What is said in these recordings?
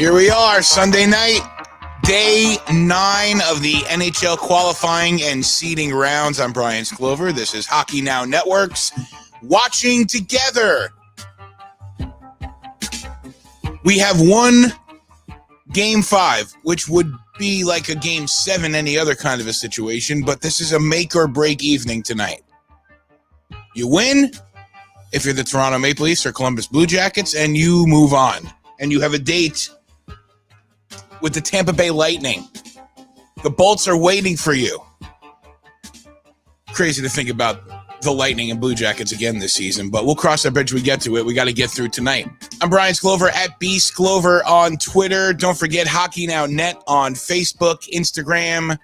Here we are, Sunday night, day 9 of the NHL qualifying and seeding rounds. I'm Brian Sklover. This is Hockey Now Network's Watching Together. We have one Game 5, which would be like a Game 7, any other kind of a situation, but this is a make-or-break evening tonight. You win if you're the Toronto Maple Leafs or Columbus Blue Jackets, and you move on. And you have a date with the Tampa Bay Lightning. The Bolts are waiting for you. Crazy to think about the Lightning and Blue Jackets again this season, but we'll cross that bridge when we get to it. We got to get through tonight. I'm Brian Sklover at BSklover on Twitter. Don't forget Hockey Now Net on Facebook, Instagram,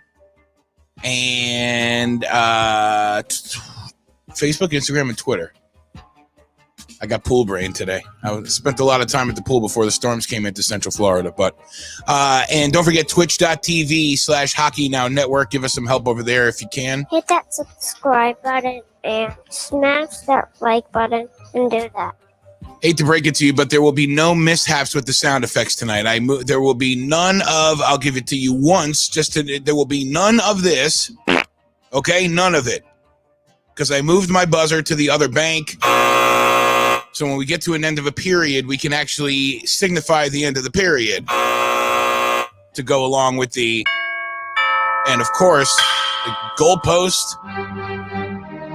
and Facebook, Instagram, and Twitter. I got pool brain today. I spent a lot of time at the pool before the storms came into Central Florida. And don't forget twitch.tv/Hockey Now Network. Give us some help over there if you can. Hit that subscribe button and smash that like button and do that. Hate to break it to you, but there will be no mishaps with the sound effects tonight. There will be none of, I'll give it to you once, there will be none of this. Okay, none of it. Because I moved my buzzer to the other bank. So when we get to an end of a period, we can actually signify the end of the period to go along with the, and of course, the goalpost.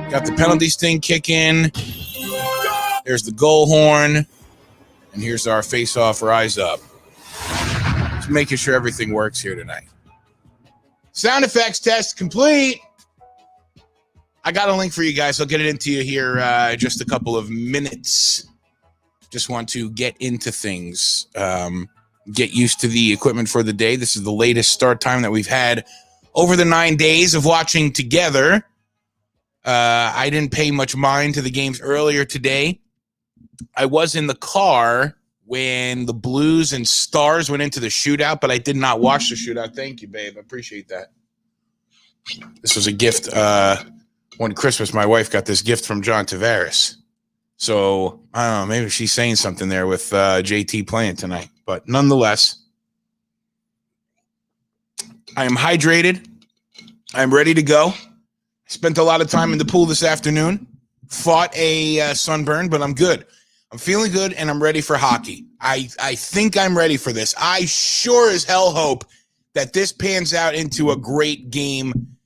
Got the penalties thing kick in. There's the goal horn. And here's our face-off rise up. Just making sure everything works here tonight. Sound effects test complete. I got a link for you guys. I'll get it into you here in just a couple of minutes. Just want to get into things. Get used to the equipment for the day. This is the latest start time that we've had over the 9 days of watching together. I didn't pay much mind to the games earlier today. I was in the car when the Blues and Stars went into the shootout, but I did not watch the shootout. Thank you, babe. I appreciate that. This was a gift. One Christmas, my wife got this gift from John Tavares. So, I don't know, maybe she's saying something there with JT playing tonight. But nonetheless, I am hydrated. I'm ready to go. Spent a lot of time in the pool this afternoon. Fought a sunburn, but I'm good. I'm feeling good, and I'm ready for hockey. I think I'm ready for this. I sure as hell hope that this pans out into a great game.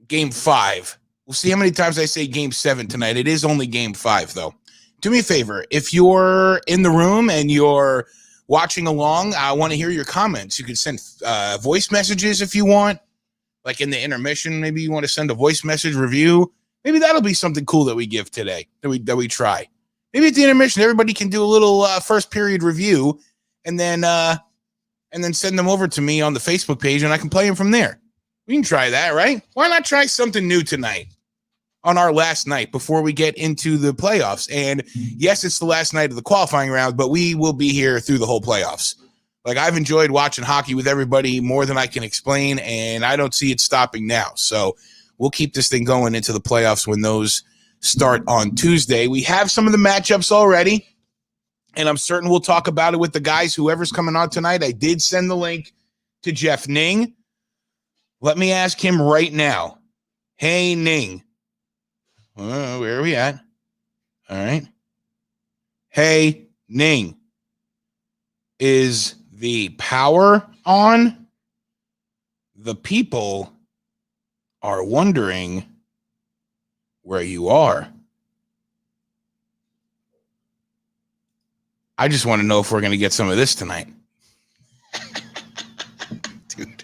Game 5. We'll see how many times I say Game 7 tonight. It is only Game 5, though. Do me a favor. If you're in the room and you're watching along, I want to hear your comments. You can send voice messages if you want. Like in the intermission, maybe you want to send a voice message review. Maybe that'll be something cool that we give today, that we try. Maybe at the intermission, everybody can do a little first period review and then send them over to me on the Facebook page, and I can play them from there. We can try that, right? Why not try something new tonight on our last night before we get into the playoffs? And yes, it's the last night of the qualifying round, but we will be here through the whole playoffs. Like, I've enjoyed watching hockey with everybody more than I can explain, and I don't see it stopping now. So we'll keep this thing going into the playoffs when those start on Tuesday. We have some of the matchups already, and I'm certain we'll talk about it with the guys, whoever's coming on tonight. I did send the link to Jeff Ning. Let me ask him right now. Hey, Ning. Where are we at? All right. Hey, Ning. Is the power on? The people are wondering where you are. I just want to know if we're going to get some of this tonight. Dude.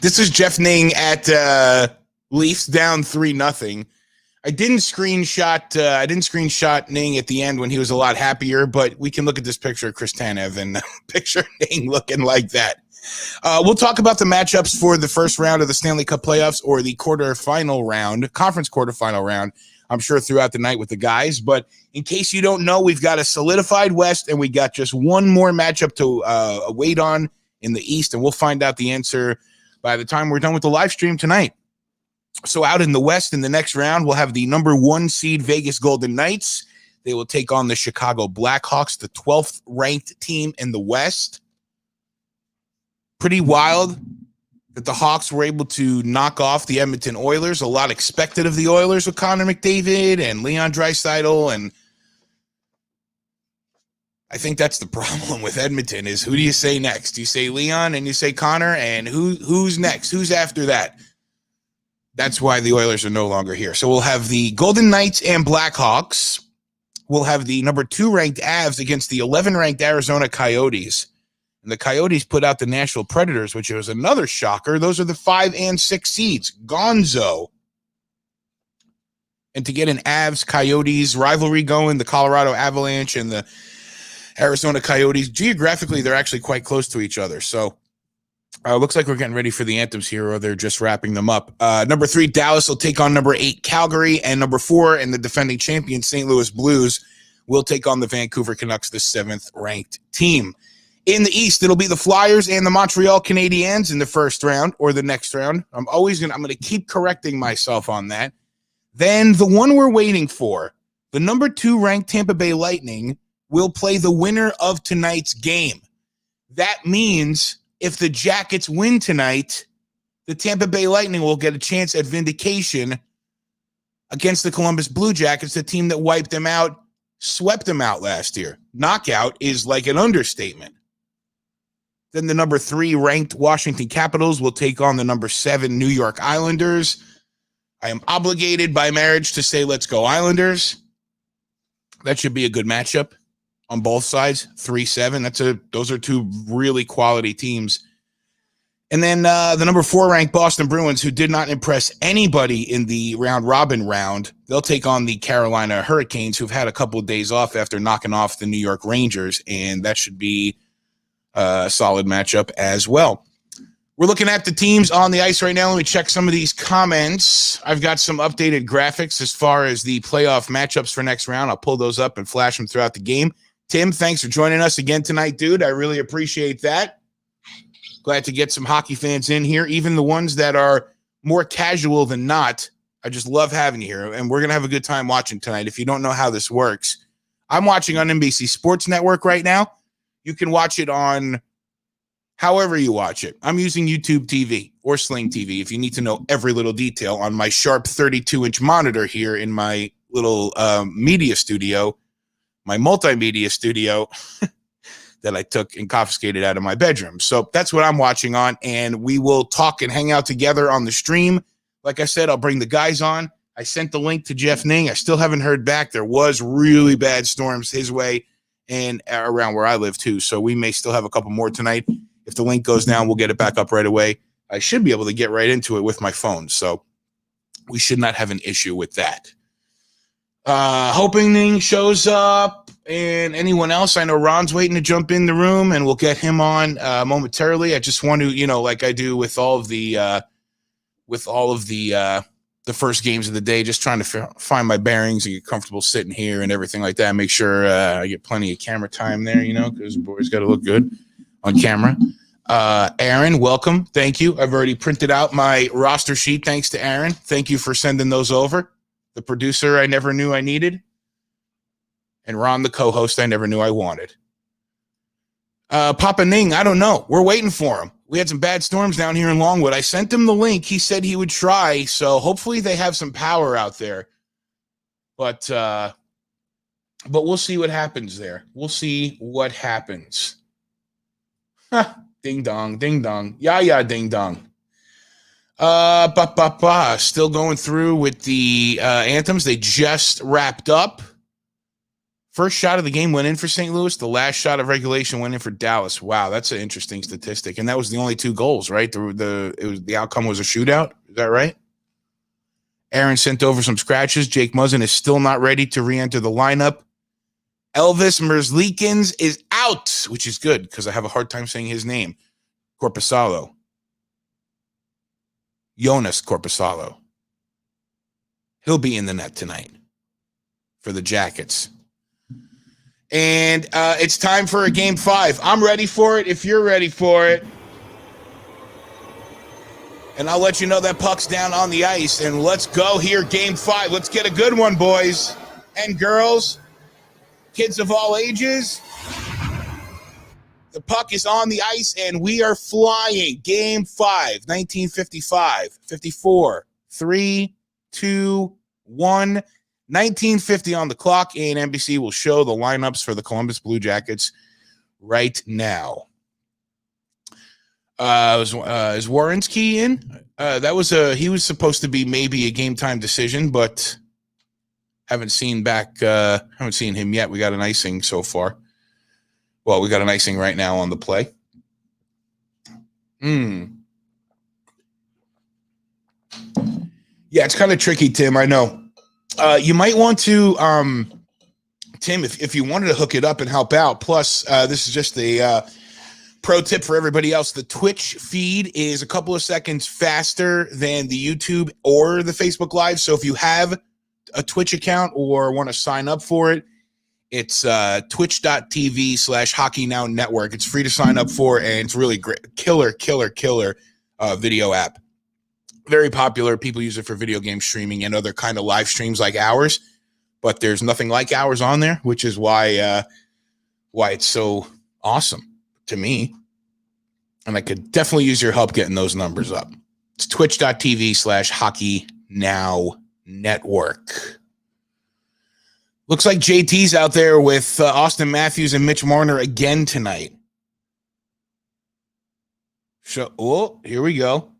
This is Jeff Ning at Leafs down 3-0. I didn't screenshot Ning at the end when he was a lot happier, but we can look at this picture of Chris Tanev and picture Ning looking like that. We'll talk about the matchups for the first round of the Stanley Cup Playoffs, or the conference quarterfinal round, I'm sure throughout the night with the guys. But in case you don't know, we've got a solidified West, and we got just one more matchup to wait on in the East, and we'll find out the answer by the time we're done with the live stream tonight. So out in the West in the next round, we'll have the number 1 seed Vegas Golden Knights. They will take on the Chicago Blackhawks, the 12th ranked team in the West. Pretty wild that the Hawks were able to knock off the Edmonton Oilers. A lot expected of the Oilers with Connor McDavid and Leon Draisaitl, and I think that's the problem with Edmonton is who do you say next? You say Leon and you say Connor, and who's next? Who's after that? That's why the Oilers are no longer here. So we'll have the Golden Knights and Blackhawks. We'll have the number 2 ranked Avs against the 11 ranked Arizona Coyotes. And the Coyotes put out the Nashville Predators, which was another shocker. Those are the 5 and 6 seeds. Gonzo. And to get an Avs-Coyotes rivalry going, the Colorado Avalanche and the Arizona Coyotes, geographically, they're actually quite close to each other. So looks like we're getting ready for the anthems here, or they're just wrapping them up. Number 3, Dallas will take on number 8, Calgary. And number 4, and the defending champion, St. Louis Blues, will take on the Vancouver Canucks, the 7th ranked team. In the East, it'll be the Flyers and the Montreal Canadiens in the first round or the next round. I'm going to keep correcting myself on that. Then the one we're waiting for, the number 2 ranked Tampa Bay Lightning, will play the winner of tonight's game. That means if the Jackets win tonight, the Tampa Bay Lightning will get a chance at vindication against the Columbus Blue Jackets, the team that wiped them out, swept them out last year. Knockout is like an understatement. Then the number 3 ranked Washington Capitals will take on the number 7 New York Islanders. I am obligated by marriage to say let's go Islanders. That should be a good matchup on both sides. 3-7. Those are 2 really quality teams. And then the number 4 ranked Boston Bruins, who did not impress anybody in the round robin round, they'll take on the Carolina Hurricanes, who've had a couple of days off after knocking off the New York Rangers, and that should be a solid matchup as well. We're looking at the teams on the ice right now. Let me check some of these comments. I've got some updated graphics as far as the playoff matchups for next round. I'll pull those up and flash them throughout the game. Tim, thanks for joining us again tonight, dude. I really appreciate that. Glad to get some hockey fans in here, even the ones that are more casual than not. I just love having you here, and we're going to have a good time watching tonight. If you don't know how this works, I'm watching on NBC Sports Network right now. You can watch it on however you watch it. I'm using YouTube TV or Sling TV if you need to know every little detail on my sharp 32-inch monitor here in my little media studio, my multimedia studio that I took and confiscated out of my bedroom. So that's what I'm watching on, and we will talk and hang out together on the stream. Like I said, I'll bring the guys on. I sent the link to Jeff Ning. I still haven't heard back. There was really bad storms his way and around where I live too. So we may still have a couple more tonight. If the link goes down, we'll get it back up right away. I should be able to get right into it with my phone. So we should not have an issue with that. Hoping Ning shows up and anyone else. I know Ron's waiting to jump in the room, and we'll get him on momentarily. I just want to, like I do with all of the first games of the day, just trying to find my bearings and get comfortable sitting here and everything like that. Make sure I get plenty of camera time there, because the boys got to look good on camera. Aaron, welcome. Thank you. I've already printed out my roster sheet. Thanks to Aaron. Thank you for sending those over. The producer I never knew I needed. And Ron, the co-host I never knew I wanted. Papa Ning, I don't know. We're waiting for him. We had some bad storms down here in Longwood. I sent him the link. He said he would try. So hopefully they have some power out there. But we'll see what happens there. We'll see what happens. Ding dong, ding dong. Yeah, ding dong. Still going through with the anthems. They just wrapped up. First shot of the game went in for St. Louis. The last shot of regulation went in for Dallas. Wow, that's an interesting statistic. And that was the only 2 goals, right? The outcome was a shootout. Is that right? Aaron sent over some scratches. Jake Muzzin is still not ready to re-enter the lineup. Elvis Merzlikins is out, which is good because I have a hard time saying his name. Corpusalo. Jonas Corpusalo. He'll be in the net tonight for the Jackets. And it's time for a Game 5. I'm ready for it if you're ready for it. And I'll let you know that puck's down on the ice. And let's go here, Game 5. Let's get a good one, boys and girls. Kids of all ages, the puck is on the ice, and we are flying. Game 5, 1955, 54, 3, 2, 1. 1950 on the clock, and NBC will show the lineups for the Columbus Blue Jackets right now. Is Warrenski in? He was supposed to be maybe a game time decision, but haven't seen him yet. We got an icing so far. Well, we got an icing right now on the play. Yeah, it's kind of tricky, Tim. I know. You might want to, Tim, if you wanted to hook it up and help out. Plus, this is just a pro tip for everybody else. The Twitch feed is a couple of seconds faster than the YouTube or the Facebook Live. So if you have a Twitch account or want to sign up for it, it's twitch.tv/Hockey Now Network. It's free to sign up for, and it's really great. Killer video app. Very popular. People use it for video game streaming and other kind of live streams like ours. But there's nothing like ours on there, which is why it's so awesome to me. And I could definitely use your help getting those numbers up. It's twitch.tv/Hockey Now Network. Looks like JT's out there with Austin Matthews and Mitch Marner again tonight. So, here we go.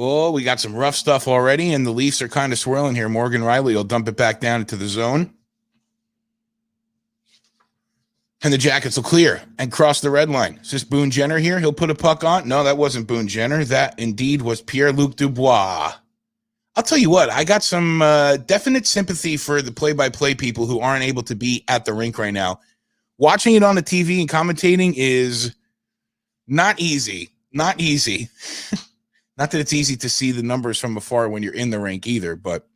Oh, we got some rough stuff already, and the Leafs are kind of swirling here. Morgan Riley will dump it back down into the zone. And the Jackets will clear and cross the red line. Is this Boone Jenner here? He'll put a puck on? No, that wasn't Boone Jenner. That indeed was Pierre-Luc Dubois. I'll tell you what, I got some definite sympathy for the play-by-play people who aren't able to be at the rink right now. Watching it on the TV and commentating is not easy. Not easy. Not that it's easy to see the numbers from afar when you're in the rink either, but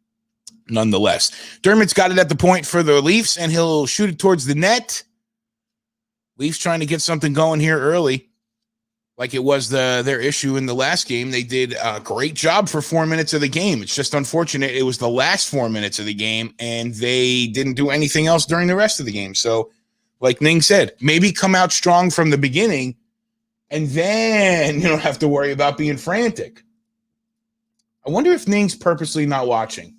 nonetheless. Dermott's got it at the point for the Leafs, and he'll shoot it towards the net. Leafs trying to get something going here early, like it was their issue in the last game. They did a great job for 4 minutes of the game. It's just unfortunate it was the last 4 minutes of the game, and they didn't do anything else during the rest of the game. So, like Ning said, maybe come out strong from the beginning, and then you don't have to worry about being frantic. I wonder if Ning's purposely not watching.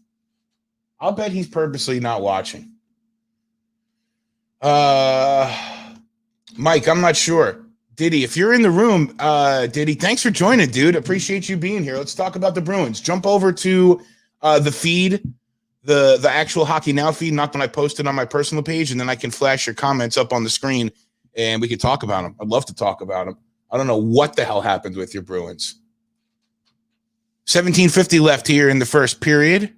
I'll bet he's purposely not watching. Mike, I'm not sure. Diddy, if you're in the room, Diddy, thanks for joining, dude. Appreciate you being here. Let's talk about the Bruins. Jump over to the feed, the actual Hockey Now feed, not when I posted on my personal page, and then I can flash your comments up on the screen, and we can talk about them. I'd love to talk about them. I don't know what the hell happened with your Bruins. 17:50 left here in the first period.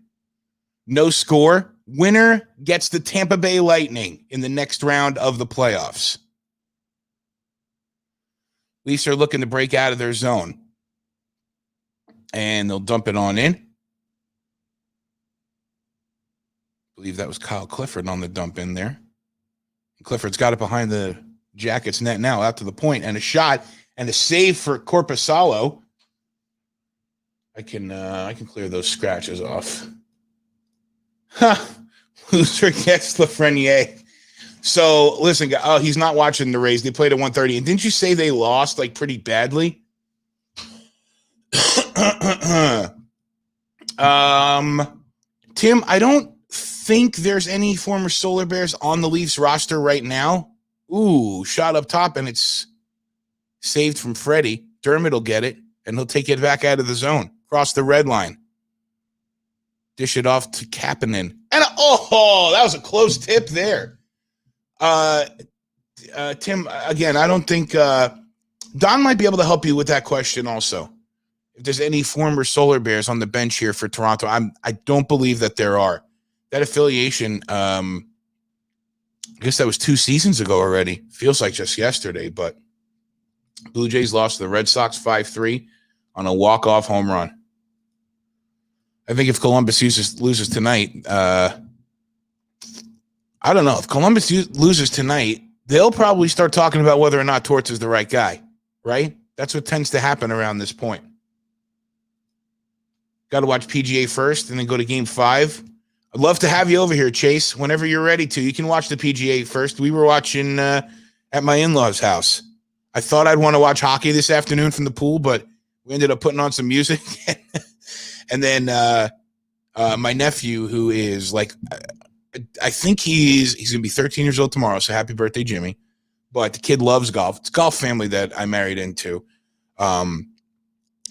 No score. Winner gets the Tampa Bay Lightning in the next round of the playoffs. Leafs are looking to break out of their zone. And they'll dump it on in. I believe that was Kyle Clifford on the dump in there. Clifford's got it behind the Jackets net now, out to the point, and a shot and a save for Korpisalo. I can clear those scratches off. Loser gets Lafreniere. So, listen, he's not watching the Rays. They played at 1:30. And didn't you say they lost, like, pretty badly? Tim, I don't think there's any former Solar Bears on the Leafs roster right now. Ooh, shot up top, and it's saved from Freddie. Dermott will get it, and he'll take it back out of the zone. Cross the red line. Dish it off to Kapanen. And, that was a close tip there. Tim, again, I don't think Don might be able to help you with that question also. If there's any former Solar Bears on the bench here for Toronto, I don't believe that there are. That affiliation, I guess that was 2 seasons ago already. Feels like just yesterday, but Blue Jays lost to the Red Sox 5-3 on a walk-off home run. I think if Columbus loses tonight, I don't know. If Columbus loses tonight, they'll probably start talking about whether or not Torts is the right guy, right? That's what tends to happen around this point. Got to watch PGA first and then go to Game 5 I'd love to have you over here, Chase, whenever you're ready to. You can watch the PGA first. We were watching at my in-laws' house. I thought I'd want to watch hockey this afternoon from the pool, but we ended up putting on some music. And then my nephew, who is like, I think he's going to be 13 years old tomorrow, so happy birthday, Jimmy. But the kid loves golf. It's a golf family that I married into. And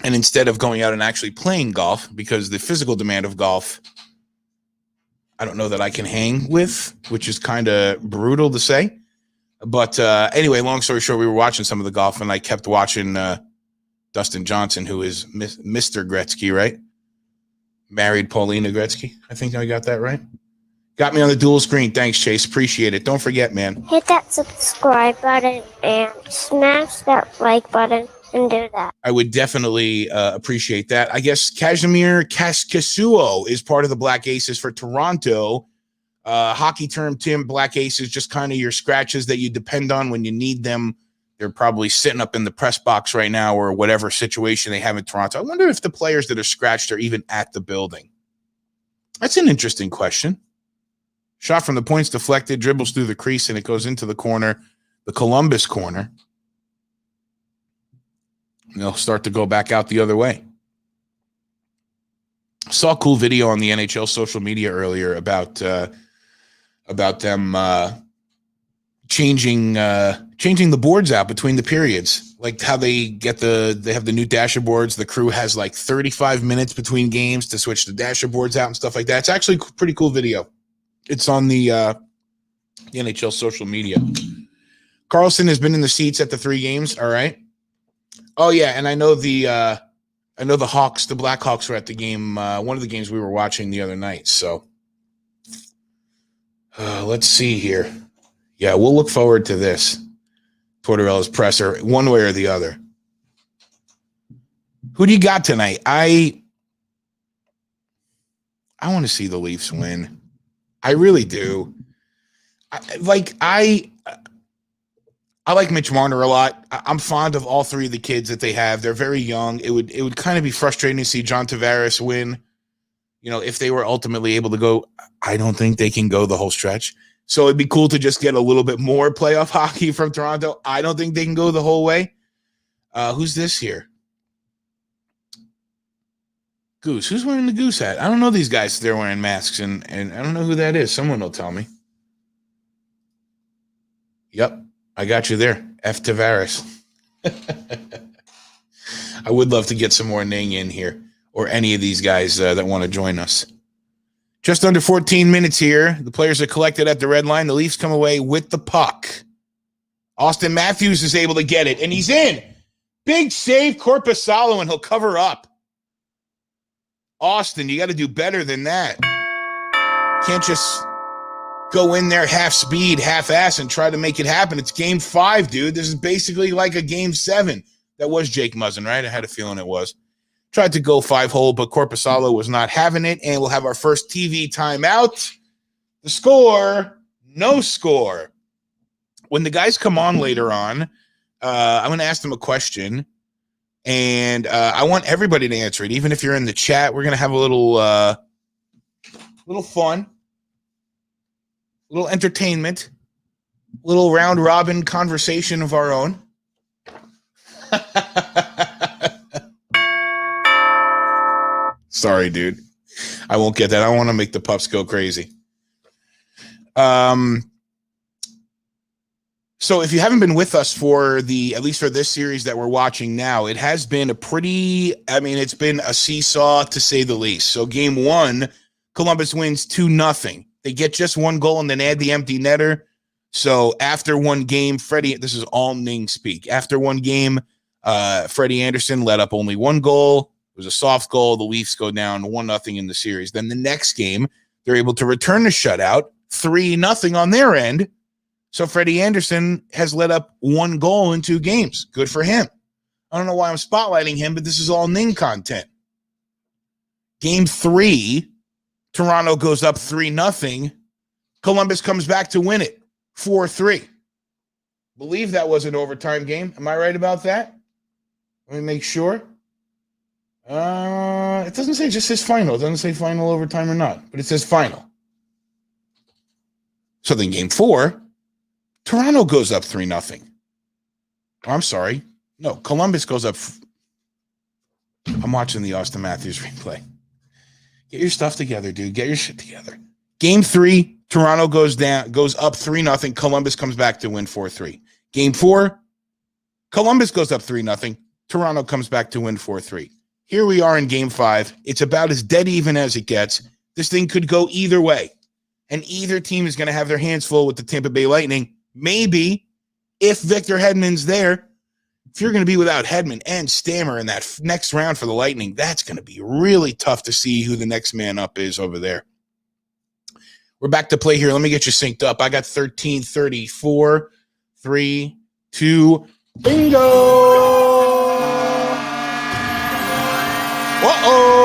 instead of going out and actually playing golf, because the physical demand of golf, I don't know that I can hang with, which is kind of brutal to say. But anyway, long story short, we were watching some of the golf, and I kept watching Dustin Johnson, who is Mr. Gretzky, right? Married Paulina Gretzky. I think I got that right. Got me on the dual screen. Thanks, Chase. Appreciate it. Don't forget, man. Hit that subscribe button and smash that like button and do that. I would definitely appreciate that. I guess Kazimir Kaskasuo is part of the Black Aces for Toronto. Hockey term, Tim, Black Aces, just kind of your scratches that you depend on when you need them. They're probably sitting up in the press box right now or whatever situation they have in Toronto. I wonder if the players that are scratched are even at the building. That's an interesting question. Shot from the points deflected, dribbles through the crease, and it goes into the corner, the Columbus corner. And they'll start to go back out the other way. Saw a cool video on the NHL social media earlier about them changing the boards out between the periods, like how they have the new dasher boards. The crew has like 35 minutes between games to switch the dasher boards out and stuff like that. It's actually a pretty cool video. It's on the NHL social media. Carlson has been in the seats at the 3 games. All right. Oh yeah, and I know the Hawks, the Blackhawks were at the game. One of the games we were watching the other night. So let's see here. Yeah, we'll look forward to this. Tortorella's presser, one way or the other. Who do you got tonight? I want to see the Leafs win. I really do. I like Mitch Marner a lot. I'm fond of all 3 of the kids that they have. They're very young. It would kind of be frustrating to see John Tavares win. You know, if they were ultimately able to go, I don't think they can go the whole stretch. So it'd be cool to just get a little bit more playoff hockey from Toronto. I don't think they can go the whole way. Who's this here? Goose. Who's wearing the Goose hat? I don't know these guys. They're wearing masks, and I don't know who that is. Someone will tell me. Yep, I got you there. F. Tavares. I would love to get some more Ning in here, or any of these guys that want to join us. Just under 14 minutes here. The players are collected at the red line. The Leafs come away with the puck. Austin Matthews is able to get it, and he's in. Big save, Korpisalo, and he'll cover up. Austin, you got to do better than that. Can't just go in there half speed, half ass, and try to make it happen. It's game 5, dude. This is basically like a game 7. That was Jake Muzzin, right? I had a feeling it was. Tried to go 5-hole, but Korpisalo was not having it, and we'll have our first TV timeout. The score, no score. When the guys come on later on, I'm going to ask them a question, and I want everybody to answer it. Even if you're in the chat, we're going to have a little fun, a little entertainment, a little round-robin conversation of our own. Sorry, dude. I won't get that. I want to make the pups go crazy. So if you haven't been with us for at least for this series that we're watching now, it has been it's been a seesaw to say the least. So game 1, Columbus wins 2-0. They get just 1 goal and then add the empty netter. So after 1 game, this is all Ning speak. After 1 game, Freddie Anderson let up only 1 goal. It was a soft goal. The Leafs go down 1-0 in the series. Then the next game, they're able to return the shutout, 3-0 on their end. So Freddie Anderson has let up 1 goal in 2 games. Good for him. I don't know why I'm spotlighting him, but this is all Ning content. Game 3, Toronto goes up 3-0. Columbus comes back to win it 4-3. Believe that was an overtime game. Am I right about that? Let me make sure. It doesn't say, it just says final. It doesn't say final overtime or not, but it says final. So then game 4, Toronto goes up 3-0. Oh, I'm sorry. No, Columbus goes up. I'm watching the Austin Matthews replay. Get your stuff together, dude. Get your shit together. Game 3, Toronto goes up 3-0. Columbus comes back to win 4-3. Game 4, Columbus goes up 3-0. Toronto comes back to win 4-3. Here we are in game 5. It's about as dead even as it gets. This thing could go either way. And either team is going to have their hands full with the Tampa Bay Lightning. Maybe if Victor Hedman's there, if you're going to be without Hedman and Stammer in that next round for the Lightning, that's going to be really tough to see who the next man up is over there. We're back to play here. Let me get you synced up. I got 13:34, 3, 2, bingo! Uh-oh!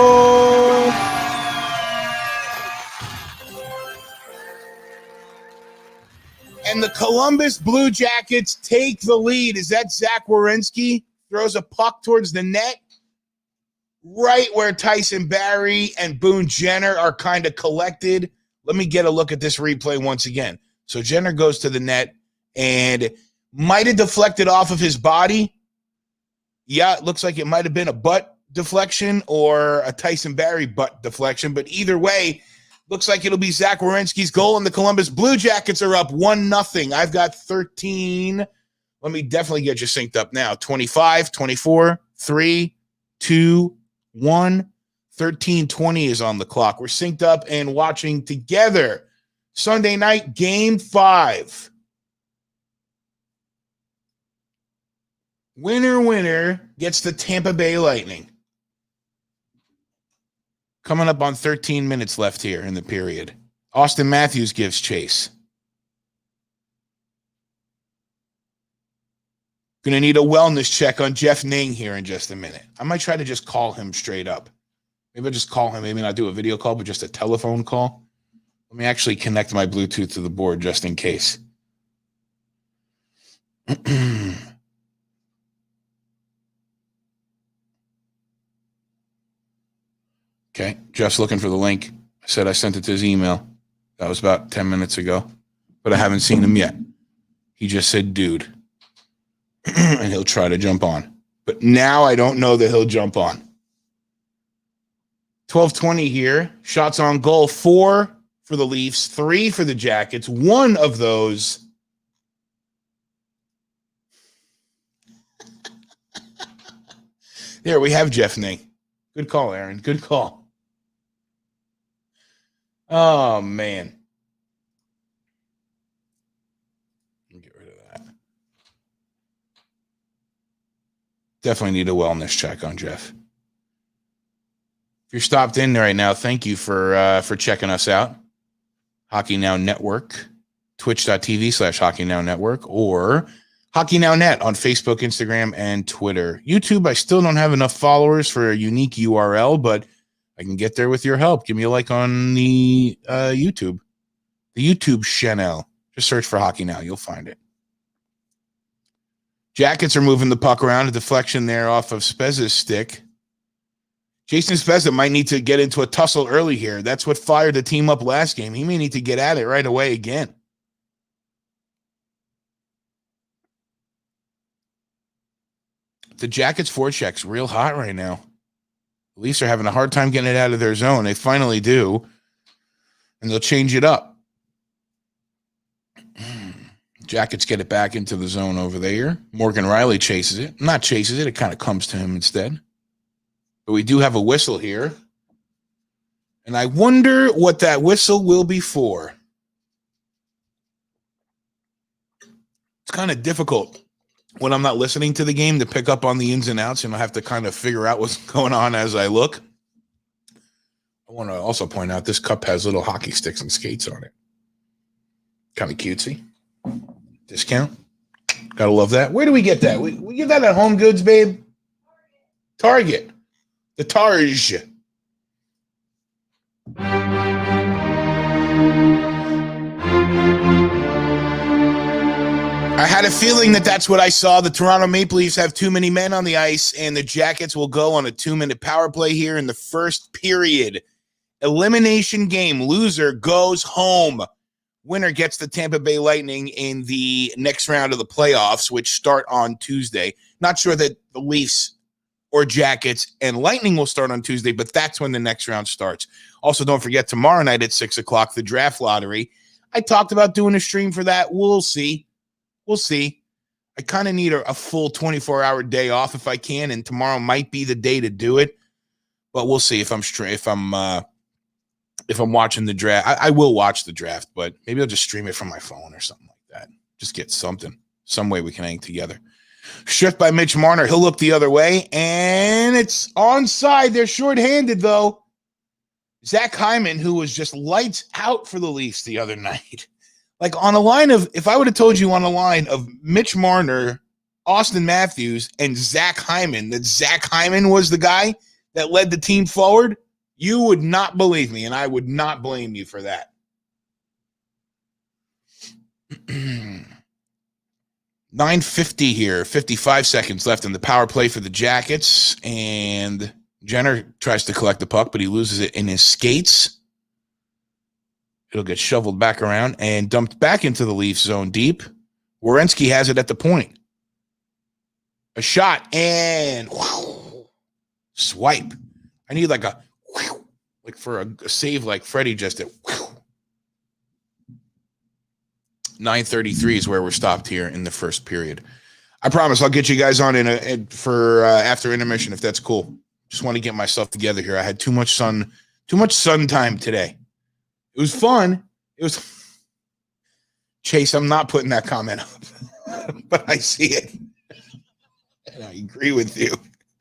And the Columbus Blue Jackets take the lead. Is that Zach Werenski? Throws a puck towards the net, right where Tyson Barrie and Boone Jenner are kind of collected. Let me get a look at this replay once again. So Jenner goes to the net and might have deflected off of his body. Yeah, it looks like it might have been a butt deflection or a Tyson Barrie butt deflection, but either way, looks like it'll be Zach Werenski's goal, and the Columbus Blue Jackets are up 1-0. I've got 13. Let me definitely get you synced up now. 25, 24, 3, 2, 1. 13:20 is on the clock. We're synced up and watching together. Sunday night, Game 5. Winner gets the Tampa Bay Lightning. Coming up on 13 minutes left here in the period. Austin Matthews gives chase. Going to need a wellness check on Jeff Ning here in just a minute. I might try to just call him straight up. Maybe I'll just call him. Maybe not do a video call, but just a telephone call. Let me actually connect my Bluetooth to the board just in case. Okay, Jeff's looking for the link. I said I sent it to his email. That was about 10 minutes ago, but I haven't seen him yet. He just said, dude, and he'll try to jump on. But now I don't know that he'll jump on. 12:20 here. Shots on goal, 4 for the Leafs, 3 for the Jackets. One of those. There, we have Jeff Ning. Good call, Aaron. Good call. Oh, man. Get rid of that. Definitely need a wellness check on Jeff. If you're stopped in right now, thank you for checking us out. Hockey Now Network, twitch.tv/Hockey Now Network, or Hockey Now Net on Facebook, Instagram, and Twitter. YouTube, I still don't have enough followers for a unique URL, but I can get there with your help. Give me a like on the YouTube. The YouTube channel. Just search for Hockey Now. You'll find it. Jackets are moving the puck around. A deflection there off of Spezza's stick. Jason Spezza might need to get into a tussle early here. That's what fired the team up last game. He may need to get at it right away again. The Jackets' forecheck's real hot right now. The Leafs are having a hard time getting it out of their zone. They finally do. And they'll change it up. Jackets get it back into the zone over there. Morgan Riley chases it. Not chases it. It kind of comes to him instead. But we do have a whistle here. And I wonder what that whistle will be for. It's kind of difficult when I'm not listening to the game to pick up on the ins and outs, and I have to kind of figure out what's going on as I look. I want to also point out this cup has little hockey sticks and skates on it. Kind of cutesy. Discount. Gotta love that. Where do we get that? We get that at Home Goods, babe? Target. The Targe. I had a feeling that that's what I saw. The Toronto Maple Leafs have too many men on the ice, and the Jackets will go on a 2-minute power play here in the first period. Elimination game. Loser goes home. winner gets the Tampa Bay Lightning in the next round of the playoffs, which start on Tuesday. Not sure that the Leafs or Jackets and Lightning will start on Tuesday, but that's when the next round starts. Also, don't forget tomorrow night at 6 o'clock, the draft lottery. I talked about doing a stream for that. We'll see. I kind of need a full 24-hour day off if I can, and tomorrow might be the day to do it. But we'll see if I'm watching the draft. I will watch the draft, but maybe I'll just stream it from my phone or something like that. Just get some way we can hang together. Shift by Mitch Marner. He'll look the other way, and it's onside. They're shorthanded, though. Zach Hyman, who was just lights out for the Leafs the other night. Like on a line of, if I would have told you on a line of Mitch Marner, Austin Matthews, and Zach Hyman, that Zach Hyman was the guy that led the team forward, you would not believe me, and I would not blame you for that. 9:50 here, 55 seconds left in the power play for the Jackets, and Jenner tries to collect the puck, but he loses it in his skates. It'll get shoveled back around and dumped back into the Leafs zone deep. Werenski has it at the point. A shot and swipe. I need like for a save like Freddie just did. 9:33 is where we're stopped here in the first period. I promise I'll get you guys on for after intermission if that's cool. Just want to get myself together here. I had too much sun time today. It was fun. Chase, I'm not putting that comment up, but I see it. And I agree with you.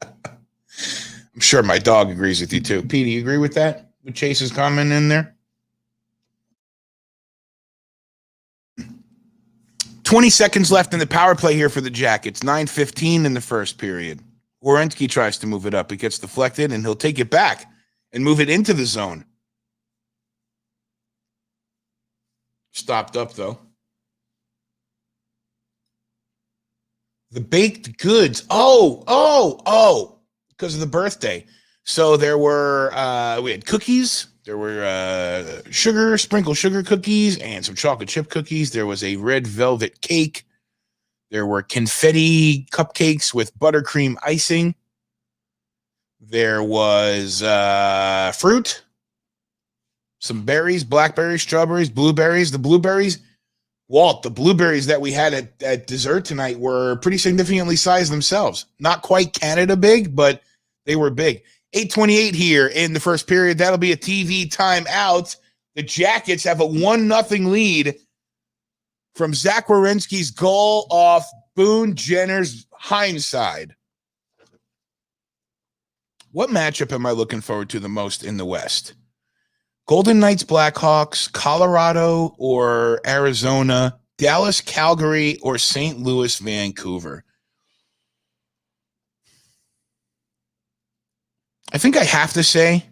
I'm sure my dog agrees with you too. Pete, do you agree with that? With Chase's comment in there? 20 seconds left in the power play here for the Jackets. 9:15 in the first period. Werenski tries to move it up. It gets deflected, and he'll take it back and move it into the zone. Stopped up, though. The baked goods. Oh, because of the birthday. So there were, we had cookies. There were sprinkled sugar cookies and some chocolate chip cookies. There was a red velvet cake. There were confetti cupcakes with buttercream icing. There was fruit, some berries, blackberries, strawberries, blueberries. The blueberries that we had at dessert tonight were pretty significantly sized themselves. Not quite Canada big, but they were big. 8:28 here in the first period. That'll be a TV timeout. The Jackets have a 1-0 lead from Zach Werenski's goal off Boone Jenner's hindside. What matchup am I looking forward to the most in the West? Golden Knights, Blackhawks, Colorado or Arizona, Dallas, Calgary, or St. Louis, Vancouver? I think I have to say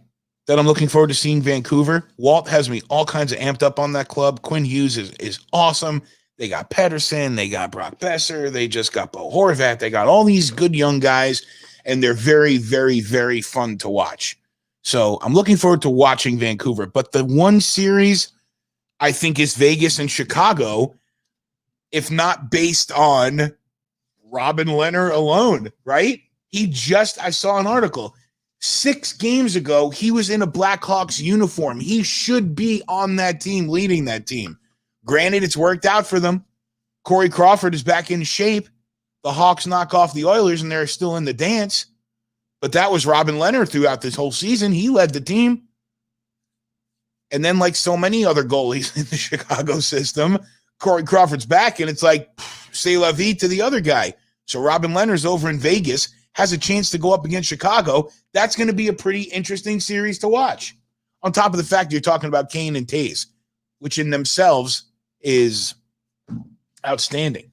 that I'm looking forward to seeing Vancouver. Walt has me all kinds of amped up on that club. Quinn Hughes is awesome. They got Pedersen. They got Brock Besser. They just got Bo Horvat. They got all these good young guys, and they're very, very, very fun to watch. So I'm looking forward to watching Vancouver. But the one series I think is Vegas and Chicago, if not based on Robin Lehner alone, right? I saw an article. 6 games ago, he was in a Blackhawks uniform. He should be on that team, leading that team. Granted, it's worked out for them. Corey Crawford is back in shape. The Hawks knock off the Oilers, and they're still in the dance. But that was Robin Lehner throughout this whole season. He led the team. And then, like so many other goalies in the Chicago system, Corey Crawford's back, and it's like, c'est la vie to the other guy. So Robin Lehner's over in Vegas, has a chance to go up against Chicago. That's going to be a pretty interesting series to watch. On top of the fact you're talking about Kane and Taves, which in themselves is outstanding.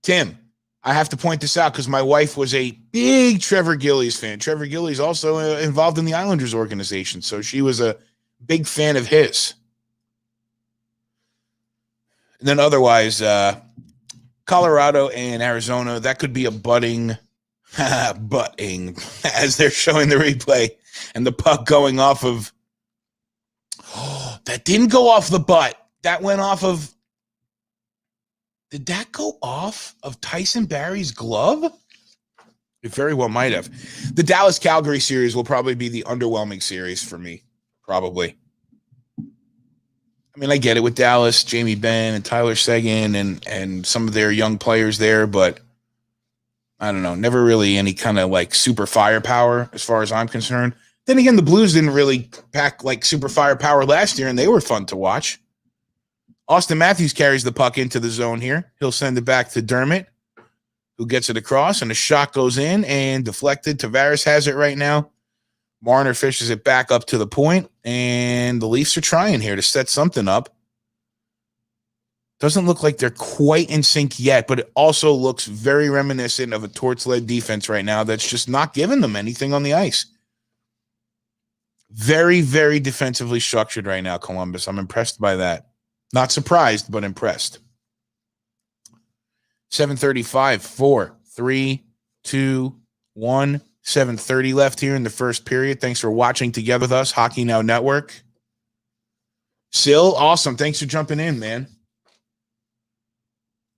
Tim, I have to point this out because my wife was a big Trevor Gillies fan. Trevor Gillies also involved in the Islanders organization, so she was a big fan of his. And then otherwise, Colorado and Arizona, that could be a butting, as they're showing the replay, and the puck going off of, that didn't go off the butt. That went off of, did that go off of Tyson Barrie's glove? It very well might have. The Dallas-Calgary series will probably be the underwhelming series for me, probably. I mean, I get it with Dallas, Jamie Benn and Tyler Seguin and some of their young players there, but I don't know, never really any kind of like super firepower as far as I'm concerned. Then again, the Blues didn't really pack like super firepower last year, and they were fun to watch. Austin Matthews carries the puck into the zone here. He'll send it back to Dermott, who gets it across, and a shot goes in and deflected. Tavares has it right now. Marner fishes it back up to the point, and the Leafs are trying here to set something up. Doesn't look like they're quite in sync yet, but it also looks very reminiscent of a Torts-led defense right now that's just not giving them anything on the ice. Very, very defensively structured right now, Columbus. I'm impressed by that. Not surprised, but impressed. 7:35, 4, 3, 2, 1. 7:30 left here in the first period. Thanks for watching together with us, Hockey Now Network. Sil, awesome. Thanks for jumping in, man.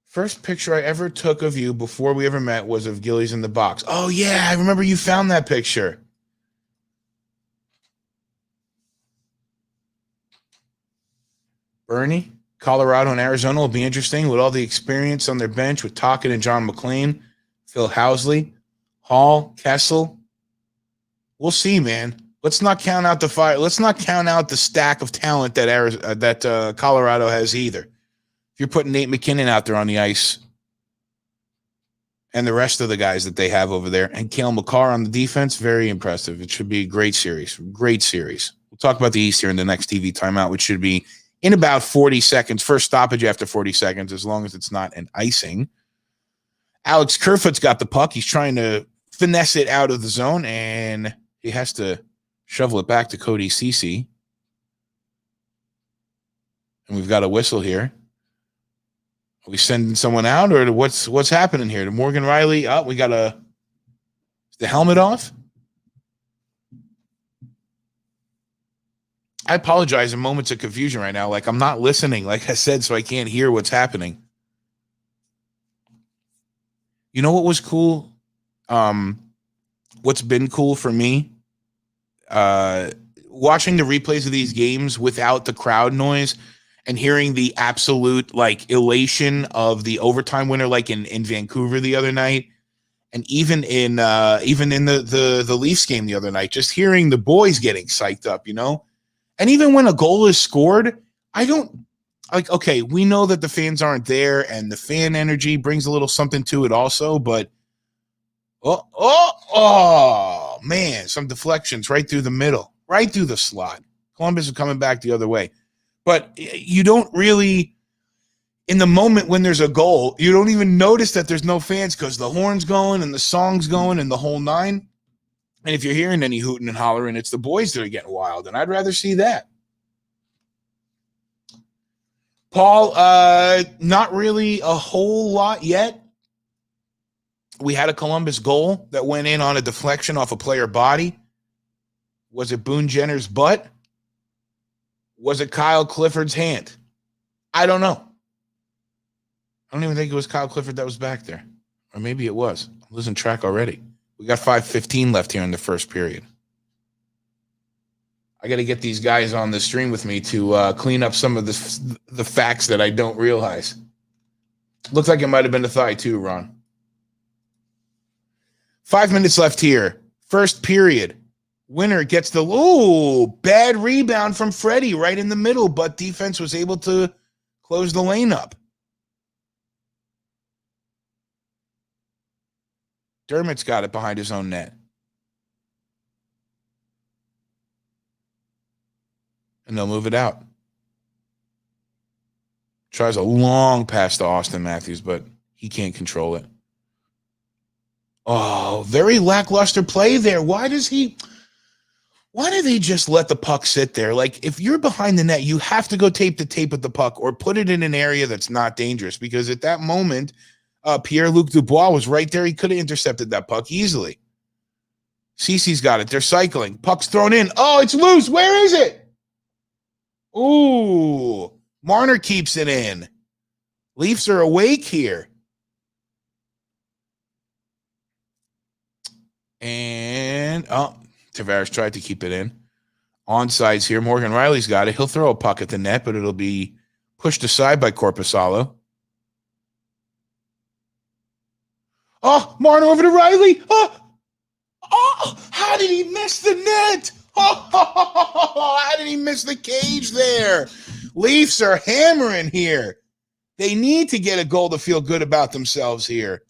First picture I ever took of you before we ever met was of Gillies in the box. Oh, yeah, I remember you found that picture. Bernie, Colorado and Arizona will be interesting with all the experience on their bench with Tocchet and John McClain, Phil Housley, Hall, Kessel. We'll see, man. Let's not count out the fire. Let's not count out the stack of talent that Colorado has either. If you're putting Nate McKinnon out there on the ice and the rest of the guys that they have over there, and Cale Makar on the defense, very impressive. It should be a great series. Great series. We'll talk about the East here in the next TV timeout, which should be in about 40 seconds. First stoppage after 40 seconds, as long as it's not an icing. Alex Kerfoot's got the puck. He's trying to finesse it out of the zone, and he has to shovel it back to Cody Ceci. And we've got a whistle here. Are we sending someone out, or what's happening here? To Morgan Riley? Oh, we got is the helmet off? I apologize in moments of confusion right now. Like, I'm not listening, like I said, so I can't hear what's happening. You know what was cool? What's been cool for me? Watching the replays of these games without the crowd noise and hearing the absolute like elation of the overtime winner, like in Vancouver the other night, and even in the Leafs game the other night, just hearing the boys getting psyched up, you know. And even when a goal is scored, I don't like. Okay, we know that the fans aren't there, and the fan energy brings a little something to it also. But oh man, some deflections right through the middle, right through the slot. Columbus is coming back the other way. But you don't really, in the moment when there's a goal, you don't even notice that there's no fans because the horn's going and the song's going and the whole nine. And if you're hearing any hooting and hollering, it's the boys that are getting wild, and I'd rather see that. Paul, not really a whole lot yet. We had a Columbus goal that went in on a deflection off a player body. Was it Boone Jenner's butt? Was it Kyle Clifford's hand? I don't know. I don't even think it was Kyle Clifford that was back there. Or maybe it was. I'm losing track already. We got 5:15 left here in the first period. I got to get these guys on the stream with me to clean up some of the facts that I don't realize. Looks like it might have been the thigh too, Ron. 5 minutes left here. First period. Winner gets the bad rebound from Freddie right in the middle, but defense was able to close the lane up. Dermott's got it behind his own net. And they'll move it out. Tries a long pass to Austin Matthews, but he can't control it. Oh, very lackluster play there. Why do they just let the puck sit there? Like, if you're behind the net, you have to go tape to tape with the puck or put it in an area that's not dangerous, because at that moment, Pierre-Luc Dubois was right there. He could have intercepted that puck easily. Cece's got it. They're cycling. Puck's thrown in. Oh, it's loose. Where is it? Ooh. Marner keeps it in. Leafs are awake here. And, Tavares tried to keep it in. Onsides here. Morgan Riley's got it. He'll throw a puck at the net, but it'll be pushed aside by Korpisalo. Oh, Marner over to Riley. How did he miss the net? How did he miss the cage there? Leafs are hammering here. They need to get a goal to feel good about themselves here.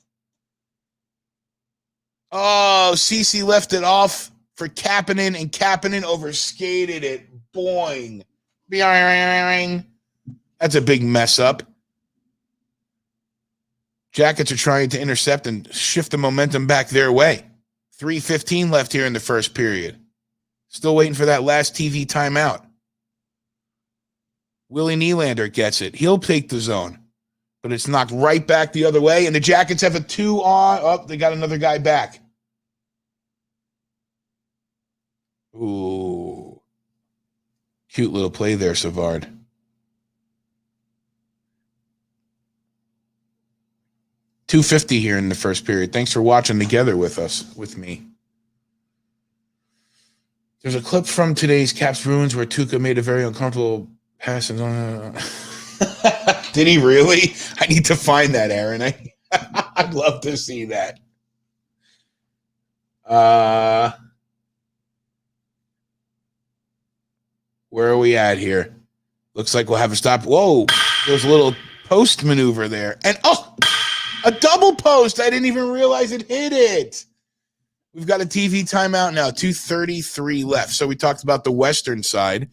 Oh, Cece left it off for Kapanen, and Kapanen overskated it. Boing. That's a big mess up. Jackets are trying to intercept and shift the momentum back their way. 3:15 left here in the first period. Still waiting for that last TV timeout. Willie Nylander gets it. He'll take the zone. But it's knocked right back the other way, and the Jackets have a 2-on. Oh, they got another guy back. Ooh. Cute little play there, Savard. $2.50 here in the first period. Thanks for watching together with me. There's a clip from today's Caps Bruins where Tuukka made a very uncomfortable pass. Did he really? I need to find that, Aaron. I'd love to see that. Where are we at here? Looks like we'll have a stop. Whoa, there's a little post maneuver there. And, a double post. I didn't even realize it hit it. We've got a TV timeout now, 2:33 left. So we talked about the Western side.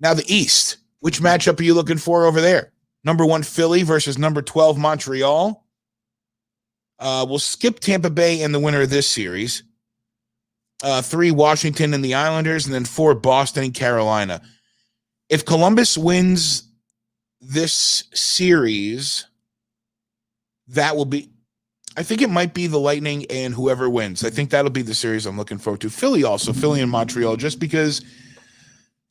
Now the East. Which matchup are you looking for over there? Number 1 Philly versus number 12 Montreal. We'll skip Tampa Bay and the winner of this series. 3 Washington and the Islanders, and then 4 Boston and Carolina. If Columbus wins this series, that will be, I think it might be the Lightning and whoever wins. I think that'll be the series I'm looking forward to. Philly and Montreal, just because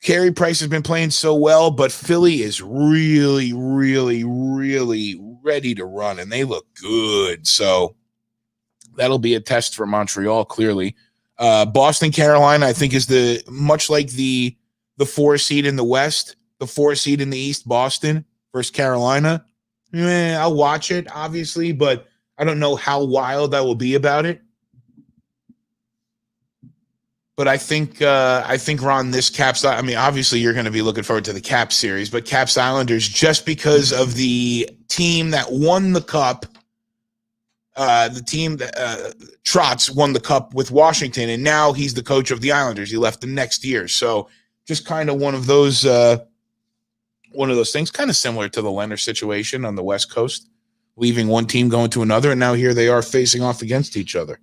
Carey Price has been playing so well, but Philly is really, really, really ready to run, and they look good. So that'll be a test for Montreal, clearly. Boston, Carolina, I think is much like the 4 seed in the West, the 4 seed in the East, Boston versus Carolina. I'll watch it, obviously, but I don't know how wild I will be about it. But I think Ron, this Caps, I mean, obviously you're going to be looking forward to the Caps series, but Caps Islanders, just because of the team that won the Cup, the team that Trotz won the Cup with Washington, and now he's the coach of the Islanders. He left the next year. So just kind of one of those things, kind of similar to the Leonard situation on the West Coast, leaving one team going to another, and now here they are facing off against each other.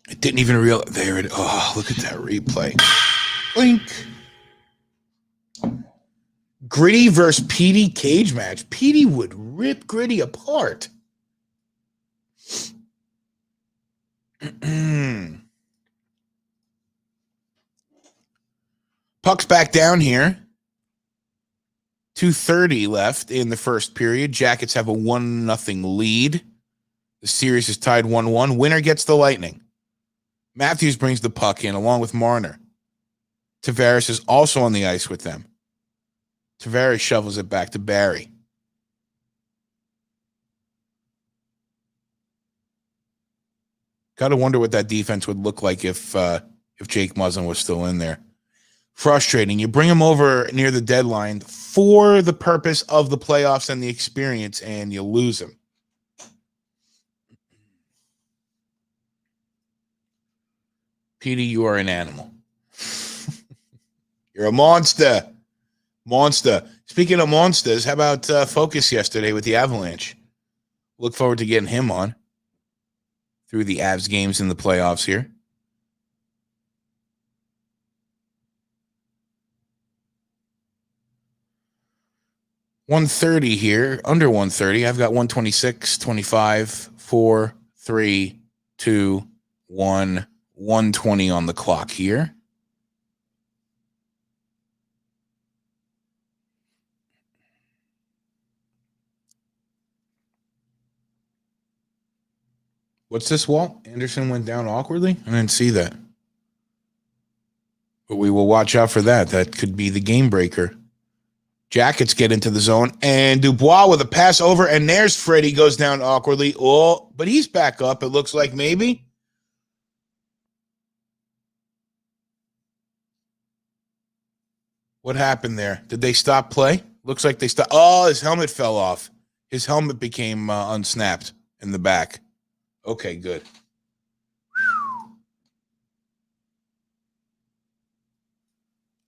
I didn't even realize. There it is. Oh, look at that replay. Blink. Gritty versus Petey cage match. Petey would rip Gritty apart. Puck's back down here. 2:30 left in the first period. Jackets have a 1-0 lead. The series is tied 1-1. Winner gets the Lightning. Matthews brings the puck in along with Marner. Tavares is also on the ice with them. Tavares shovels it back to Barry. Got to wonder what that defense would look like if Jake Muzzin was still in there. Frustrating. You bring him over near the deadline for the purpose of the playoffs and the experience, and you lose him. Petey, you are an animal. You're a monster. Monster. Speaking of monsters, how about Focus yesterday with the Avalanche? Look forward to getting him on through the Avs games in the playoffs here. $130 here, under 130. I've got 126, 25, 4, 3, 2, 1, 1:20 on the clock here. What's this, Walt? Anderson went down awkwardly? I didn't see that. But we will watch out for that. That could be the game breaker. Jackets get into the zone, and Dubois with a pass over, and there's Freddie goes down awkwardly. Oh, but he's back up, it looks like maybe. What happened there? Did they stop play? Looks like they stopped. Oh, his helmet fell off. His helmet became unsnapped in the back. Okay, good.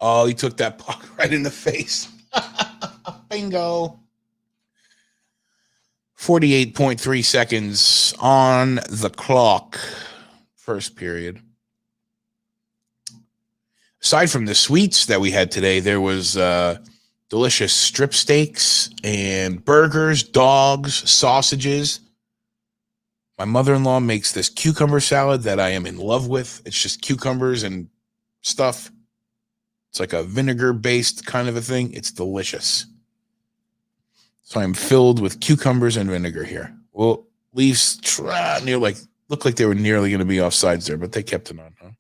Oh, he took that puck right in the face. Bingo. 48.3 seconds on the clock. First period. Aside from the sweets that we had today, there was delicious strip steaks and burgers, dogs, sausages. My mother-in-law makes this cucumber salad that I am in love with. It's just cucumbers and stuff. It's like a vinegar-based kind of a thing. It's delicious. So I'm filled with cucumbers and vinegar here. Well, Leafs looked like they were nearly going to be offsides there, but they kept it on, huh?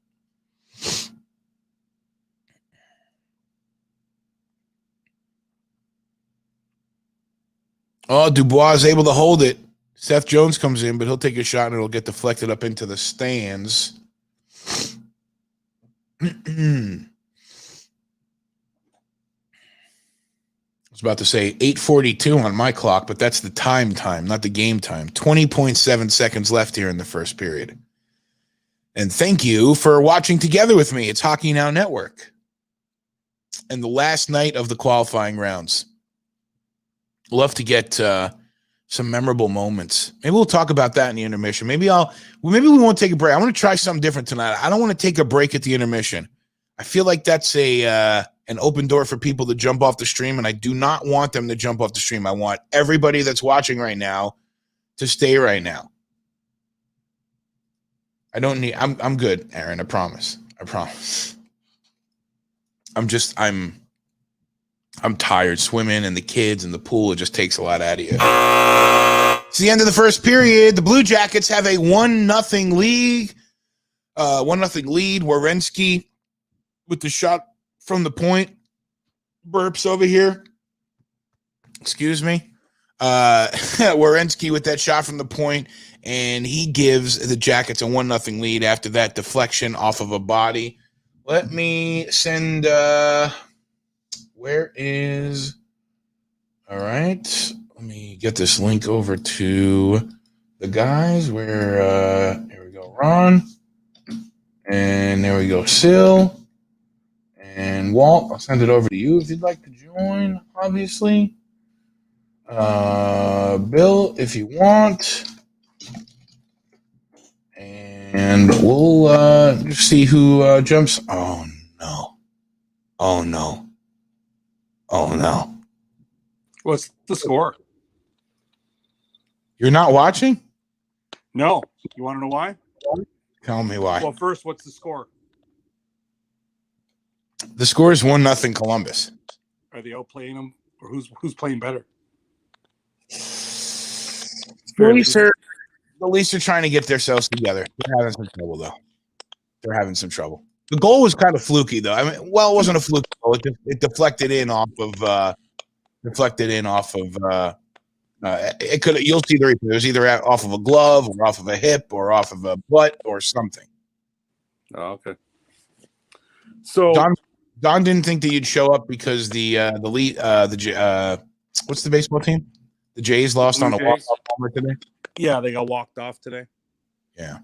Oh, Dubois is able to hold it. Seth Jones comes in, but he'll take a shot and it'll get deflected up into the stands. I was about to say 8:42 on my clock, but that's the time, not the game time. 20.7 seconds left here in the first period. And thank you for watching together with me. It's Hockey Now Network. And the last night of the qualifying rounds. Love to get some memorable moments. Maybe we'll talk about that in the intermission. Maybe we won't take a break. I want to try something different tonight. I don't want to take a break at the intermission. I feel like that's an open door for people to jump off the stream, and I do not want them to jump off the stream. I want everybody that's watching right now to stay right now. I'm good, Aaron. I promise. I'm tired swimming and the kids and the pool. It just takes a lot out of you. It's the end of the first period. The Blue Jackets have a 1-0 lead. 1-0 lead. Werenski with the shot from the point. Burps over here. Excuse me. Werenski with that shot from the point, and he gives the Jackets a 1-0 lead after that deflection off of a body. Let me send where is all right. Let me get this link over to the guys where here we go, Ron. And there we go, Sil. And Walt, I'll send it over to you if you'd like to join, obviously. Bill, if you want. And we'll see who jumps. Oh no. What's the score? You're not watching? No. You want to know why? Tell me why. Well, first, what's the score? The score is 1-0 Columbus. Are they outplaying them, or who's playing better? The Leafs are trying to get themselves together. They're having some trouble, though. The goal was kind of fluky, though. I mean, it wasn't a fluky goal. It deflected in off of. It could. You'll see the replay. It was either off of a glove, or off of a hip, or off of a butt, or something. Oh, okay. So Don didn't think that you'd show up because what's the baseball team? The Jays lost on a walk-off homer today. Yeah, they got walked off today. Yeah.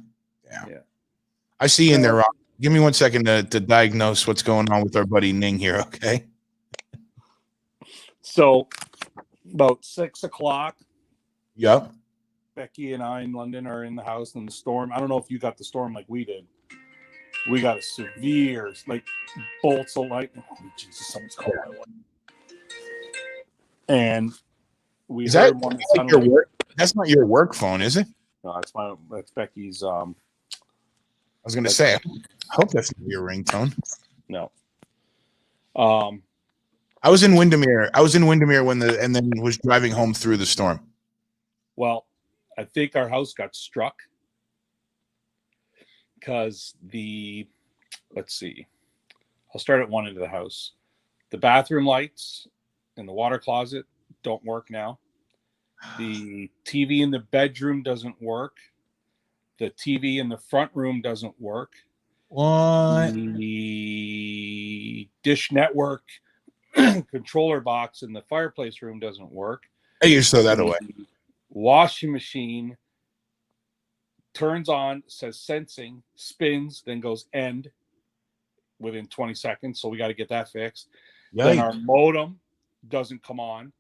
I see you in there, Ron. Give me 1 second to diagnose what's going on with our buddy Ning here, okay? So, about 6 o'clock. Yep. Becky and I in London are in the house, and the storm. I don't know if you got the storm like we did. We got a severe, bolts of lightning. Oh, Jesus, someone's calling my wife. And we heard one. That's not your work phone, is it? No, that's Becky's was going to say, I hope that's not your ringtone. No. I was in Windermere. And then was driving home through the storm. Well, I think our house got struck because let's see. I'll start at one end of the house. The bathroom lights in the water closet don't work now. The TV in the bedroom doesn't work. The TV in the front room doesn't work. What? The dish network controller box in the fireplace room doesn't work. Hey, you throw that away. Washing machine turns on, says sensing, spins, then goes end within 20 seconds. So we got to get that fixed. Yikes. Then our modem doesn't come on.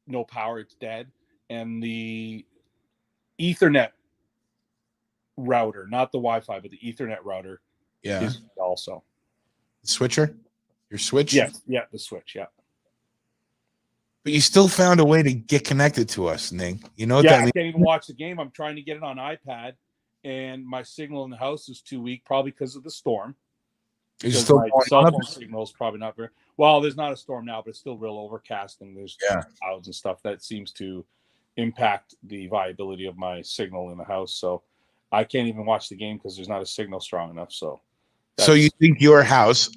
No power, it's dead. And the Ethernet router, not the Wi-Fi, but the Ethernet router is also. Switcher? Your switch? Yes, yeah, the switch, yeah. But you still found a way to get connected to us, Ning. You know what Yeah, that I means? can't even watch the game. I'm trying to get it on iPad, and my signal in the house is too weak, probably because of the storm. Is it still my going cell on? phone signal is probably not very well. There's not a storm now, but it's still real overcast, and there's clouds and stuff that seems to impact the viability of my signal in the house. So I can't even watch the game because there's not a signal strong enough. So you think your house,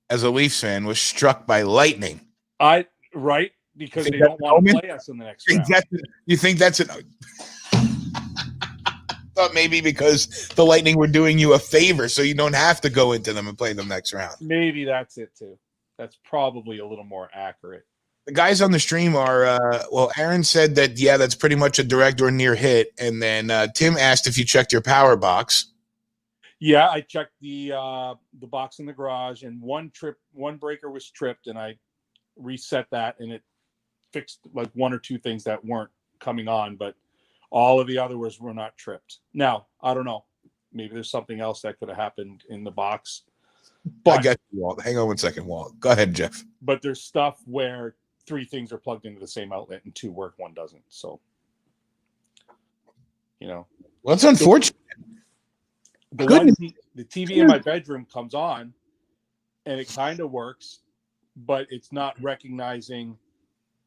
as a Leafs fan, was struck by lightning? Right, because they don't want to play us in the next round. You think that's an? Thought maybe because the Lightning were doing you a favor, so you don't have to go into them and play them next round. Maybe that's it too. That's probably a little more accurate. The guys on the stream are Aaron said that that's pretty much a direct or near hit, and then Tim asked if you checked your power box. Yeah, I checked the box in the garage, and one breaker was tripped, and I reset that, and it fixed like one or two things that weren't coming on, but all of the others were not tripped. Now, I don't know. Maybe there's something else that could have happened in the box. But, I got you, Walt. Hang on one second, Walt. Go ahead, Jeff. But there's stuff where 3 things are plugged into the same outlet and 2 work, 1 doesn't. So, well, it's unfortunate. The TV in my bedroom comes on, and it kind of works, but it's not recognizing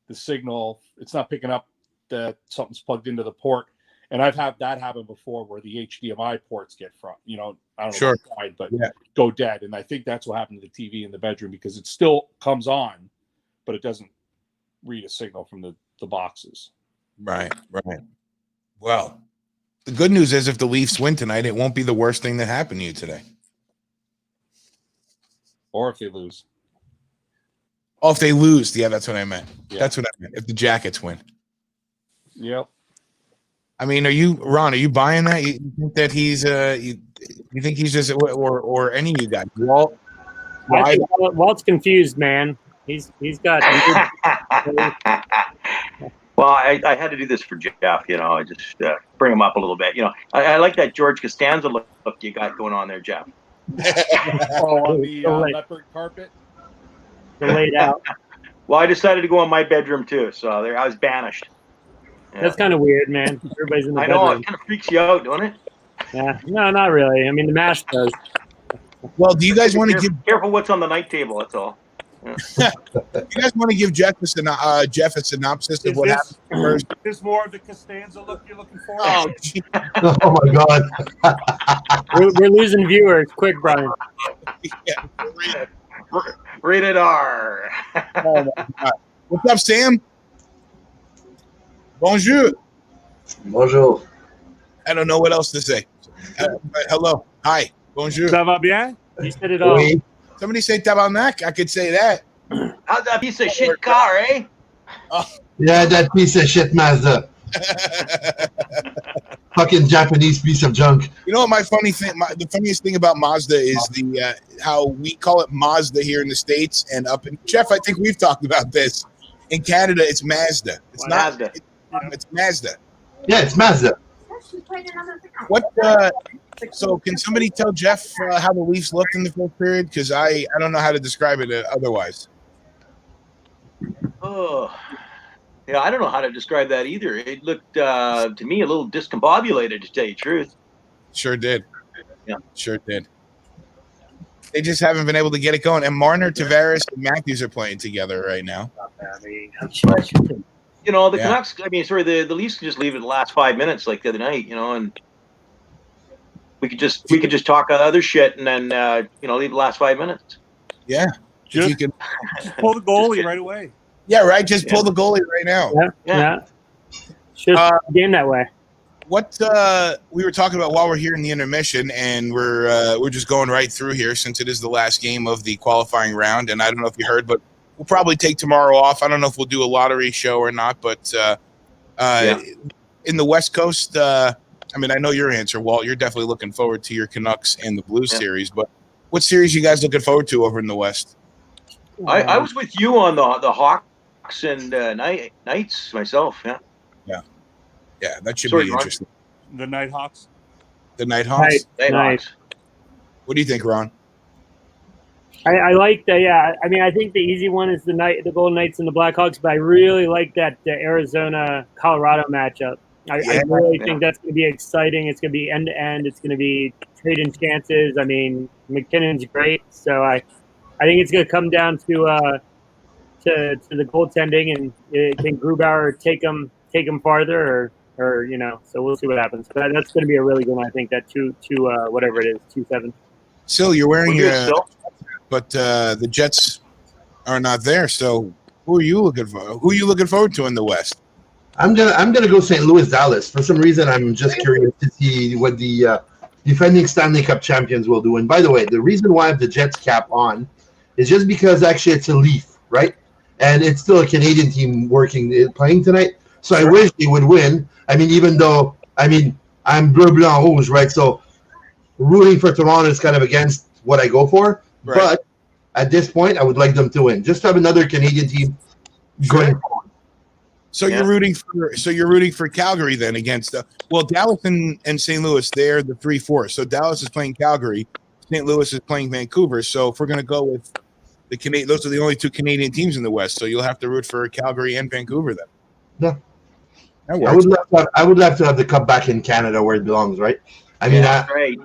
the signal. It's not picking up that something's plugged into the port. And I've had that happen before where the HDMI ports get I don't know why, but go dead. And I think that's what happened to the TV in the bedroom, because it still comes on, but it doesn't read a signal from the boxes. Right. Well, the good news is if the Leafs win tonight, it won't be the worst thing that happened to you today. Or if they lose. Oh, if they lose. Yeah, that's what I meant. Yeah. That's what I meant. If the Jackets win. Yep. I mean, are you buying that? You think that he's you think he's just or any of you guys? Walt, Walt's confused, man. He's got. Well, I had to do this for Jeff. I just bring him up a little bit. I like that George Costanza look you got going on there, Jeff. On the leopard carpet. Laid out. Well, I decided to go in my bedroom too, so there I was banished. Yeah. That's kind of weird, man. Everybody's in the bedroom. I know, it kind of freaks you out, don't it? Yeah, no, not really. I mean, the MASH does. Well, do you guys want to give careful what's on the night table? That's all. Yeah. You guys want to give Jeff a synopsis of what happened first? Is this more of the Costanza look you're looking for? Oh, oh my God! we're losing viewers. Quick, Brian. Yeah, Rated R. What's up, Sam? Bonjour. Bonjour. I don't know what else to say. Hello. Hi. Bonjour. Ça va bien? You said it all. Oui. Somebody say tabarnak. I could say that. How's that piece of shit car, eh? Yeah, that piece of shit Mazda. Fucking Japanese piece of junk. You know what the funniest thing about Mazda is the how we call it Mazda here in the States and up in Jeff, I think we've talked about this. In Canada, it's Mazda. It's not Mazda. It's Mazda. Yeah, it's Mazda. What? So, can somebody tell Jeff how the Leafs looked in the first period? Because I don't know how to describe it otherwise. Oh, yeah, I don't know how to describe that either. It looked to me a little discombobulated, to tell you the truth. Sure did. Sure did. They just haven't been able to get it going. And Marner, Tavares, and Matthews are playing together right now. You know, the Canucks, I mean, sorry, the Leafs can just leave it the last 5 minutes like the other night, you know, and we could just talk other shit and then, leave the last 5 minutes. Yeah. Just, you can, just pull the goalie right away. Yeah, right. Just pull the goalie right now. Yeah. Should game that way. What we were talking about while we're here in the intermission, and we're just going right through here since it is the last game of the qualifying round. And I don't know if you heard, but we'll probably take tomorrow off. I don't know if we'll do a lottery show or not, but in the West Coast, I mean, I know your answer, Walt. You're definitely looking forward to your Canucks and the Blues series. But what series you guys looking forward to over in the West? I was with you on the Hawks and Knights myself. Yeah, that should be interesting. The Nighthawks. The Nighthawks. Nighthawks. What do you think, Ron? I like that. Yeah, I mean, I think the easy one is the Golden Knights and the Blackhawks, but I really like that Arizona-Colorado matchup. I really think that's going to be exciting. It's going to be end to end. It's going to be trading chances. I mean, McKinnon's great, so I think it's going to come down to the goaltending, and can Grubauer take them farther, or so we'll see what happens. But that's going to be a really good one. I think that 2-7. Still, you're wearing but the Jets are not there. So who are you looking for? Who are you looking forward to in the West? I'm gonna go St. Louis, Dallas. For some reason, I'm just curious to see what the defending Stanley Cup champions will do. And by the way, the reason why I have the Jets cap on is just because actually it's a Leaf, right? And it's still a Canadian team playing tonight. So I wish they would win. I mean, even though, I'm bleu, blanc, rouge, right? So rooting for Toronto is kind of against what I go for. Right. But at this point, I would like them to win. Just to have another Canadian team going forward. So you're rooting for Calgary then against Dallas and St. Louis. They're the 3-4. So Dallas is playing Calgary, St. Louis is playing Vancouver. So if we're going to go with the Canadian, those are the only two Canadian teams in the West. So you'll have to root for Calgary and Vancouver then. Yeah. I would love to have the cup back in Canada where it belongs, right? I mean, right.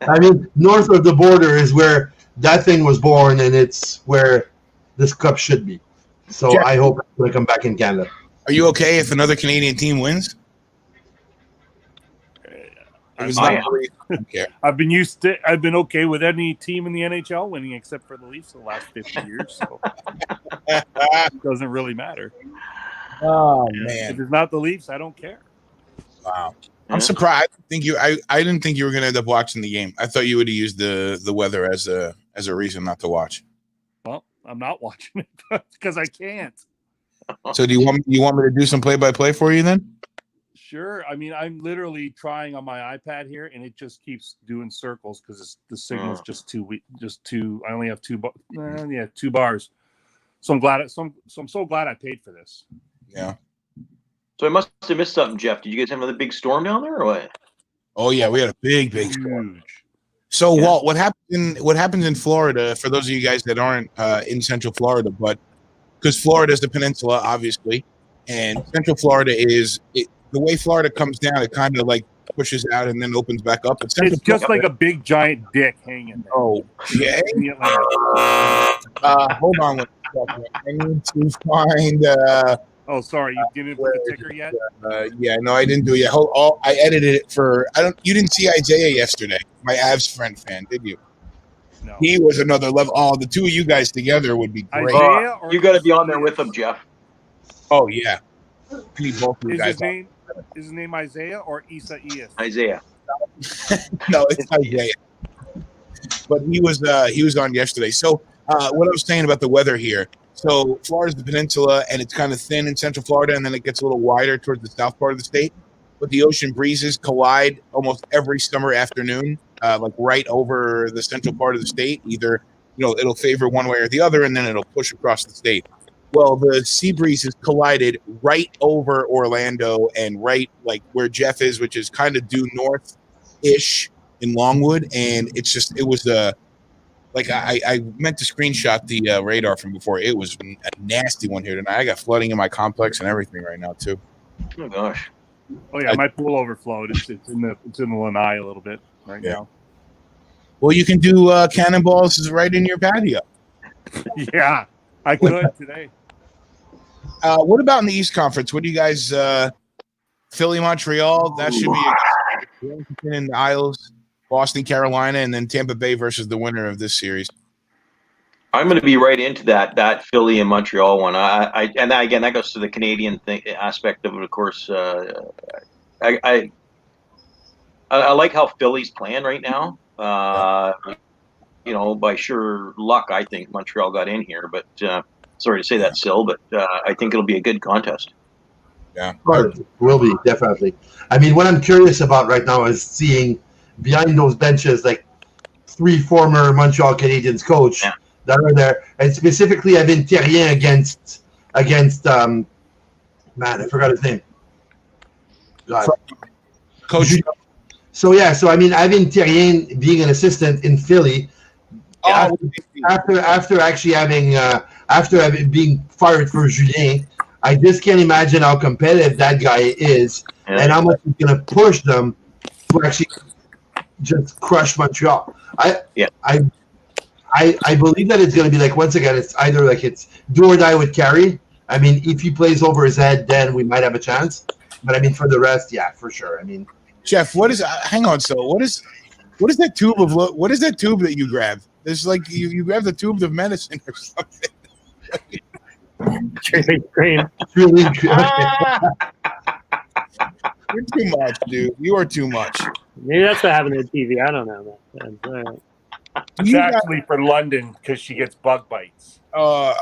I mean, north of the border is where that thing was born, and it's where this cup should be. So Jeff, I hope it's going to come back in Canada. Are you okay if another Canadian team wins? I've been okay with any team in the NHL winning except for the Leafs the last 50 years. So it doesn't really matter. Oh man! If it's not the Leafs, I don't care. Wow, I'm surprised. I didn't think you were going to end up watching the game. I thought you would have used the weather as a reason not to watch. Well, I'm not watching it because I can't. So do you want me to do some play-by-play for you then? Sure. I mean, I'm literally trying on my iPad here, and it just keeps doing circles because the signal's just too weak. I only have two bars. So I'm so glad I paid for this. Yeah. So I must have missed something, Jeff. Did you guys have another big storm down there, or what? Oh yeah, we had a big storm. So Walt, what happens in Florida? For those of you guys that aren't in Central Florida, but because Florida is the peninsula, obviously, and Central Florida is the way Florida comes down, it kind of like pushes out and then opens back up. It's just like a big giant dick hanging there. Oh yeah. Hold on one second. I need to find. Oh, sorry, you didn't put the ticker yet? Yeah, no, I didn't do it yet. I edited it for. You didn't see Isaiah yesterday, my Avs fan, did you? No. He was another level. Oh, the two of you guys together would be great. Isaiah you got to be on there with him, Jeff. Oh yeah. Need both of you guys. Is his name Isaiah or Isaiah? Isaiah. No, it's Isaiah. But he was on yesterday. So what I was saying about the weather here. So Florida's the peninsula, and it's kind of thin in Central Florida, and then it gets a little wider towards the south part of the state. But the ocean breezes collide almost every summer afternoon, like right over the central part of the state. Either it'll favor one way or the other, and then it'll push across the state. Well, the sea breezes collided right over Orlando and right like where Jeff is, which is kind of due north-ish in Longwood, and it was like I meant to screenshot the radar from before. It was a nasty one here tonight. I got flooding in my complex and everything right now too. Oh gosh. Oh yeah, my pool overflowed. It's in the lanai a little bit. right Yeah. now. Well, you can do cannonballs right in your patio. Yeah, I could today. What about in the East Conference? What do you guys? Philly, Montreal. That should be Washington and the Isles, Boston, Carolina, and then Tampa Bay versus the winner of this series. I'm going to be right into that Philly and Montreal one. And that, again, that goes to the Canadian aspect of it. Of course, I like how Philly's playing right now. By sheer luck, I think Montreal got in here. But sorry to say that, Sil, but I think it'll be a good contest. Yeah, will be definitely. I mean, what I'm curious about right now is seeing behind those benches like 3 former Montreal Canadiens coach that are there, and specifically Evan Thérien against man, I forgot his name. God. Coach. So I mean, Evan Thérien being an assistant in Philly. After actually having being fired for Julien, I just can't imagine how competitive that guy is and how much he's going to push them to actually just crush Montreal. I believe that it's going to be like, once again, it's either like it's do or die with Carey. I mean, if he plays over his head, then we might have a chance. But I mean, for the rest, yeah, for sure. I mean, Jeff, what is? Hang on, so what is that tube of? What is that tube that you grabbed? There's like you grabbed the tube of medicine or something. Cream. Really, You're too much, dude. You are too much. Maybe that's what happened to the TV. I don't know, man. It's actually for London because she gets bug bites.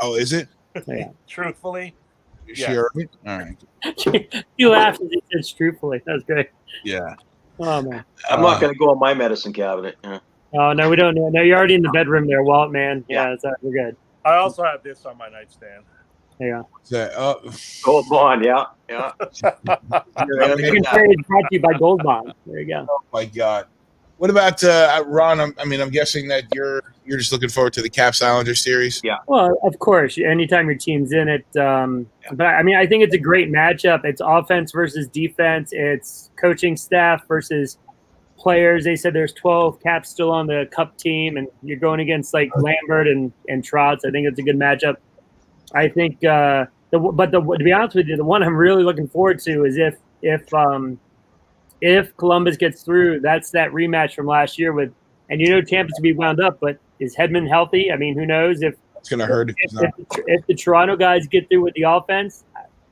Is it? Yeah. Truthfully, Sure. All right. You laughed as he said truthfully. That was great. Yeah. Oh man. I'm not going to go on my medicine cabinet. Yeah. Oh no, we don't know. No, you're already in the bedroom there, Walt. Man. Yeah, we're good. I also have this on my nightstand. There you go. Gold Bond, yeah. Second trade brought to you by Gold Bond. There you go. Oh my God. What about Ron? I'm guessing that you're just looking forward to the Caps Islanders series. Yeah. Well, of course. Anytime your team's in it, but I mean, I think it's a great matchup. It's offense versus defense. It's coaching staff versus players. They said there's 12 Caps still on the Cup team, and you're going against like Lambert and Trotz. I think it's a good matchup. I think, to be honest with you, the one I'm really looking forward to is if Columbus gets through, that's that rematch from last year and Tampa's to be wound up, but is Hedman healthy? I mean, who knows if it's going to hurt if the Toronto guys get through with the offense.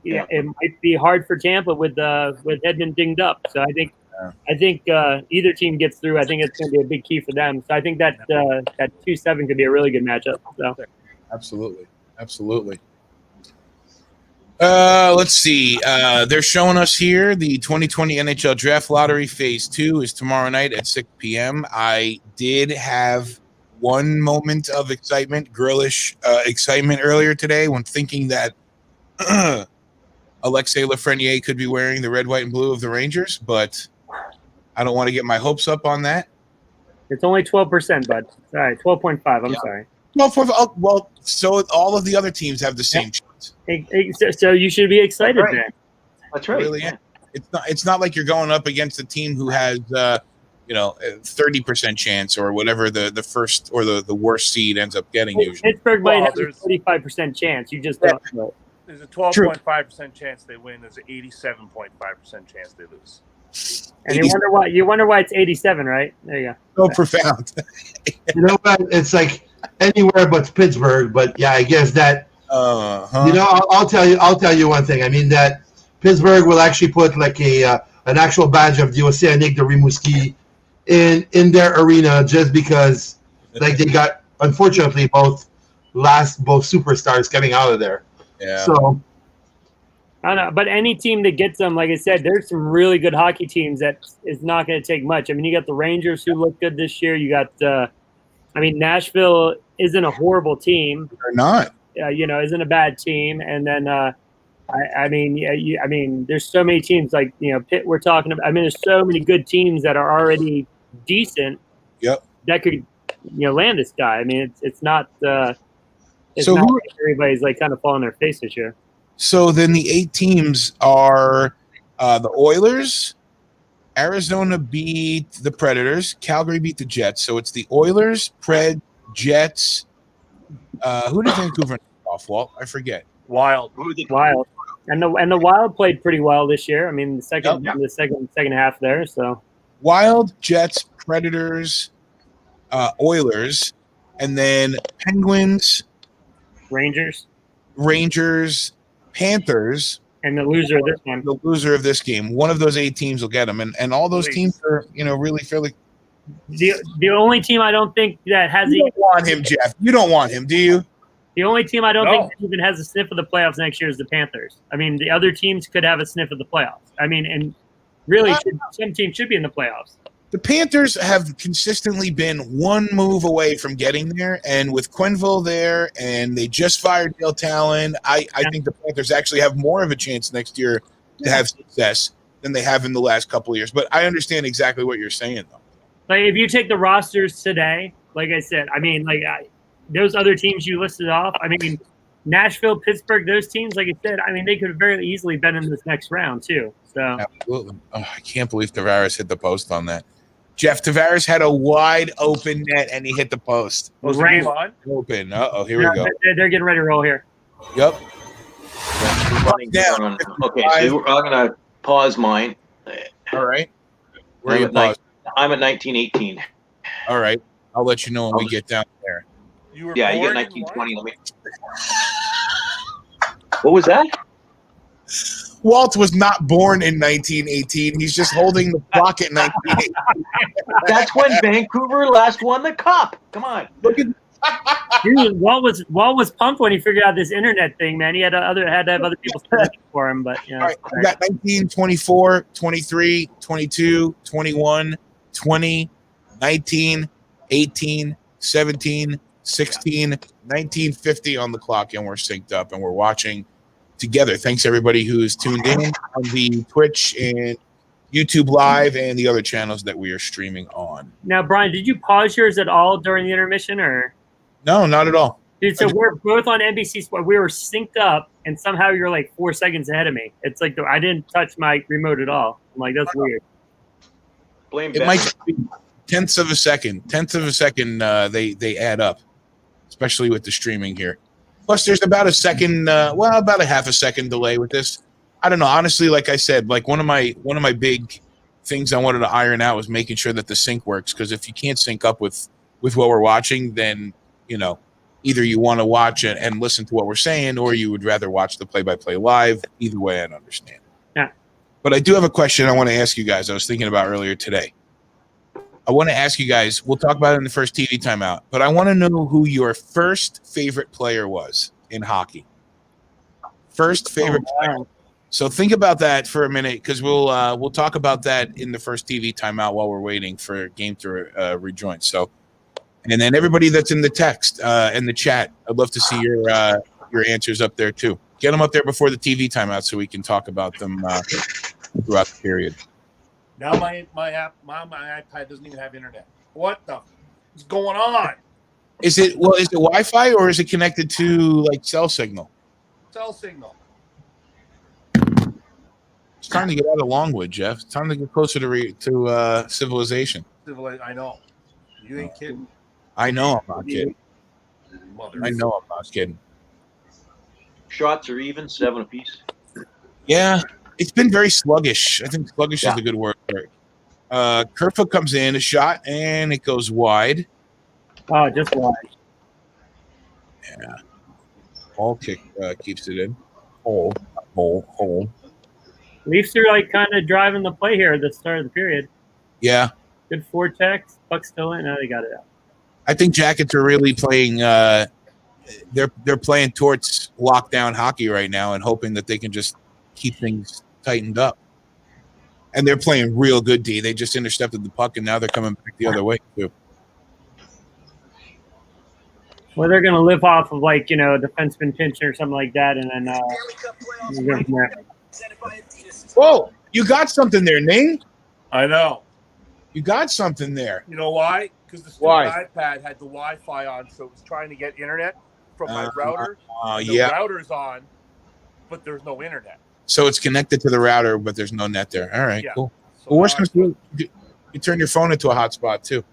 It might be hard for Tampa with Hedman dinged up. So I think either team gets through. I think it's going to be a big key for them. So I think that 2-7 could be a really good matchup. So absolutely. Let's see. They're showing us here the 2020 NHL Draft Lottery Phase 2 is tomorrow night at 6 p.m. I did have one moment of excitement, girlish excitement earlier today when thinking that Alexei Lafreniere could be wearing the red, white, and blue of the Rangers, but I don't want to get my hopes up on that. It's only 12%, bud. All right, 12.5. I'm sorry. Well, so all of the other teams have the same chance. So you should be excited, man. That's right. Really, yeah. It's not like you're going up against a team who has 30% chance or whatever the first or the worst seed ends up getting usually. Pittsburgh might have a 35% chance. You just don't know. There's a 12.5% chance they win. There's an 87.5% chance they lose. And you wonder why it's 87, right? There you go. So profound. You know what? It's like anywhere but Pittsburgh. But yeah, I guess that. I'll tell you one thing. I mean that Pittsburgh will actually put like an actual badge of the Océanique de Rimouski in their arena just because like they got unfortunately both superstars coming out of there. Yeah. So I don't know, but any team that gets them, like I said, there's some really good hockey teams that is not going to take much. I mean, you got the Rangers who look good this year. You got, Nashville isn't a horrible team. They're not. Isn't a bad team. And then, there's so many teams like, Pitt we're talking about. I mean, there's so many good teams that are already decent. Yep. That could, land this guy. I mean, it's not like everybody's like kind of falling on their face this year. So then the 8 teams are the Oilers, Arizona beat the Predators. Calgary beat the Jets. So it's the Oilers, Pred, Jets. Who did Vancouver knock off, Walt? I forget. Wild. Wild. And the Wild played pretty well this year. I mean, the second half there. So Wild, Jets, Predators, Oilers, and then Penguins, Rangers, Panthers, and the loser of this one. The loser of this game. One of those 8 teams will get them, and all those teams are, really fairly. The only team I don't think that has You don't want him, Jeff. You don't want him, do you? The only team I don't think that even has a sniff of the playoffs next year is the Panthers. I mean, the other teams could have a sniff of the playoffs. I mean, and really, some teams should be in the playoffs. The Panthers have consistently been one move away from getting there, and with Quenneville there, and they just fired Dale Talon, I think the Panthers actually have more of a chance next year to have success than they have in the last couple of years. But I understand exactly what you're saying, though. Like, if you take the rosters today, like I said, I mean, those other teams you listed off, I mean, Nashville, Pittsburgh, those teams, like I said, I mean, they could have very easily been in this next round, too. So absolutely. Oh, I can't believe Tavares hit the post on that. Jeff, Tavares had a wide open net, and he hit the post. Was the game on? Open. Uh-oh, here we go. They're getting ready to roll here. Yep. Down. Okay, so I'm going to pause mine. All right. Where are you paused? I'm at 1918. All right. I'll let you know when we get down there. You get 1920. Let me. What was that? Walt was not born in 1918. He's just holding the clock at 1918. That's when Vancouver last won the cup. Come on. Look at Dude, Walt was pumped when he figured out this internet thing, man. He had to have other people stand for him, but All right, we got 19, 24, 23, 22, 21, 20, 19, 18, 17, 16, 1950 on the clock, and we're synced up and we're watching together. Thanks everybody who's tuned in on the Twitch and YouTube Live and the other channels that we are streaming on. Now, Brian, did you pause yours at all during the intermission, or? No, not at all. Dude, so we're both on NBC Sports. We were synced up, and somehow you're like 4 seconds ahead of me. It's like I didn't touch my remote at all. I'm like, that's weird. Blame it might be tenths of a second. They add up, especially with the streaming here. Plus, there's about a second, about a half a second delay with this. I don't know. Honestly, like I said, like one of my big things I wanted to iron out was making sure that the sync works. Because if you can't sync up with what we're watching, then either you want to watch it and listen to what we're saying, or you would rather watch the play-by-play live. Either way, I understand. Yeah. But I do have a question I want to ask you guys. I was thinking about earlier today. I want to ask you guys, we'll talk about it in the first TV timeout, but I want to know who your first favorite player was in hockey. First favorite player. So think about that for a minute, because we'll talk about that in the first TV timeout while we're waiting for game to rejoin. So, and then everybody that's in the text in the chat, I'd love to see your answers up there too. Get them up there before the TV timeout so we can talk about them throughout the period. Now my iPad doesn't even have internet. What the is going on? Is it Wi-Fi or is it connected to like cell signal? Cell signal. It's time to get out of Longwood, Jeff. It's time to get closer to civilization. I know. You ain't kidding. I know I'm not kidding. Mother. I know I'm not kidding. Shots are even, 7 apiece. Yeah, it's been very sluggish. I think sluggish is a good word for it. Kerfoot comes in, a shot, and it goes wide. Oh, just wide. Yeah. Ball kick keeps it in. Hole. Leafs are like kind of driving the play here at the start of the period. Yeah. Good forecheck. Puck still in. Now they got it out. I think Jackets are really playing they're playing towards lockdown hockey right now and hoping that they can just keep things tightened up. And they're playing real good, D. They just intercepted the puck, and now they're coming back the other way, too. Well, they're going to live off of, like, defenseman pinch or something like that, and then go from there. Whoa, you got something there, Ning. I know. You got something there. You know why? Because the stupid iPad had the Wi-Fi on, so it was trying to get internet from my router. The router's on, but there's no internet. So it's connected to the router, but there's no net there. All right, cool. So worst now comes to you turn your phone into a hotspot too.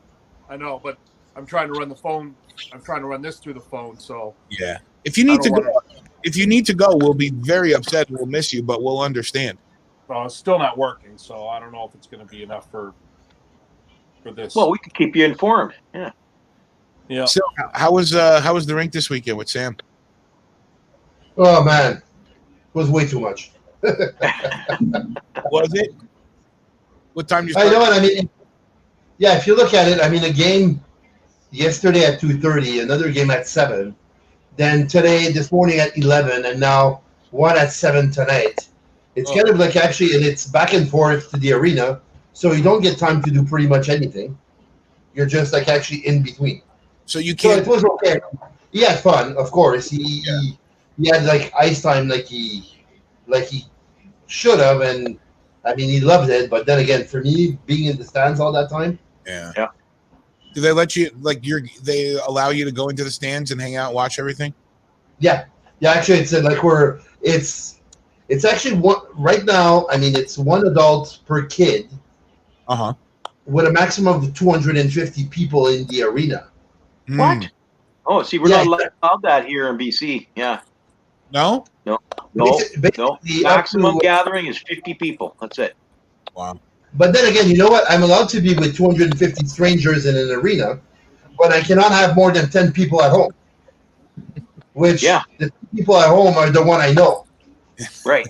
I know, but I'm trying to run the phone. I'm trying to run this through the phone. So Yeah. If you need I to don't go, if you need to go, we'll be very upset. We'll miss you, but we'll understand. It's still not working. So I don't know if it's going to be enough for this. Well, we could keep you informed. Yeah. Yeah. So how was the rink this weekend with Sam? Oh man, it was way too much. Was it? What time did you I start? know what I mean. Yeah, if you look at it, I mean, a game yesterday at 2:30, another game at 7, then this morning at 11, and now one at 7 tonight. It's kind of like actually, and it's back and forth to the arena, so you don't get time to do pretty much anything. You're just like actually in between. So you So can't. it was okay. He had fun, of course. He had like ice time, like he should have, and I mean he loved it. But then again, for me, being in the stands all that time, Yeah. Do they let you they allow you to go into the stands and hang out and watch everything? yeah. Actually, it's like it's actually one right now. I mean, it's one adult per kid with a maximum of 250 people in the arena. What? Oh, see, we're not allowed that here in BC. Yeah. No. No. Basically, Maximum gathering is 50 people. That's it. Wow. But then again, you know what? I'm allowed to be with 250 strangers in an arena, but I cannot have more than 10 people at home. Which the people at home are the one I know. Right.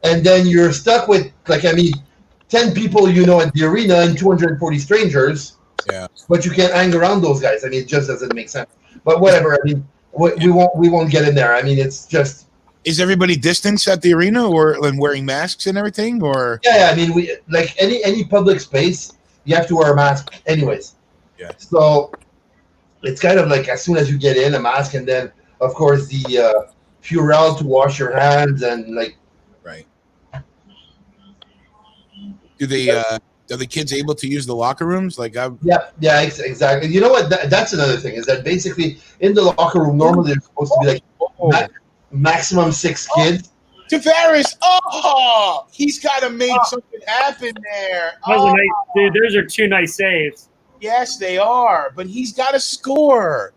And then you're stuck with 10 people you know at the arena and 240 strangers. Yeah. But you can't hang around those guys. I mean, it just doesn't make sense. But whatever. I mean, we won't get in there. I mean, it's just. Is everybody distanced at the arena or wearing masks and everything? Or Yeah. I mean, we like any public space, you have to wear a mask, anyways. Yeah. So it's kind of like as soon as you get in, a mask, and then of course the Purell to wash your hands and like. Right. Do they? Are the kids able to use the locker rooms? Yeah, exactly. You know what? That's another thing is that basically in the locker room normally there's supposed to be like maximum 6 kids. Tavares, he's got to make something happen there. Dude, those are 2 nice saves. Yes, they are, but he's got to score.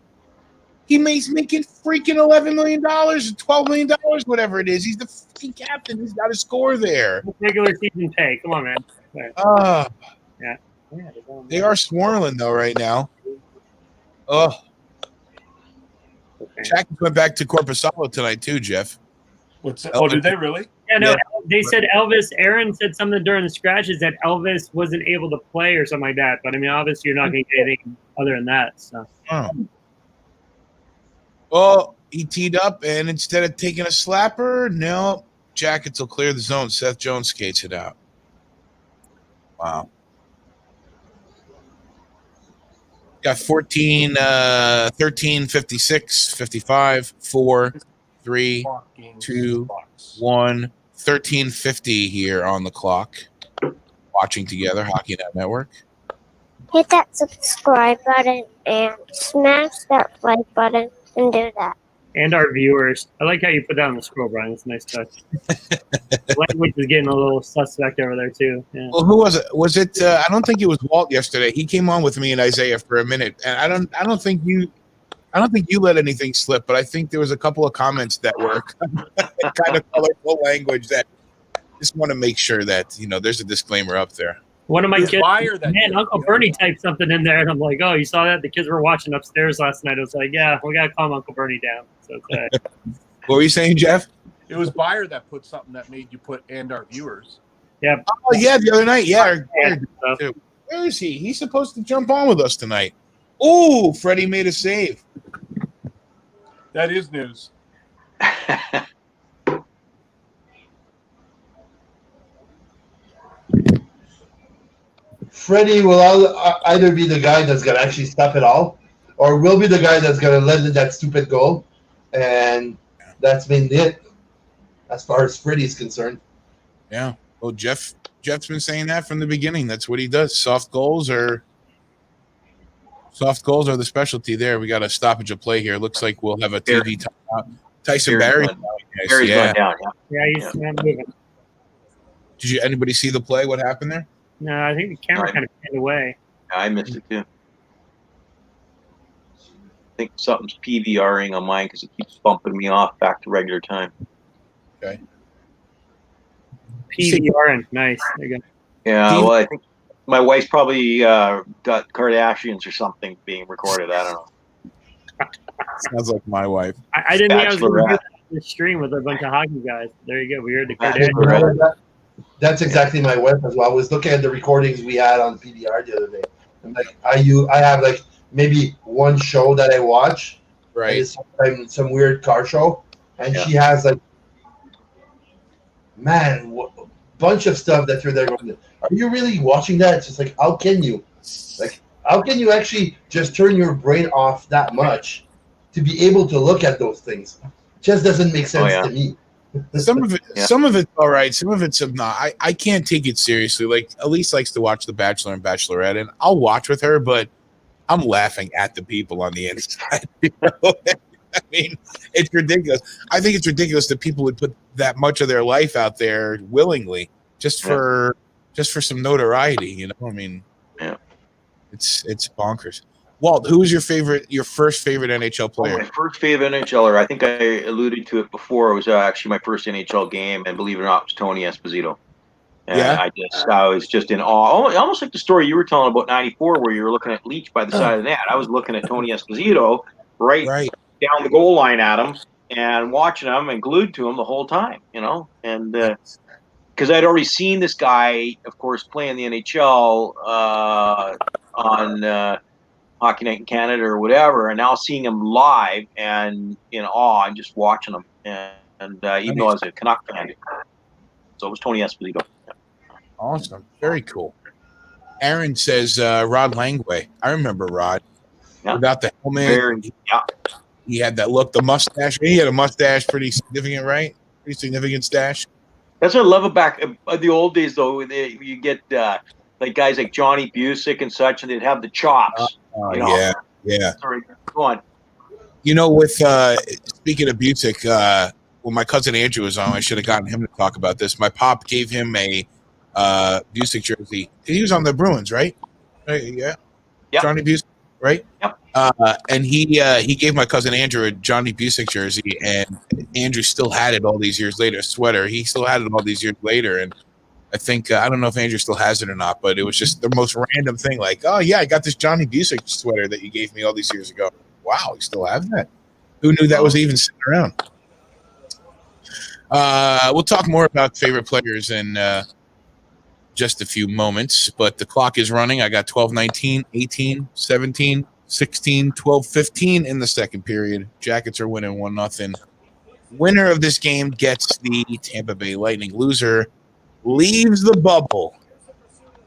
He's making freaking $11 million, $12 million, whatever it is. He's the freaking captain. He's got to score there. Regular season pay. Come on, man. Yeah. They are swirling though right now. Oh. Okay. Jack went back to Corpusalo tonight too, Jeff. Did they really? Yeah, no. They said Aaron said something during the scratches that Elvis wasn't able to play or something like that. But I mean, obviously, you're not going to get anything other than that. So. Oh, he teed up, and instead of taking a slapper, no, Jackets will clear the zone. Seth Jones skates it out. Wow. Got 14, 13, 56, 55, 4, 3, 2, 1, 13:50 here on the clock. Watching together, Hockey Net Network. Hit that subscribe button and smash that like button and do that. And our viewers. I like how you put that on the scroll, Brian. It's a nice touch. Language is getting a little suspect over there, too. Yeah. Well, who was it? Was it? I don't think it was Walt yesterday. He came on with me and Isaiah for a minute, and I don't think you let anything slip. But I think there was a couple of comments that were kind of colorful language that just want to make sure that there's a disclaimer up there. One of my kids, man, Uncle Bernie typed something in there, and I'm like, oh, you saw that? The kids were watching upstairs last night. I was like, yeah, we got to calm Uncle Bernie down. So What were you saying, Jeff? It was Bayer that put something that made you put "and our viewers." Yeah. Oh, yeah, the other night. Yeah. Where is he? He's supposed to jump on with us tonight. Oh, Freddie made a save. That is news. Freddie will either be the guy that's going to actually stop it all, or will be the guy that's going to let in that stupid goal. And that's been it as far as Freddie's concerned. Yeah. Well, Jeff's been saying that from the beginning. That's what he does. Soft goals are the specialty there. We got a stoppage of play here. Looks like we'll have a TV timeout. Tyson Barry. Barry's going down. Yeah, he's not moving. Did anybody see the play? What happened there? No, I think the camera kind of panned away. I missed it too. I think something's PVRing on mine because it keeps bumping me off back to regular time. Okay. PVR, nice. There you go. Yeah, well, I think my wife's probably got Kardashians or something being recorded. I don't know. Sounds like my wife. I didn't think I was going to do Bachelorette. this stream with a bunch of hockey guys. There you go. We heard the Bachelorette. Kardashians. That's exactly my wife as well. I was looking at the recordings we had on PDR the other day. I'm like, I have like maybe one show that I watch. Right. It's sometimes some weird car show, and Yeah. she has like, man, a bunch of stuff that you're there going, are you really watching that? It's just like, how can you? Like, how can you actually just turn your brain off that much to be able to look at those things? Just doesn't make sense to me. Some of it, Yeah. some of it's all right. Some of it's not. I can't take it seriously. Like Elise likes to watch The Bachelor and Bachelorette, and I'll watch with her, but I'm laughing at the people on the inside. You know? I mean, it's ridiculous. I think it's ridiculous that people would put that much of their life out there willingly just for some notoriety. You know, I mean, Yeah. it's bonkers. Walt, who was your first favorite NHL player? My first favorite NHLer, I think I alluded to it before, it was actually my first NHL game, and believe it or not, it was Tony Esposito. And Yeah? I was just in awe. Almost like the story you were telling about 94 where you were looking at Leach by the side of the net. I was looking at Tony Esposito right down the goal line at him and watching him and glued to him the whole time, you know? And because I'd already seen this guy, of course, play in the NHL on Hockey Night in Canada or whatever, and now seeing him live and in awe and just watching him. And even though I was a Canuck fan, so it was Tony Esposito. Awesome. Very cool. Aaron says Rod Langway. I remember Rod. Yeah. Without the helmet. He had that look, the mustache. He had a mustache, pretty significant, right? Pretty significant stash. That's what I love about the old days, though. You get like guys like Johnny Busick and such, and they'd have the chops. You know? Yeah. Sorry, go on. You know, with speaking of Busick, when my cousin Andrew was on, I should have gotten him to talk about this. My pop gave him a Busick jersey. He was on the Bruins, right? Yeah. Yep. Johnny Busick, right? Yep. And he gave my cousin Andrew a Johnny Busick jersey, and Andrew still had it all these years later. A sweater. He still had it all these years later, and I think I don't know if Andrew still has it or not, but it was just the most random thing. Like, oh yeah, I got this Johnny Busick sweater that you gave me all these years ago. Wow, you still have that? Who knew that was even sitting around? We'll talk more about favorite players in just a few moments, but the clock is running. I got 12-19, 18, 17, 16, 12-15 in the second period. Jackets are winning 1-0. Winner of this game gets the Tampa Bay Lightning. Loser leaves the bubble.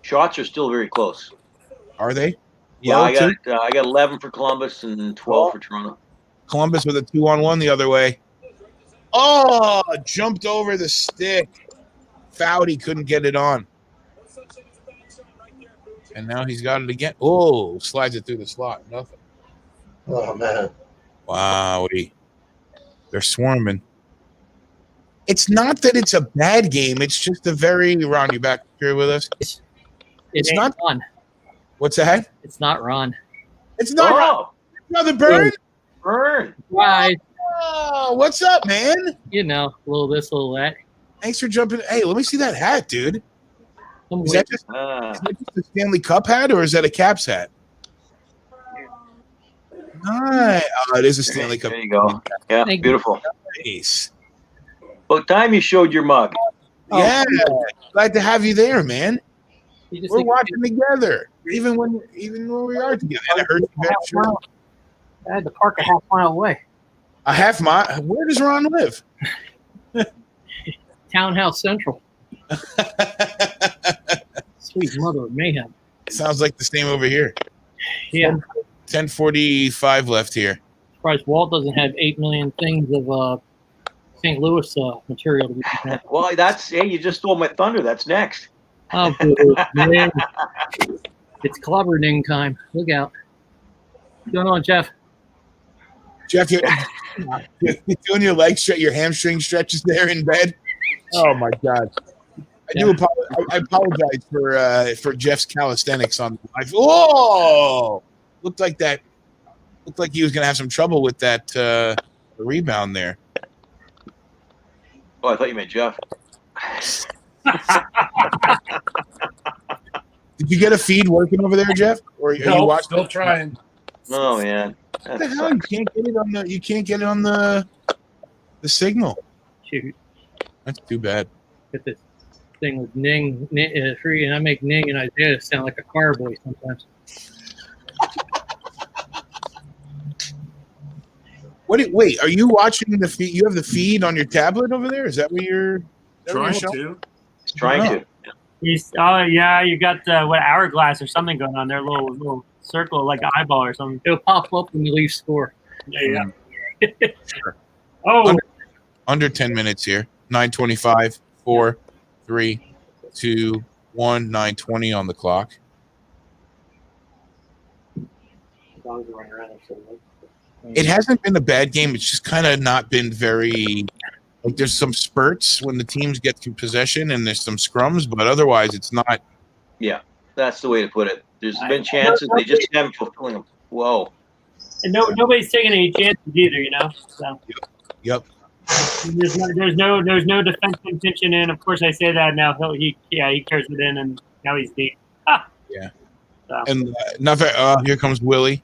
Shots are still very close. Are they? Yeah, I got 11 for Columbus and 12 for Toronto. Columbus with a 2-on-1 the other way. Oh, jumped over the stick. Foudy couldn't get it on. And now he's got it again. Oh, slides it through the slot. Nothing. Oh, man. Wow. They're swarming. It's not that it's a bad game. It's just a very... Ron, you back here with us? It's not Ron. What's that? It's not Ron. It's not Ron. Another bird? Burn. Right. Oh, what's up, man? You know, a little this, a little that. Thanks for jumping. Hey, let me see that hat, dude. Is that just a Stanley Cup hat, or is that a Caps hat? Nice. Oh, it is a Stanley Cup. There you go. Yeah, beautiful. Nice. About time you showed your mug. Yeah, glad to have you there, man. We're watching together, even when we are together. And it hurts you bad, sure. I had to park a half mile away. A half mile? Where does Ron live? Townhouse Central. Sweet mother of mayhem. Sounds like the same over here. Yeah. 10:45 left here. Surprised Walt doesn't have 8 million things of St. Louis material to be presented. Well, you just stole my thunder. That's next. Oh, man. It's clobbering time. Look out. What's going on, Jeff? Jeff, you're doing your leg stretch, your hamstring stretches there in bed. Oh my God! I apologize for Jeff's calisthenics on the live. Oh, looked like he was going to have some trouble with that rebound there. Oh, I thought you meant Jeff. Did you get a feed working over there, Jeff? Or are you watching? Still trying. Oh man, What the hell? You can't get it on the signal. Shoot. That's too bad. Get this thing with Ning, free, and I make Ning and Isaiah sound like a car boy sometimes. Wait, are you watching the feed? You have the feed on your tablet over there? Is that what you're Trying to. He's trying to. You got what hourglass or something going on there, little circle like an eyeball or something. It'll pop up when you leave score. Yeah. Sure. Oh, Under 10 minutes here. 9:25, 4, 3, 2, 1, 9:20 on the clock. dogs are running around. So It hasn't been a bad game. It's just kind of not been very like there's some spurts when the teams get to possession and there's some scrums, but otherwise it's not. Yeah, that's the way to put it. There's been chances, they just haven't fulfilling them. Whoa. and nobody's taking any chances either, you know. So Yep. there's no defense contention in. Of course, I say that now. He carries it in, and now he's deep. Yeah. So. And here comes Willie.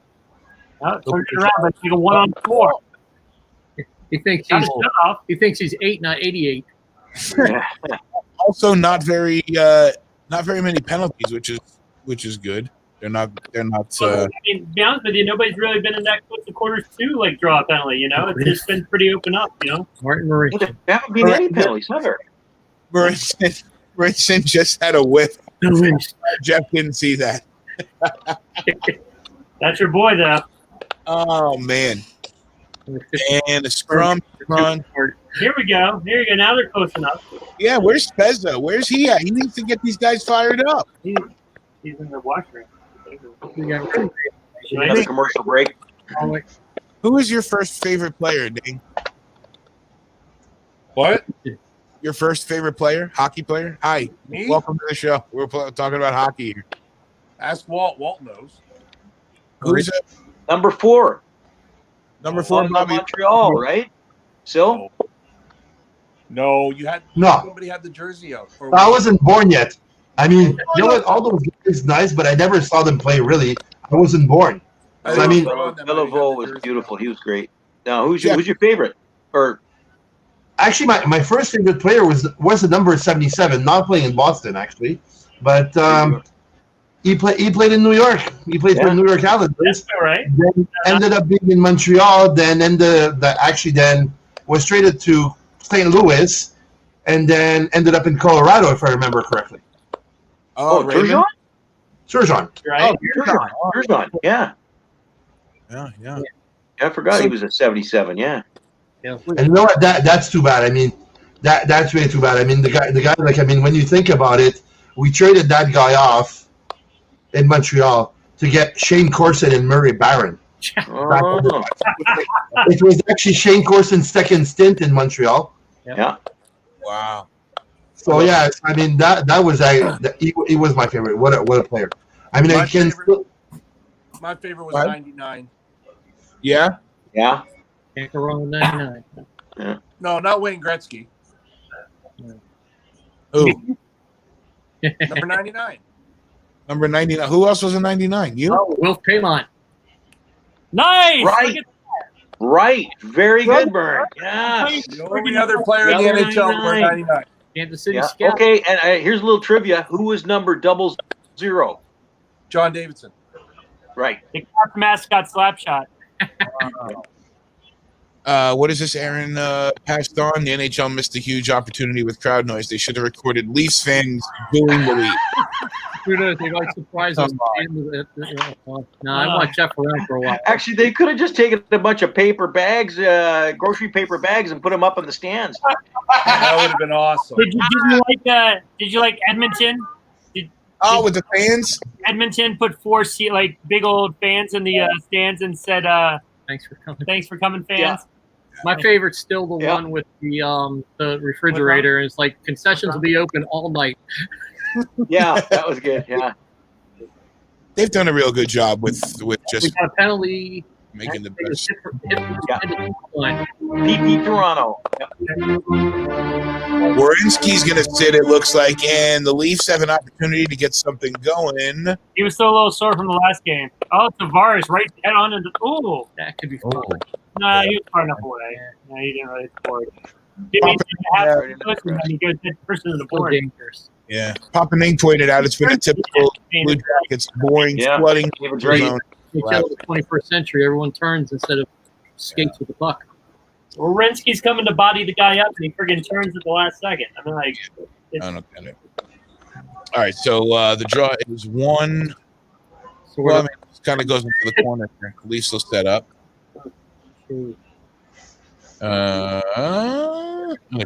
Oh, turn it around, but take a 1-on-4. He thinks Got he's a shut off. 8, not 88. Also, not very many penalties, which is good. They're not. I mean, to be honest with you, nobody's really been in that close to quarters to like draw a penalty. You know, it's just been pretty open up. You know, Martin Murray. There haven't been any penalties, have there? Brinson just had a whiff. Jeff didn't see that. that's your boy, though. Oh man! And a scrum run. Here we go. Now they're close enough. Yeah, where's Spezza? Where's he at? He needs to get these guys fired up. He's in the washroom. Another commercial break. Who is your first favorite player, Dane? What? Your first favorite player? Hockey player? Hi. Me? Welcome to the show. We're talking about hockey here. Ask Walt. Walt knows. Who's it? Number 4. Number 4, Bobby. Montreal, right? So? No, you had No. somebody had the jersey out. I wasn't born yet. I mean, you know what? All those guys nice, but I never saw them play. Really, I wasn't born. So, I mean, Beliveau was beautiful. He was great. Now, who's your favorite? Or actually, my first favorite player was the number 77, not playing in Boston actually, but he played in New York. He played for the New York Islanders. That's all right. Then ended up being in Montreal. Then was traded to St. Louis, and then ended up in Colorado, if I remember correctly. Turgeon? Turgeon. Right. Turgeon. Yeah. Yeah. I forgot he was a 77. Yeah. And you know what? That's too bad. I mean, that's way too bad. I mean, the guy. Like, I mean, when you think about it, we traded that guy off in Montreal to get Shane Corson and Murray Barron. Oh. It was actually Shane Corson's second stint in Montreal. Yeah. Wow. So yeah, I mean that was he was my favorite. What a player! I mean, My favorite was What? 99. Yeah. Yeah. Can't go wrong with 99. No, not Wayne Gretzky. Who? Number 99. Number 99. Who else was a 99? You? Oh, Wilf Paymont. Nice. Right. Look at Right. Very good, Burn. Yeah. The only other player in the NHL wore 99. Kansas City Yeah. Scout. Okay, and here's a little trivia. Who was number 00? John Davidson. Right. the Caps mascot Slapshot. What is this, Aaron passed on? The NHL missed a huge opportunity with crowd noise. They should have recorded Leafs fans booing the lead. They like surprise us. No, I want Jeff around for a while. Actually, they could have just taken a bunch of paper bags, grocery paper bags, and put them up in the stands. That would have been awesome. Did you like Edmonton? Oh, with the fans? Edmonton put 4 big old fans in the stands and said, Thanks for coming. "Thanks for coming, fans." My favorite's still the Yeah. one with the refrigerator. It's like concessions will be open all night. Yeah, that was good. Yeah. They've done a real good job with We just got a penalty. making the It was best. PP Toronto. Yep. Werenski's going to sit, it looks like, and the Leafs have an opportunity to get something going. He was still a little sore from the last game. Oh, Tavares right head on into. Ooh. That could be fun. Nah, he was far enough away. No, he didn't really score it. Jimmy and he goes head first to the So board. dangerous. Yeah. Papaning pointed out it's been a typical Blue Jackets boring, Yeah. flooding David's right. zone. They tell the 21st century, everyone turns instead of skates with the puck. Werenski's coming to body the guy up, and he friggin' turns at the last second. I mean, like, I don't get it. All right, so the draw is one. So Well, I mean, it kind of goes into the corner here. Leafs will set up. A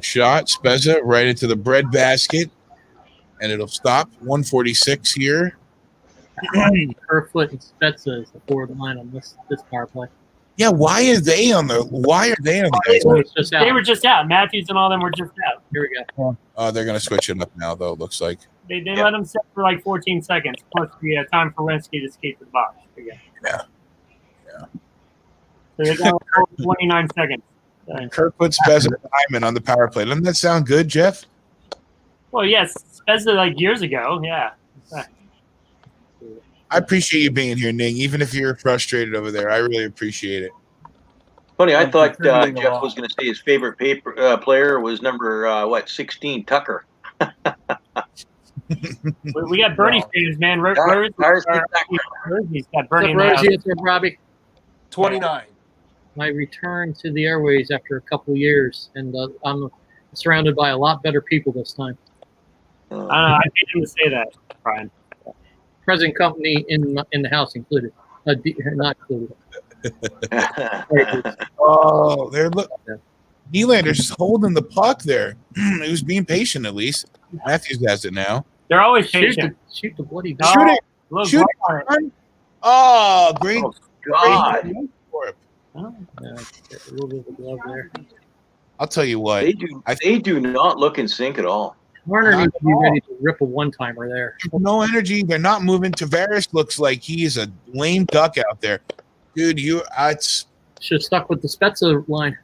shot, Spezza right into the bread basket, and it'll stop. 146 here. Kerfoot and Spezza is the forward line on this power play. Yeah, why are they on the So it's just out. they were just out. Matthews and all them were just out. Here we go. Oh, they're going to switch it up now, though, it looks like. They let him sit for like 14 seconds, plus the time for Werenski to skate to the box again. Yeah. So they got 29 seconds. Kerfoot, Spezza, and Hyman on the power play. Doesn't that sound good, Jeff? Well, yes, Spezza like years ago, yeah. I appreciate you being here, Ning, even if you're frustrated over there. I really appreciate it. Funny, I thought contributing a Jeff lot. was going to say his favorite player was number 16, Tucker. We got Bernie fans, man. Rosie's got Bernie in the house. Rosie, it's Robbie. 29. My return to the airways after a couple of years, and I'm surrounded by a lot better people this time. I hate him to say that, Brian. Present company in the house included, not included. Oh, they're Nylander's just holding the puck there. He was being patient at least. Matthews has it now. They're always Shoot patient. the bloody Oh, Shoot it. look, Shoot what? it. Oh, great. Oh, God. great for him. a little bit of glove there. I'll tell you what. They do not look in sync at all. Warner needs to be ready to rip a one-timer there. No energy. They're not moving. Tavares looks like he's a lame duck out there. Dude, it's Should have stuck with the Spezza line.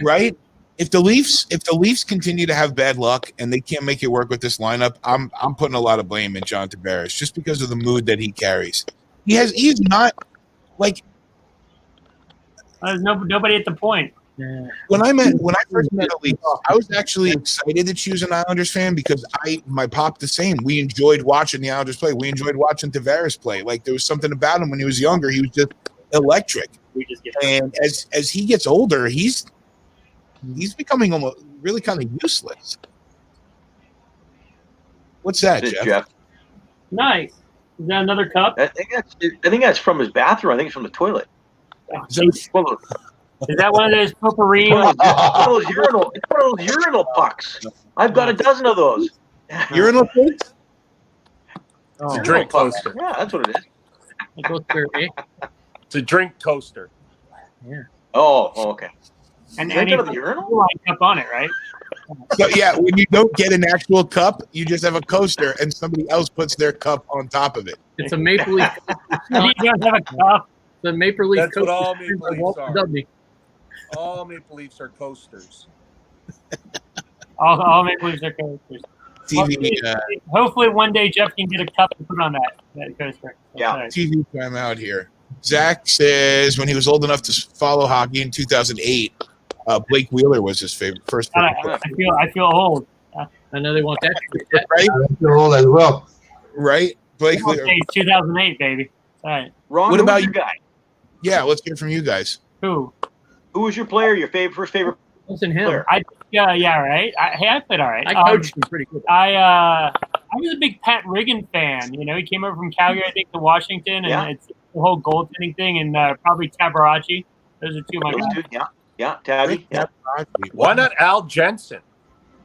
right. If the Leafs continue to have bad luck and they can't make it work with this lineup, I'm putting a lot of blame in John Tavares just because of the mood that he carries. He's not like There's nobody at the point. Yeah. when I first met Elise, I was actually excited that she was an Islanders fan because my pop the same. We enjoyed watching the Islanders play. We enjoyed watching Tavares play. Like there was something about him when he was younger. He was just electric. We just get And as he gets older, he's becoming almost really kind of useless. What's that, This is Jeff? Jeff. nice. Is that another cup? I think that's from his bathroom. I think it's from the toilet. Is that- Well, Is that one of those potpourri? one of those urinal pucks. I've got a dozen of those. urinal plates? It's a drink coaster. Yeah, that's what it is. It goes there, eh? It's a drink coaster. Oh, okay. And Drink he out of the put urinal? a line cup on it, right? So yeah, when you don't get an actual cup, you just have a coaster, and somebody else puts their cup on top of it. It's a Maple Leaf. You don't have a cup. The Maple Leaf That's what coaster all Maple by Leafs Walter are. Dudley. All Maple Leafs are coasters. All Maple Leafs are coasters. TV, Hopefully one day Jeff can get a cup to put on that coaster. Yeah. That's TV time out here. Zach says when he was old enough to follow hockey in 2008, Blake Wheeler was his first favorite player. I feel old. I know they want that. Right? They're all as well. Right? Blake Wheeler. It's 2008, baby. All right. Ron, What who about was your you? guy? Yeah, let's hear from you guys. Who? Who was your player? Your first favorite Wasn't him. player? Yeah, right. I played all right. I coached him pretty good. I was a big Pat Riggin fan. You know, he came over from Calgary, I think, to Washington, and Yeah. it's the whole goaltending thing, and probably Tabarachi. Those are two of my Those guys. two? Yeah, Tabby. Yeah. Why not Al Jensen?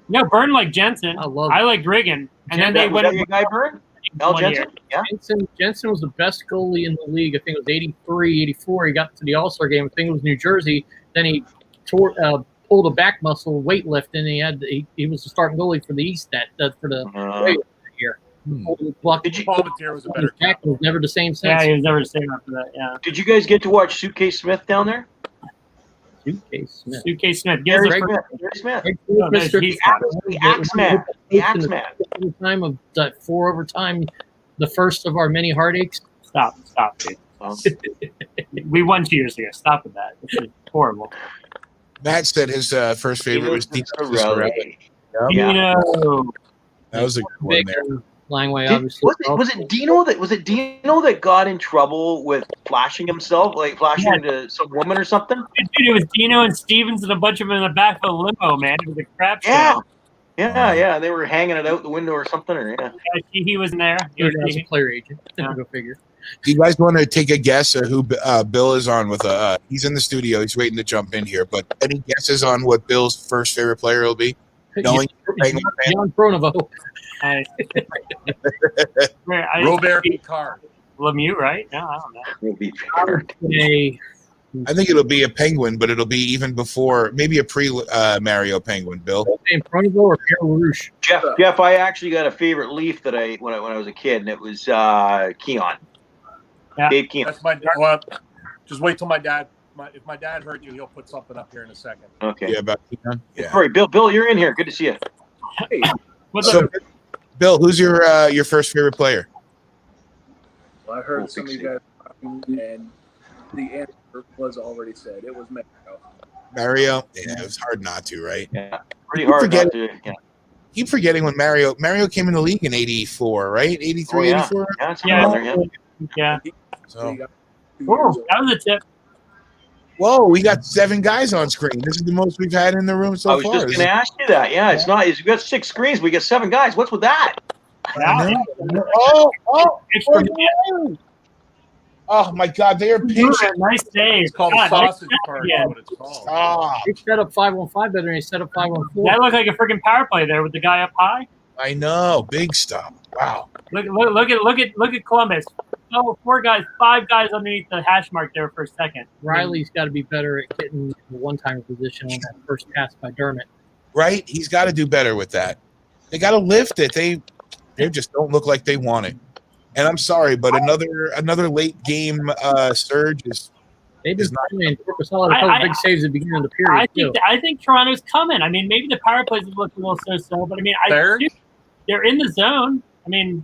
No, Burn like Jensen. I love I like Riggin, and then they Was went that your guy, Byrne? Al one year. Jensen? Yeah. Jensen was the best goalie in the league. I think it was 83, 84. He got to the All-Star game. I think it was New Jersey. Then he pulled a back muscle weightlifting. He was the starting goalie for the East for the Raiders that year. Did you Palmetier was a better Back captain. was never the same since. Yeah, he was never the same after that. Yeah. Did you guys get to watch Suitcase Smith down there? Suitcase Smith. Suitcase Smith. Gary Gary Smith. Mr. he's got it. The Axeman. The Axeman. Time of that 4 overtime, the first of our many heartaches. Stop, dude. Oh. We won 2 years ago. Stop with that. This is horrible. Matt said his first favorite was Dino Ciccarelli. Yeah. Dino. That was a good one there. Langway, obviously. Was it Dino that got in trouble with flashing himself, like flashing into some woman or something? Dude, it was Dino and Stevens and a bunch of them in the back of a limo, man. It was a crap show. Yeah. They were hanging it out the window or something, or Yeah, he was in there. He As was, a player agent. Yeah. Go figure. Do you guys want to take a guess of who Bill is on with? He's in the studio. He's waiting to jump in here. But any guesses on what Bill's first favorite player will be? Knowing Jan Pronovo. Robert Picard. Lemieux, right? No, I don't know. Will be I think it'll be a Penguin, but it'll be even before, maybe a pre-Mario Penguin. Bill. Pronovo or Pierre LaRouche? Jeff, I actually got a favorite Leaf that when I was a kid, and it was Keon. Yeah. Dave Keon. That's my. Well, just wait till my dad. If my dad heard you, he'll put something up here in a second. Okay. Yeah, about Keon. Yeah. Sorry, Bill, you're in here. Good to see you. Hey, What's So, up? Bill, who's your first favorite player? Well, I heard some of you guys talking, and the answer was already said. It was Mexico. Mario. Yeah, it was hard not to, right? Yeah. Pretty hard not to. Yeah. Keep forgetting when Mario came in the league in '84, right? 83, 84. Yeah, it's Yeah. around there, Yeah. So, Whoa, that was a tip. whoa, we got 7 guys on screen. This is the most we've had in the room so I was far. just going to ask you that. Yeah, it's not. We got 6 screens. We got 7 guys. What's with that? Yeah. Oh, oh my God, they are pinching. Nice day. it's called God, sausage nice party. yeah. Is what it's called. Stop. He set up 5-on-5 better than he set up 5-on-4. That looked like a freaking power play there with the guy up high. I know, big stuff. Wow. Look at Columbus. Oh, 5 guys underneath the hash mark there for a second. Riley's got to be better at getting the one-timer position on that first pass by Dermott. Right? He's got to do better with that. They got to lift it. They just don't look like they want it. And I'm sorry, but another late game surge is. They've been playing Corpusala a couple big saves at the beginning of the period. I think Toronto's coming. I mean, maybe the power plays have looked a little so-so, but I mean, they're in the zone. I mean,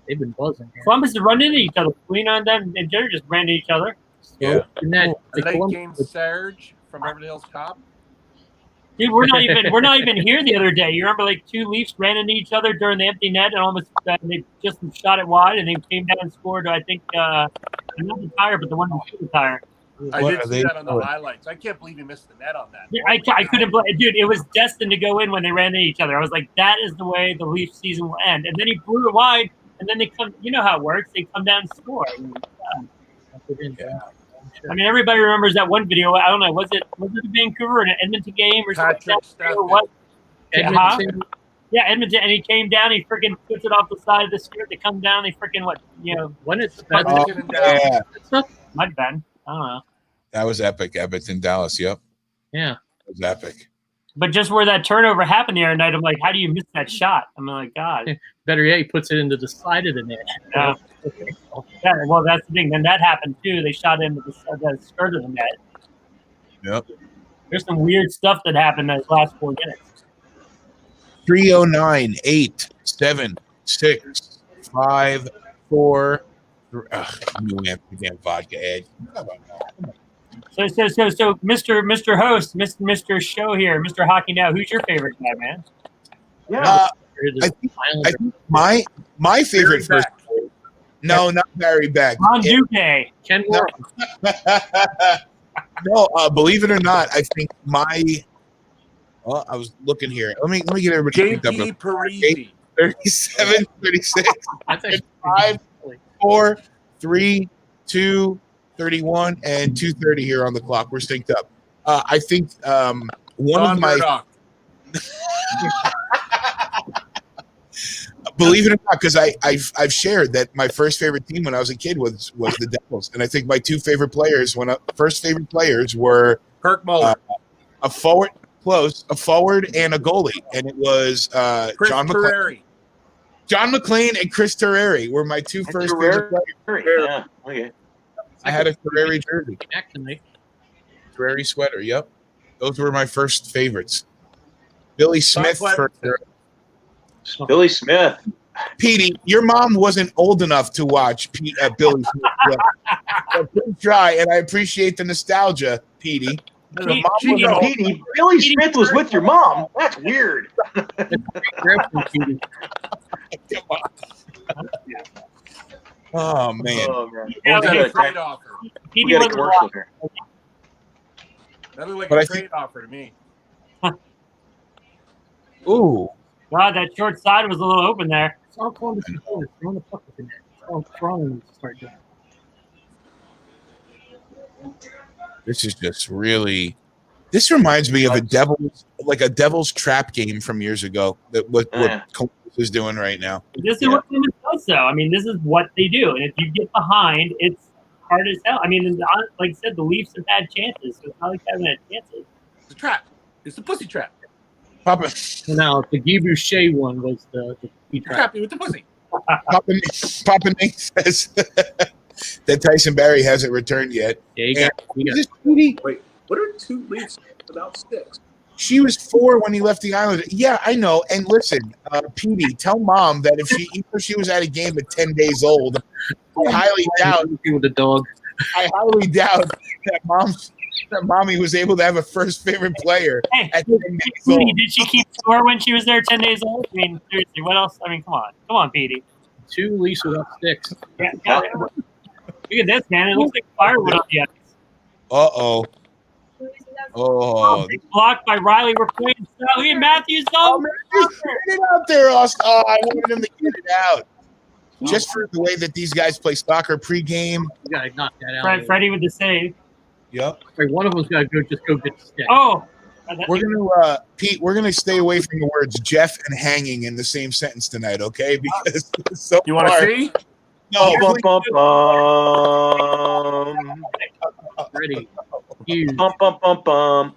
they've been buzzing. Columbus is running into each other. Lena and them and Jerry just ran into each other. Yeah. And that, The late game Serge from Beverly Hills Cop. Dude, we're not even here the other day. You remember, like 2 Leafs ran into each other during the empty net and almost they just shot it wide, and they came down and scored. I think not the tire, but the one before the tire. I did see that on the highlights. I can't believe he missed the net on that. Yeah, I couldn't believe, dude. It was destined to go in when they ran into each other. I was like, that is the way the Leaf season will end. And then he blew it wide, and then they come. You know how it works. They come down and score. I mean, everybody remembers that one video. I don't know. Was it the Vancouver or an Edmonton game or something? What? Edmonton. Yeah, Edmonton, and he came down. He freaking puts it off the side of the skirt. They come down. They freaking when it's Yeah. might have been. I don't know. That was epic. Edmonton, Dallas. Yep. Yeah. It was epic. But just where that turnover happened the other night, I'm like, how do you miss that shot? I'm like, God. Better yet, he puts it into the side of the net. Yeah, well, that's the thing. Then that happened too. They shot into the skirt of the net. Yep. There's some weird stuff that happened in those last 4 minutes. 309 8 7 6 5 4. New Amsterdam vodka Ed. So, Mr. Host, Mr. Show here, Mr. Hockey Now. Who's your favorite guy, man? Yeah. I think my favorite first. No, not Barry Beck. Ron Duque. Ken Warren. No, believe it or not, I think I was looking here. Let me get everybody. JP Parisi. 37, 36, 5, 4, 3, 2, 31, and 2:30 here on the clock. We're synced up. I think one of my. Believe it or not, because I've shared that my first favorite team when I was a kid was the Devils, and I think my 2 favorite players first favorite players were Kirk Muller. a forward, close, a forward, and a goalie, and it was Chris John McClain. Terreri. John McClain and Chris Terreri were my two first favorite players. Yeah. Okay. I had a Terreri jersey, Actually, Terreri sweater. Yep, those were my first favorites. Billy Smith for Billy Smith. Petey. Your mom wasn't old enough to watch Billy Smith. Yet. So please try, and I appreciate the nostalgia, Petey. Your mom was Petey, Billy Smith was with your mom. That's weird. Oh man. Oh, man. Yeah, We okay, got a- Trade offer. we got a commercial here. That looked like But a I think- trade offer to me. Ooh. God, that short side was a little open there. it's all Columbus supporters throwing the puck with the net. It's all Toronto needs to start doing. This is just really. This reminds me of a devil's trap game from years ago. That what Columbus is doing right now. This is what Columbus does, though. I mean, this is what they do. And if you get behind, it's hard as hell. I mean, like I said, the Leafs have had chances, so it's not like they haven't had chances. It's a trap. It's a pussy trap. Papa, So now the Guy Boucher one was the trap. Trap you with the pussy. Papa Nate says that Tyson Barrie hasn't returned yet. Yeah, you got Is this Petey? Wait, what are two Leafs without sticks? She was 4 when he left the island. Yeah, I know. And listen, Petey, tell mom that even if she was at a game at 10 days old, I highly doubt with the dog. that mommy was able to have a first favorite player Hey, at 10 days old. Petey, did she keep score when she was there 10 days old? I mean, seriously, what else? I mean, come on, Petey. 2 Leafs without sticks. Yeah, look at this, man. It looks like firewood on the ice. Uh-oh. Oh, Blocked by Riley. We're playing Stanley and Matthews. Oh, get it out there, Austin. Oh, I wanted him to get it out. Just for the way that these guys play soccer pregame. You got to knock that out. Freddie with the save. Yep. Right, one of them's got to go get the stick. Oh. We're gonna Pete. We're gonna stay away from the words Jeff and hanging in the same sentence tonight, okay? Because so You want to far- see? No, Bum, bum, bum. Ready. Hughes, Bum, bum, bum, bum.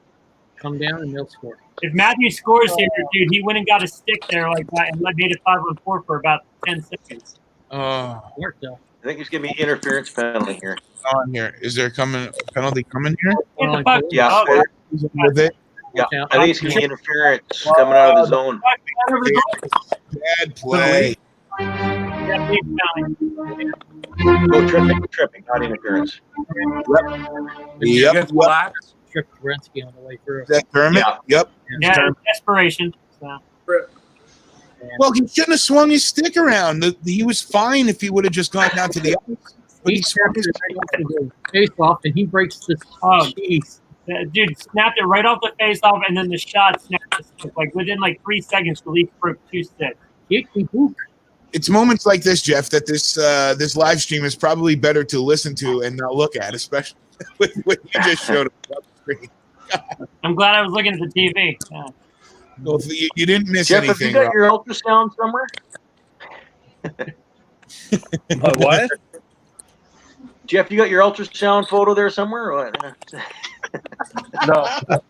come down and they'll score. If Matthews scores here, dude, he went and got a stick there like that and made it 5-on-4 for about 10 seconds. Worked though. I think there's going to be interference penalty here. on here. Is there penalty coming here? Get the puck. Yeah. Oh, With it, Yeah, I think it's going to be interference coming out of the zone. bad play. yeah, big penalty. No tripping, not interference. Yep. Against Blacks? Tripped Gretzky on the way through. Is that Kermit? Yeah. Yep. Yeah, desperation. So. Well, he shouldn't have swung his stick around. He was fine if he would have just gone down to the ice. But He he swung snapped his it right off the face off, and he breaks this. Oh, jeez. Dude snapped it right off the face off, and then the shot snapped the stick. Like within like 3 seconds, the Leafs broke 2 sticks. Kick me hook. It's moments like this, Jeff, that this live stream is probably better to listen to and not look at, especially with what you just showed up on the screen. I'm glad I was looking at the TV. Yeah. Well, you didn't miss Jeff, have you anything. got Rob. your ultrasound somewhere? What? Jeff, you got your ultrasound photo there somewhere? Or what? No.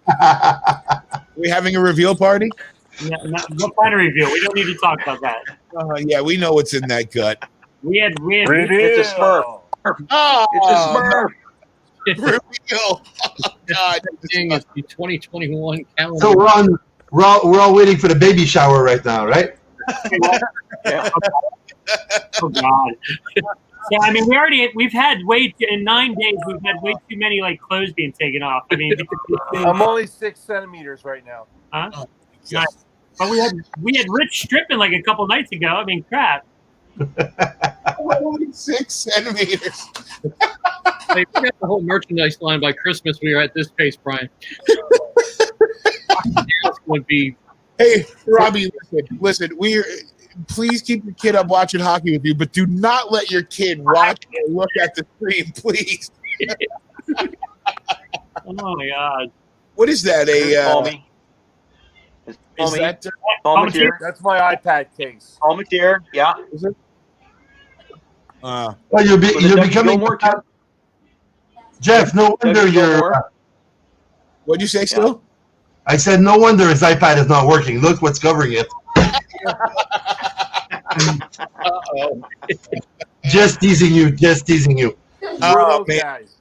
Are we having a reveal party? Yeah, we'll find a review. We don't need to talk about that. Yeah, we know what's in that gut. We had It's a Smurf. Oh, It's a Smurf. reveal. Oh, God. Thing is the 2021 calendar. So we're all waiting for the baby shower right now, right? Yeah. Oh God. So I mean, we've had in 9 days we've had way too many like clothes being taken off. I mean, I'm only 6 centimeters right now. huh? Yeah. But we had Rich stripping like a couple nights ago. I mean, crap. 6 centimeters. Like, we got the whole merchandise line by Christmas. We are at this pace, Brian. Would be Hey, Robbie, listen. Please keep your kid up watching hockey with you, but do not let your kid watch or look at the stream, please. Oh my God. What is that? Call me. Is that Palmetier. That's my iPad case. Palmetier. Yeah. is it? Well, you're For the becoming Doug Gilmore kid. Jeff. No wonder Doug you're. Gilmore. What'd you say, still? I said, no wonder his iPad is not working. Look what's covering it. Uh-oh. Just teasing you. Just teasing you. Who are Oh, those man. guys?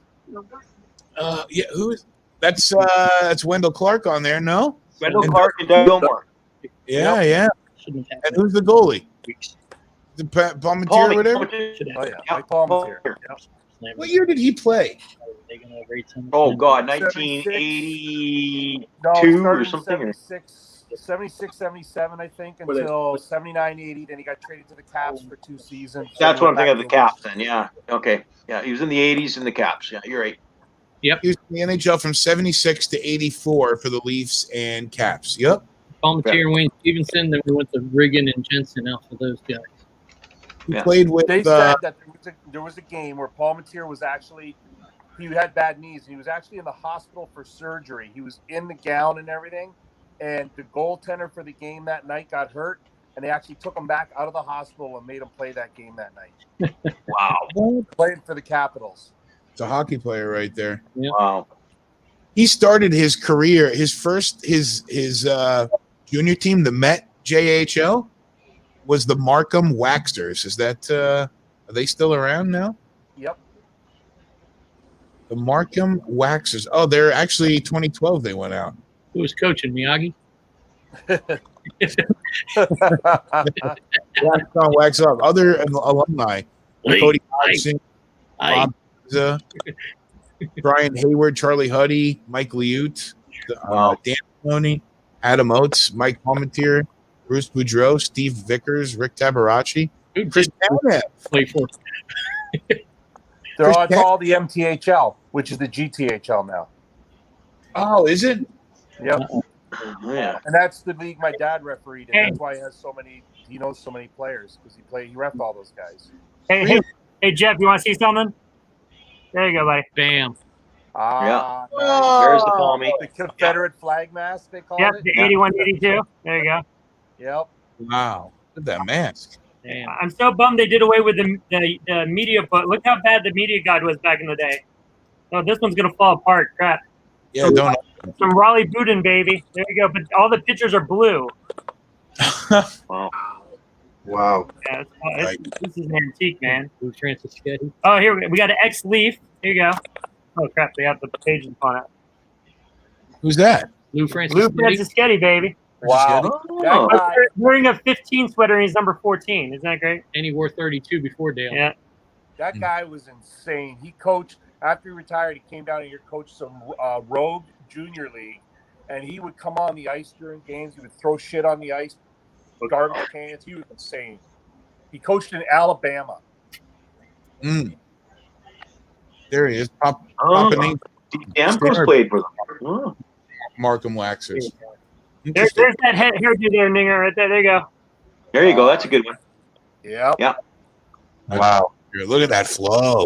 Yeah, who is that's Wendell Clark on there, no? Wendell And- Clark and Doug Gilmore. Yeah, yeah. Shouldn't have And who's the goalie? weeks. The Palmentier or whatever? Should Oh have. yeah, Mike Palmer's here. Yep. What year did he play? They gonna rate some- Oh God, 76. 1982 No, or started in something. 76, 77, I think, Were they- until 79, 80. Then he got traded to the Caps for 2 seasons. That's what I'm thinking of, the Back Caps then. Yeah. Okay. Yeah, he was in the 80s in the Caps. Yeah, you're right. He was in the NHL from 76 to 84 for the Leafs and Caps. Yep. Palmentier, Wayne Stevenson. Then we went to Riggin and Jensen out for those guys. He Yeah. played with They said that there was a game where Palmentier was actually he had bad knees and he was actually in the hospital for surgery. He was in the gown and everything, and the goaltender for the game that night got hurt, and they actually took him back out of the hospital and made him play that game that night. Wow. Playing for the Capitals. It's a hockey player right there. Wow. He started his career, his junior team, the Met JHL, was the Markham Waxers. Is that are they still around now? Yep. The Markham Waxers. Oh, they're actually 2012 they went out. Who was coaching Miyagi? Wax on, wax off. Other alumni. Cody Hodgson, Bob Pizza, Brian Hayward, Charlie Huddy, Mike Liute, Dan Maloney, Adam Oates, Mike Palmentier, Bruce Boudreau, Steve Vickers, Rick Tabarachi, Chris Tanev. Play for. They're all called the MTHL, which is the GTHL now. Oh, is it? Yep. Yeah. And that's the league my dad refereed in. That's why he knows so many players, because he reffed all those guys. Hey, Jeff, you want to see something? There you go, buddy. Bam. Ah, Yeah. nice. There's the Palmy. The Confederate flag mask, they call Yep, it. the 81, 82. There you go. Yep. Wow. Look at that mask. Damn. I'm so bummed they did away with the media book. Look how bad the media guide was back in the day. Oh, this one's going to fall apart. Crap. Yeah, don't. Some Raleigh Budin, baby. There you go. But all the pictures are blue. Wow. Wow. Yeah, this is an antique, man. Lou Franciscetti. Oh, here we got an ex-Leaf. Here you go. Oh, crap. They have the pages on it. Who's that? Lou Lou Franciscetti. Franciscetti, baby. Wow. Oh. That guy, Wearing a 15 sweater, and he's number 14. Isn't that great? And he wore 32 before Dale. Yeah. that guy was insane. He coached, after he retired, he came down here, coached some rogue junior league, and he would come on the ice during games. He would throw shit on the ice, garbage cans. He was insane. He coached in Alabama. There he is. Oh. Papa Stamkos played for them. Oh. Markham Waxers. There's that hairdo there, Ninger, right there. There you go. There you go. That's a good one. Yep. Yeah. Wow. Look at that flow.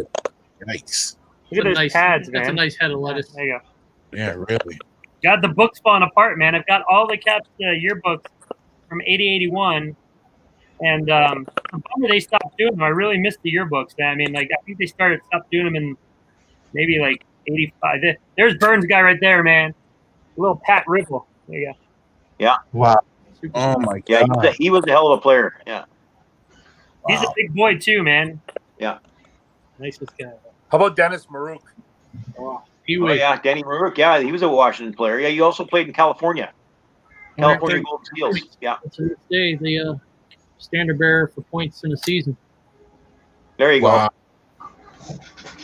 Yikes. Look at those pads, man. That's a nice head of lettuce. There you go. Yeah, really. Got the books falling apart, man. I've got all the Caps yearbooks from 80-81. And they stopped doing them. I really missed the yearbooks, man. I mean, I think they stopped doing them in maybe 85. There's Burns' guy right there, man. A little Pat Ripple. There you go. Yeah. Wow. Oh my Yeah, god. he was a hell of a player. Yeah. He's a big boy, too, man. Yeah. Nicest guy. How about Dennis Maruk? He Oh, was yeah. Danny Marouk. Yeah, he was a Washington player. Yeah, he also played in California. California Golden Seals. Yeah. to this day the standard bearer for points in a season. There you Wow.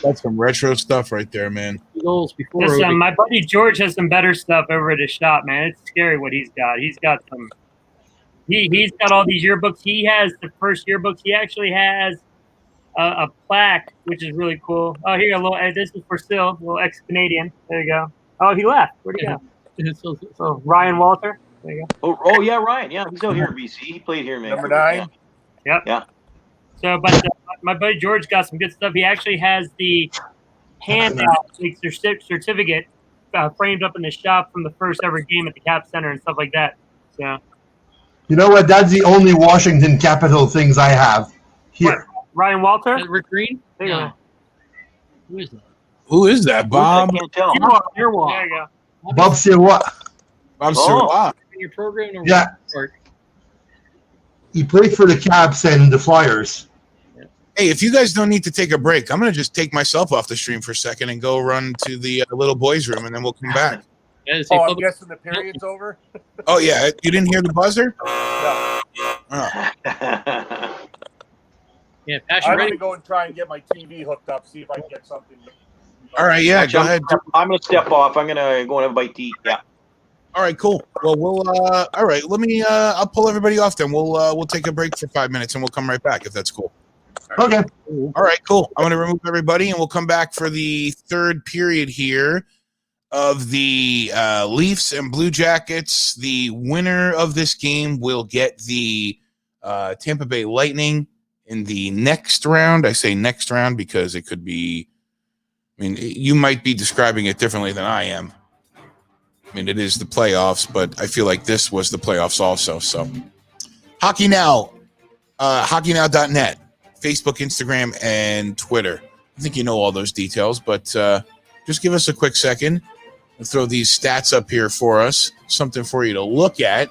That's some retro stuff right there, man. 2 goals before. Listen, my buddy George has some better stuff over at his shop, man. It's scary what he's got. He's got some. He's got all these yearbooks. He has the first yearbooks. He actually has a plaque, which is really cool. Oh, here, a little. This is for Still, a little ex-Canadian. There you go. Oh, he left. Where'd he go? So Ryan Walter. There you go. Oh, yeah, Ryan. Yeah, he's out here in BC. He played here in Number Vancouver. 9. Yep. Yeah. So, but my buddy George got some good stuff. He actually has the handout certificate framed up in the shop from the first ever game at the Cap Center and stuff like that. So, You know what? That's the only Washington Capital things I have here. Ryan Walter. Rick Green? There you No. go. Who is that? Who is that, Bob? I can't tell. There you go. Bob Sirois. Wow. In your program to Yeah. work. He played for the Caps and the Flyers. Hey, if you guys don't need to take a break, I'm going to just take myself off the stream for a second and go run to the little boys' room, and then we'll come back. Yeah, Oh, I'm guessing the period's over? Oh, yeah. You didn't hear the buzzer? No. Oh. Yeah, Pash, I'm ready? going to go and try and get my TV hooked up, see if I can get something. All right, yeah, Actually, go ahead. I'm going to step off. I'm going to go and have a bite to eat. Yeah. All right, cool. Well, all right, let me, I'll pull everybody off then. We'll take a break for 5 minutes and we'll come right back if that's cool. Okay. All right, cool. I'm going to remove everybody and we'll come back for the third period here of the Leafs and Blue Jackets. The winner of this game will get the Tampa Bay Lightning in the next round. I say next round because it could be, I mean, you might be describing it differently than I am. I mean, it is the playoffs, but I feel like this was the playoffs also. So, Hockey Now, hockeynow.net, Facebook, Instagram, and Twitter. I think you know all those details, but just give us a quick second. We'll throw these stats up here for us, something for you to look at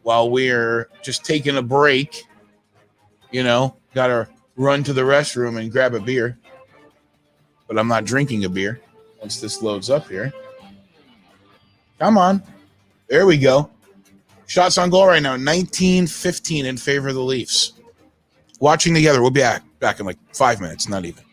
while we're just taking a break. You know, got to run to the restroom and grab a beer, but I'm not drinking a beer once this loads up here. Come on. There we go. Shots on goal right now, 19-15 in favor of the Leafs. Watching together. We'll be back in like 5 minutes, not even.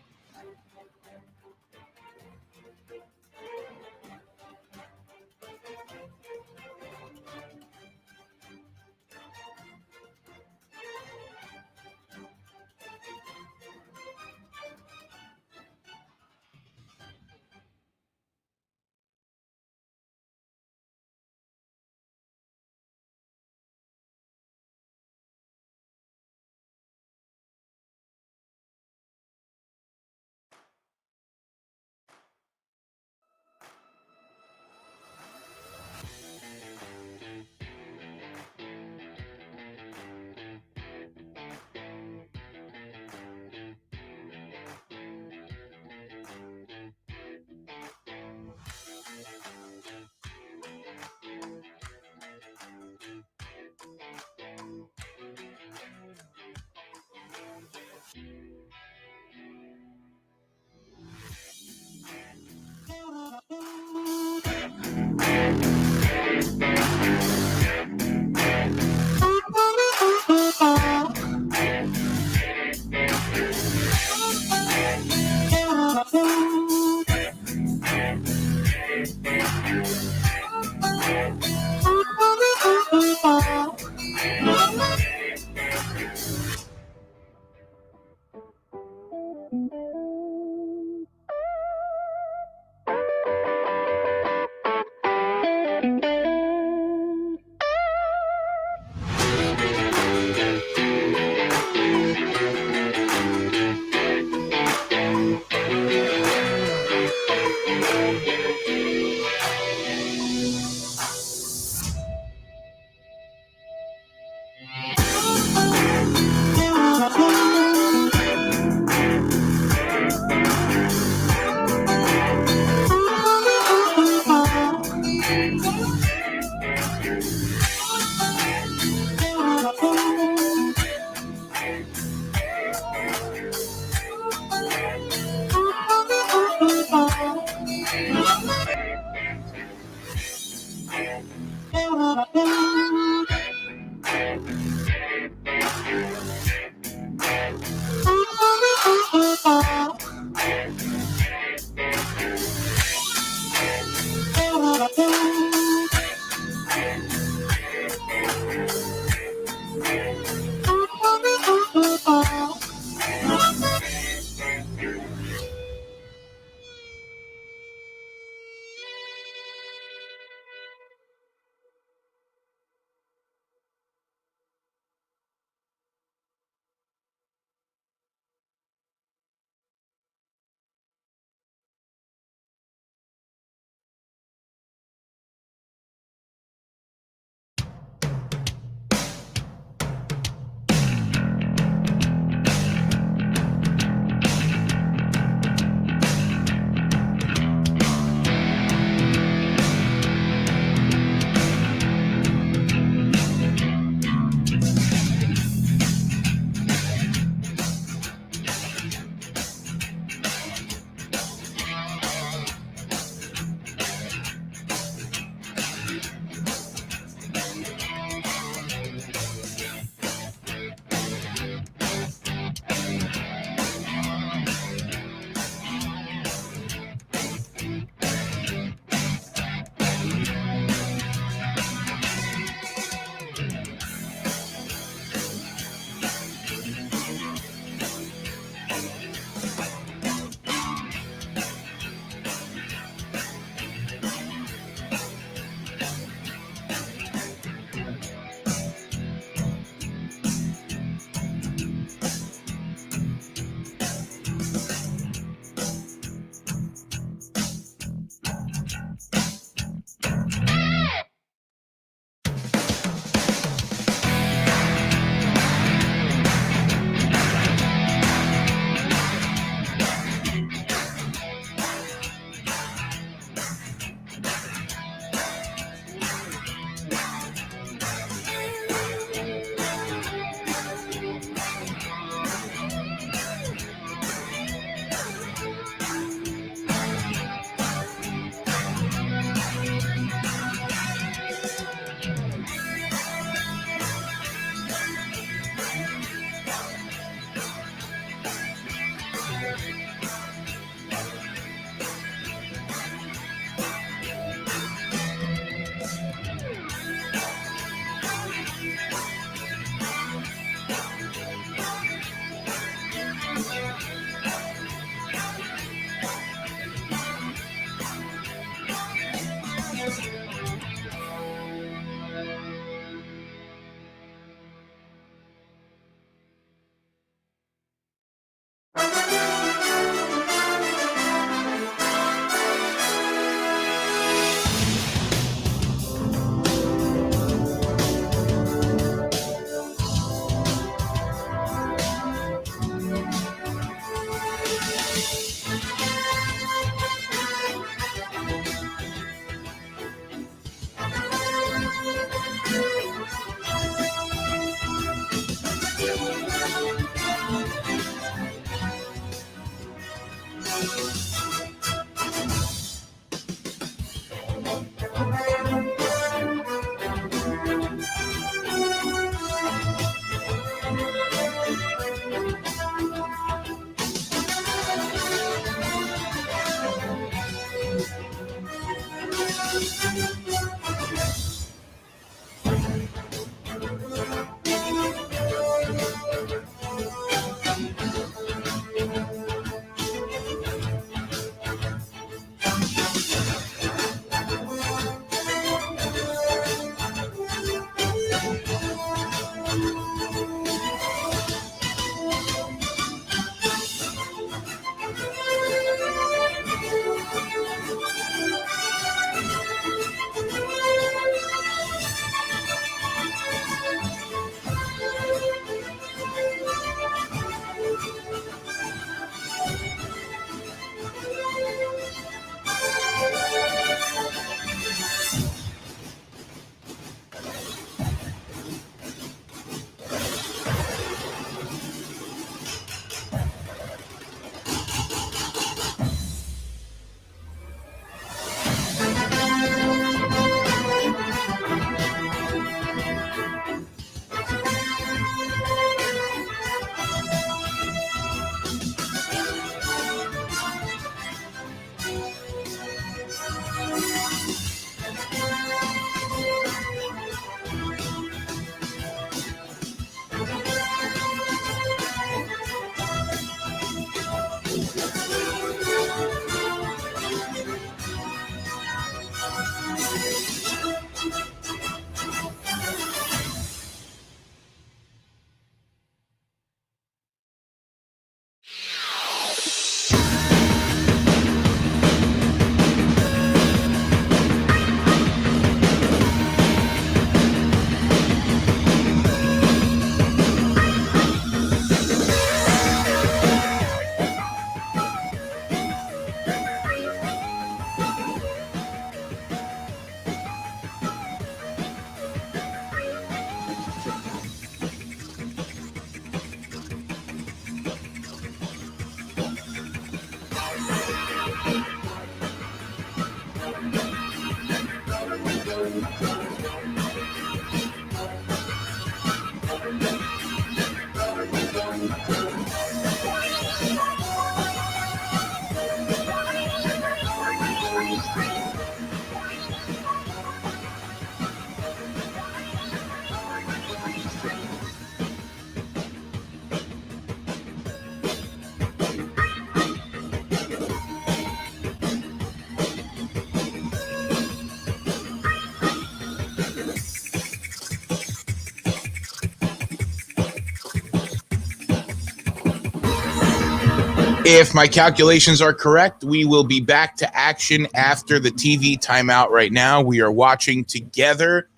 If my calculations are correct, we will be back to action after the TV timeout right now. We are watching together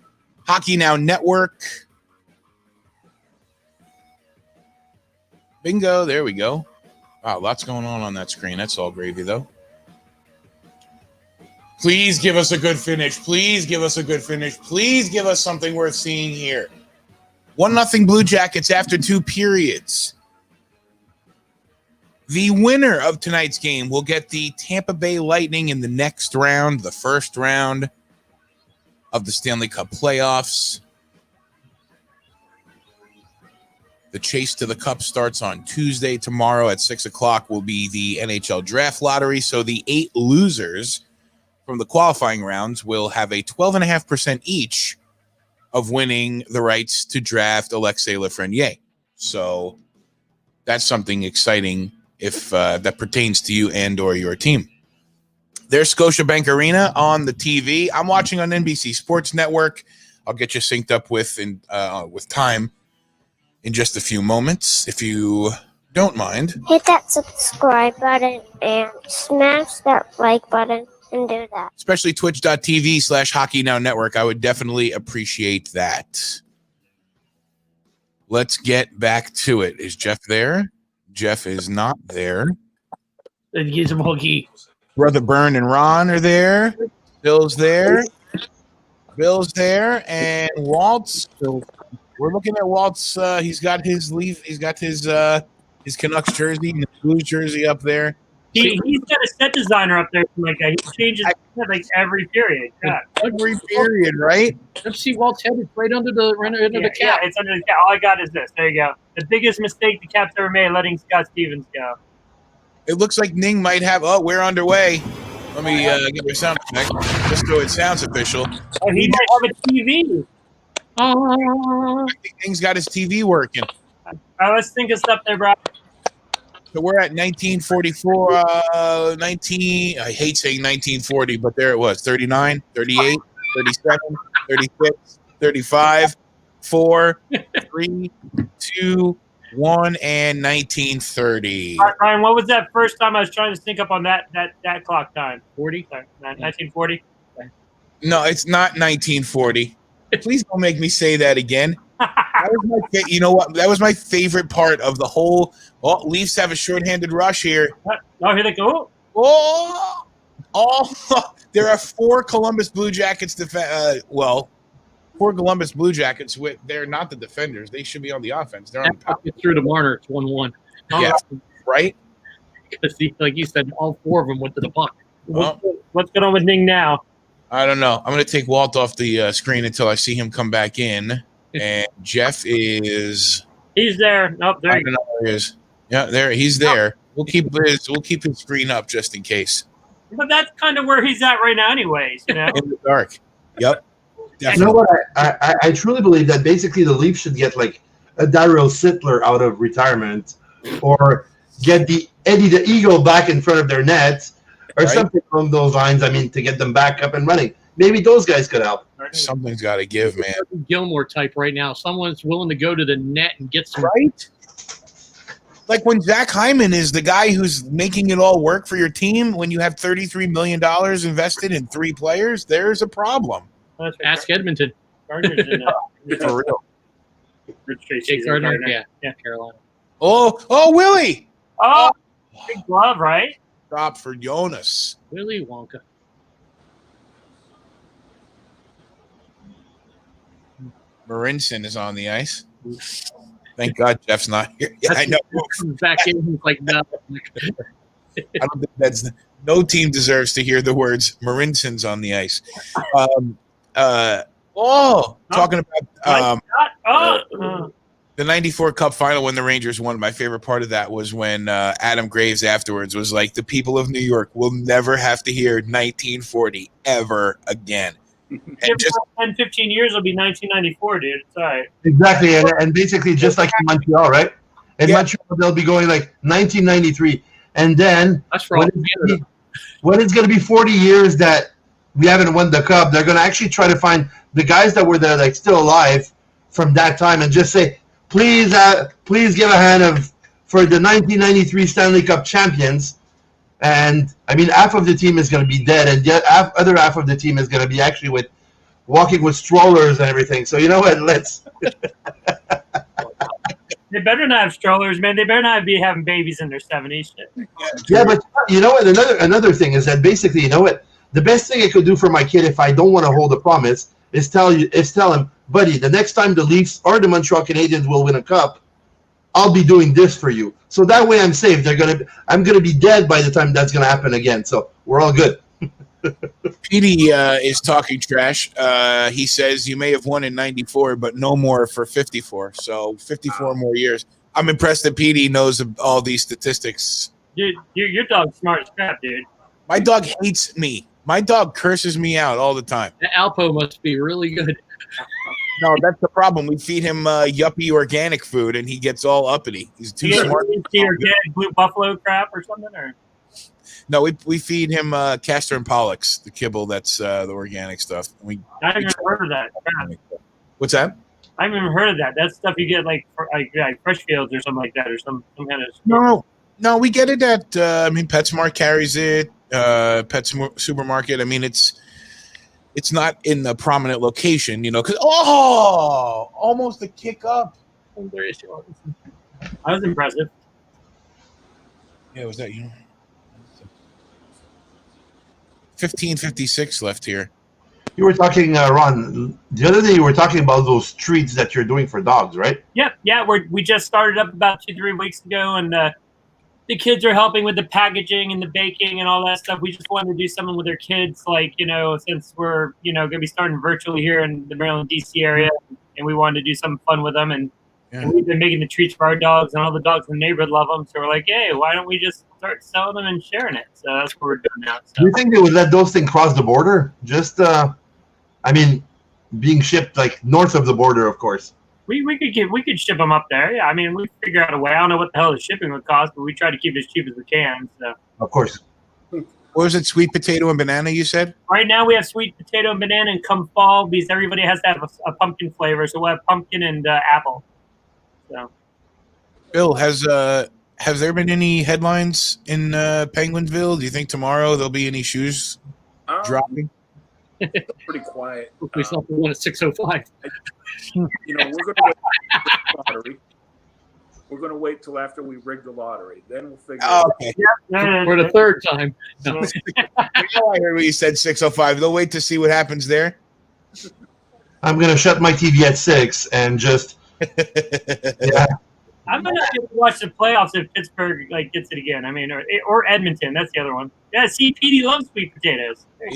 Hockey Now Network. Bingo, there we go. Wow, lots going on that screen. That's all gravy, though. Please give us a good finish. Please give us a good finish. Please give us something worth seeing here. 1-0 Blue Jackets after 2 periods. The winner of tonight's game will get the Tampa Bay Lightning in the next round, the first round of the Stanley Cup Playoffs. The chase to the cup starts on Tuesday. Tomorrow at 6 o'clock will be the NHL Draft Lottery. So the 8 losers from the qualifying rounds will have a 12.5% each of winning the rights to draft Alexei Lafreniere. So that's something exciting if that pertains to you and or your team. There's Scotiabank Arena on the TV. I'm watching on NBC Sports Network. I'll get you synced up with time in just a few moments, if you don't mind. Hit that subscribe button and smash that like button and do that. Especially twitch.tv/Hockey Now Network. I would definitely appreciate that. Let's get back to it. Is Jeff there? Jeff is not there. Get some hockey. Brother Byrne and Ron are there. Bill's there. Bill's there. And Waltz. We're looking at Waltz. He's got his Canucks jersey and his Blues jersey up there. He's got a set designer up there. Like he changes like every period. Yeah. Every period, right? Let's see Walt's head. It's right under the Yeah, cap. it's under the cap. All I got is this. There you go. The biggest mistake the Caps ever made, letting Scott Stevens go. It looks like Ning might have. Oh, we're underway. Let me get my sound effect just so it sounds official. Oh, he might have a TV. I think Ning's got his TV working. All right, let's think of stuff there, bro. So we're at 1944, 19. I hate saying 1940, but there it was. 39, 38, 37, 36, 35, 4, 3, 2, 1, and 1930. All right, Ryan, what was that first time I was trying to sync up on that clock time? 40? 1940? No, it's not 1940. Please don't make me say that again. That was you know what? That was my favorite part of the whole. Oh, Leafs have a shorthanded rush here. Oh, here they go. There are 4 Columbus Blue Jackets. 4 Columbus Blue Jackets. They're not the defenders. They should be on the offense. They're on the power. Through to Marner. It's 1-1. Yeah, right. Because like you said, all 4 of them went to the puck. What's going on with Ning now? I don't know. I'm going to take Walt off the screen until I see him come back in. And Jeff is. He's there. Nope, there I don't know where he is. Yeah, there he's there. We'll keep his screen up just in case. But that's kind of where he's at right now, anyways. You know, in the dark. Yep. Definitely. You know what? I truly believe that basically the Leafs should get like a Daryl Sittler out of retirement, or get the Eddie the Eagle back in front of their net, or something along those lines. I mean, to get them back up and running. Maybe those guys could help. Something's got to give, man. Gilmore type right now. Someone's willing to go to the net and get some. Right? Like when Zach Hyman is the guy who's making it all work for your team, when you have $33 million invested in 3 players, there's a problem. Ask Edmonton. For real. Jake Gardner, yeah, Carolina. Oh, Willie. Oh, big glove, right? Stop for Jonas. Willie Wonka. Marinson is on the ice. Thank God Jeff's not here. Yeah, I know. Back in, he's like, no. I don't think that's no team deserves to hear the words Marinson's on the ice. Talking about the 94 Cup final when the Rangers won. My favorite part of that was when Adam Graves afterwards was like, the people of New York will never have to hear 1940 ever again. And just 10, 15 years will be 1994, dude. It's all right. Exactly, and basically just like in Montreal, right? In Montreal, they'll be going like 1993, and then when it's going to be 40 years that we haven't won the Cup, they're going to actually try to find the guys that were there, like still alive from that time, and just say, please give a hand for the 1993 Stanley Cup champions. And I mean, half of the team is going to be dead, and the other half of the team is going to be actually walking with strollers and everything. So you know what? Let's. They better not have strollers, man. They better not be having babies in their 70s. Yeah, but you know what? Another thing is that basically, you know what? The best thing I could do for my kid if I don't want to hold a promise is tell him, buddy, the next time the Leafs or the Montreal Canadiens will win a cup, I'll be doing this for you. So that way I'm safe. I'm gonna be dead by the time that's gonna happen again. So we're all good. Petey is talking trash. He says you may have won in 94, but no more for 54. So 54 more years. I'm impressed that Petey knows all these statistics. Dude, your dog's smart as crap, dude. My dog hates me. My dog curses me out all the time. The Alpo must be really good. No, that's the problem. We feed him yuppie organic food, and he gets all uppity. He's too smart. Organic Blue Buffalo crap or something, or no? We feed him Castor and Pollux, the kibble. That's the organic stuff. I haven't even heard of that. What's that? I haven't even heard of that. That's stuff you get like Fresh Fields or something like that, or some kind of. No, we get it at. PetSmart carries it. Pet Supermarket. I mean, it's not in the prominent location, because almost a kick up. That was impressive. Yeah, was that you? 15:56 left here. You were talking, Ron, the other day you were talking about those treats that you're doing for dogs, right? Yeah, we just started up about 2-3 weeks ago, and the kids are helping with the packaging and the baking and all that stuff. We just wanted to do something with their kids, like, since we're, going to be starting virtually here in the Maryland, D.C. area, and we wanted to do something fun with them. And we've been making the treats for our dogs, and all the dogs in the neighborhood love them. So we're like, hey, why don't we just start selling them and sharing it? So that's what we're doing now. So. Do you think they would let those things cross the border? Just, being shipped like north of the border, of course. We could ship them up there. Yeah, I mean, we figure out a way. I don't know what the hell the shipping would cost, but we try to keep it as cheap as we can. So. Of course. What was it? Sweet potato and banana, you said? Right now we have sweet potato and banana, and come fall, because everybody has to have a pumpkin flavor, so we'll have pumpkin and apple. So. Bill, has there been any headlines in Penguinsville? Do you think tomorrow there'll be any shoes dropping? Pretty quiet. We saw the one at 6:05. We're going to wait for the lottery. We're going to wait till after we rig the lottery. Then we'll figure out. Okay. For the third time. I heard what you said, 6:05. They'll wait to see what happens there. I'm going to shut my TV at 6 and just yeah. I'm gonna watch the playoffs if Pittsburgh gets it again. I mean, or Edmonton. That's the other one. Yeah, see, Petey loves sweet potatoes. But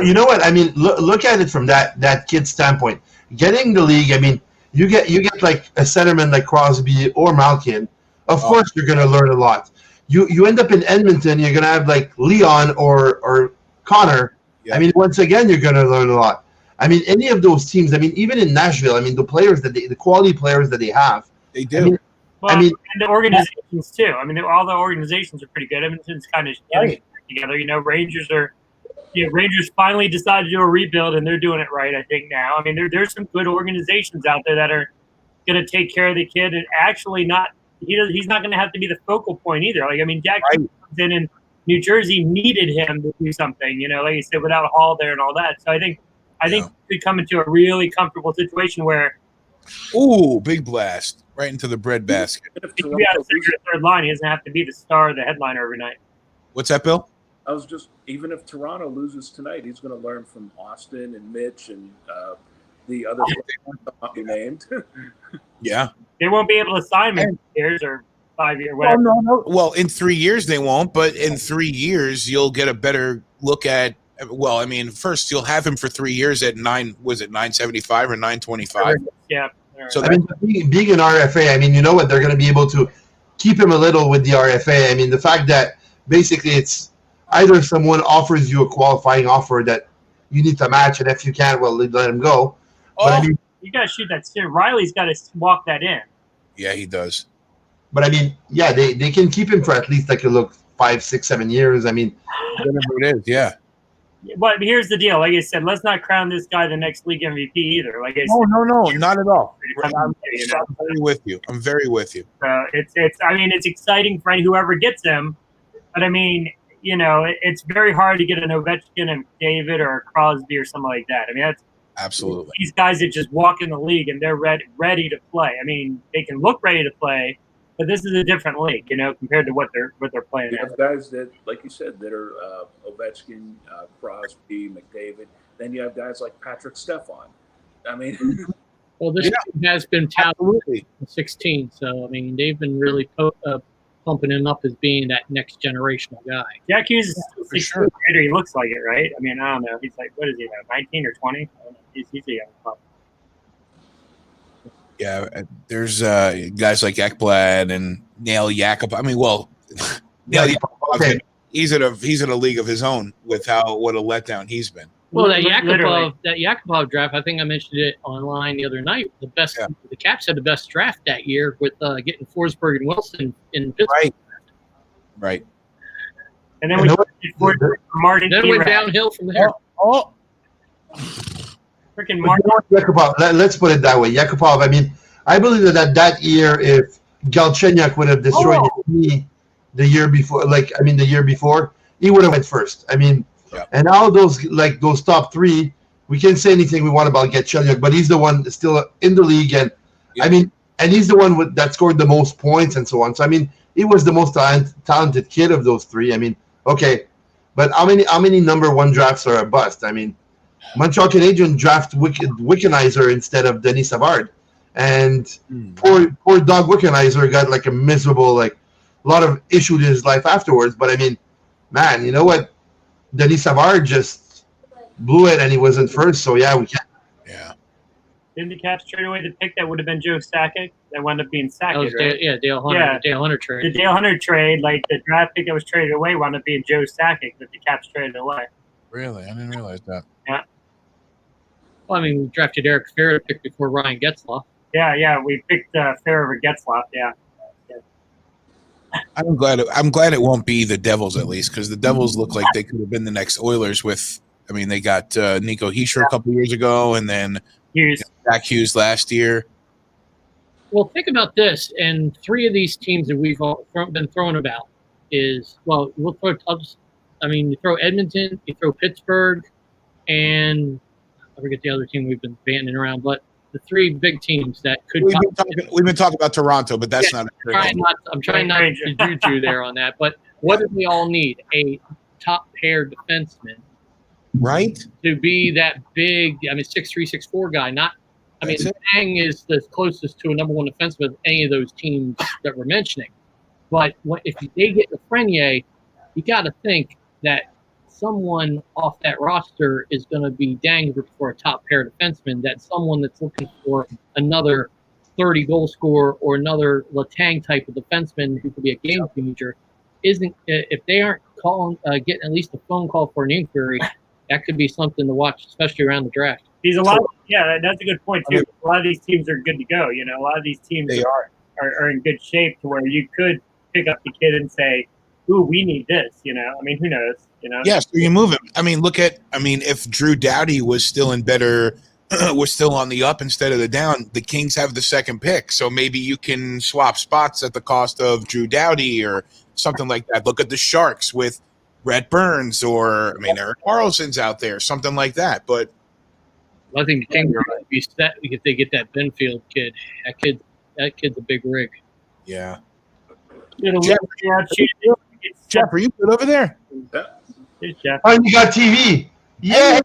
you know what? I mean, look at it from that kid's standpoint. Getting the league. I mean, you get like a centerman like Crosby or Malkin. Of course, you're gonna learn a lot. You end up in Edmonton. You're gonna have like Leon or Connor. Yeah. I mean, once again, you're gonna learn a lot. I mean, any of those teams. I mean, even in Nashville. I mean, the quality players that they have. They do. And the organizations too. I mean, all the organizations are pretty good. Edmonton's kind of getting together. Rangers finally decided to do a rebuild, and they're doing it right, I think, now. I mean, there's some good organizations out there that are going to take care of the kid, and actually he's not going to have to be the focal point either. Like, I mean, Jack in New Jersey needed him to do something, like you said, without Hall there and all that. So I think we could come into a really comfortable situation where big blast right into the bread basket. If he had a second or third line, he doesn't have to be the star or the headliner every night. What's that, Bill? I was just, even if Toronto loses tonight, he's going to learn from Austin and Mitch and the other players not be named. Yeah. They won't be able to sign him in years or 5 years, whatever. No. Well, in 3 years they won't, but in 3 years you'll get a better look at. Well, I mean, first you'll have him for 3 years at $975 or $925? Yeah. Right. So I mean, being an RFA, I mean, you know what? They're going to be able to keep him a little with the RFA. I mean, the fact that basically it's either someone offers you a qualifying offer that you need to match, and if you can't, well, let him go. But I mean, you got to shoot that stick. Riley's got to walk that in. Yeah, he does. But I mean, yeah, they can keep him for at least 5, 6, 7 years. I mean, whatever it is, yeah. But here's the deal. Like I said, let's not crown this guy the next league MVP either. Like I said, no, not at all. I'm very with you. I'm very with you. It's exciting for whoever gets him, but I mean, it's very hard to get an Ovechkin and David or a Crosby or something like that. I mean, that's absolutely these guys that just walk in the league and they're ready to play. I mean, they can look ready to play, but this is a different league, compared to what they're playing. You have guys that, like you said, that are Ovechkin, Crosby, McDavid. Then you have guys like Patrick Stephon. I mean, well, this team has been touted in 16, so I mean, they've been really pumping him up as being that next generational guy. Jack Hughes is still 16 grader. He looks like it, right? I mean, I don't know. He's like, what is he now, 19 or 20? I don't know. He's a young pup. Yeah, there's guys like Ekblad and Nail Yakupov. I mean, Nail Yakupov, he's in a league of his own with what a letdown he's been. Well, that Yakupov draft, I think I mentioned it online the other night. The Caps had the best draft that year with getting Forsberg and Wilson in Pittsburgh. Right. And then Martin. Then it went downhill from there. Freaking Martin. Yakupov, let's put it that way. Yakupov, I mean, I believe that year, if Galchenyuk would have destroyed the year before, he would have went first. I mean, and now those top three, we can say anything we want about Galchenyuk, but he's the one still in the league, and I mean, and he's the one that scored the most points and so on. So I mean, he was the most talented kid of those three. I mean, okay, but how many number one drafts are a bust? I mean, Montreal Canadiens draft Wickenheiser instead of Denis Savard, and poor Doug Wickenheiser got like a miserable lot of issue in his life afterwards. But I mean, man, you know what? Denis Savard just blew it, and he wasn't first. So yeah, we can't. Yeah. Didn't the Caps trade away the pick that would have been Joe Sakic? That wound up being Sakic, That was right? Dale Hunter. Yeah. The Dale Hunter trade. The Dale Hunter trade, like the draft pick that was traded away, wound up being Joe Sakic that the Caps traded away. Really? I didn't realize that. Yeah. Well, I mean, we drafted Eric Fair to pick before Ryan Getzlaff. Yeah, we picked Fair over Getzlaff, yeah. I'm glad it won't be the Devils, at least, because the Devils look like they could have been the next Oilers with, I mean, they got Nico Hischier a couple years ago, and then Zach Hughes last year. Well, think about this, and 3 of these teams that we've all been thrown about is, well, we'll throw you throw Edmonton, you throw Pittsburgh, and I forget the other team we've been banding around, but the 3 big teams that could. We've been talking about Toronto, but that's not. I'm trying not to juju there on that. But what do we all need? A top pair defenseman, right? To be that big. I mean, 6'3", 6'4" guy. Not. I mean, Tang is the closest to a number 1 defenseman of any of those teams that we're mentioning. But if they get Lafreniere, you got to think that someone off that roster is going to be dangling for a top pair defenseman. That's someone that's looking for another 30 goal scorer or another Letang type of defenseman who could be a game changer. If they aren't getting at least a phone call for an inquiry, that could be something to watch, especially around the draft. That's a good point too. A lot of these teams are good to go. You know, a lot of these teams are in good shape to where you could pick up the kid and say, "Ooh, we need this." You know, I mean, who knows? You know. Yeah, so you move him. I mean, if Drew Doughty was still on the up instead of the down, the Kings have the 2nd pick. So maybe you can swap spots at the cost of Drew Doughty or something like that. Look at the Sharks with Brett Burns or, Eric Carlson's out there, something like that. But I think the Kings are going to be set if they get that Benfield kid. That kid's a big rig. Yeah. Jeff, are you good over there? Here's Jeff. Oh, you got TV. Yeah.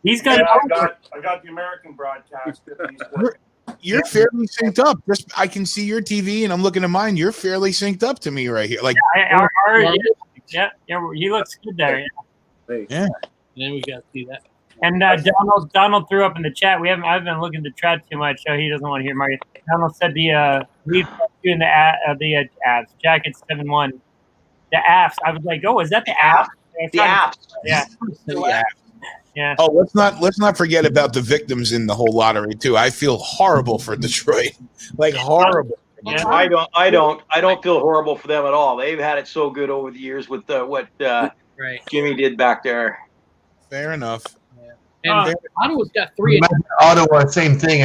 He's got. I got the American broadcast. You're fairly synced up. I can see your TV, and I'm looking at mine. You're fairly synced up to me right here. Like, he looks good there. Yeah. And then we got to see that. And Donald threw up in the chat. I've been looking to chat too much, so he doesn't want to hear my. Donald said the lead doing the Avs Jackets 7-1. The Avs. I was like, oh, is that the Avs? The Avs. Yeah. Yeah. Oh, let's not forget about the victims in the whole lottery too. I feel horrible for Detroit, like horrible. Yeah. I don't feel horrible for them at all. They've had it so good over the years with what Jimmy did back there. Fair enough. And Ottawa's got 3. Ottawa, same thing.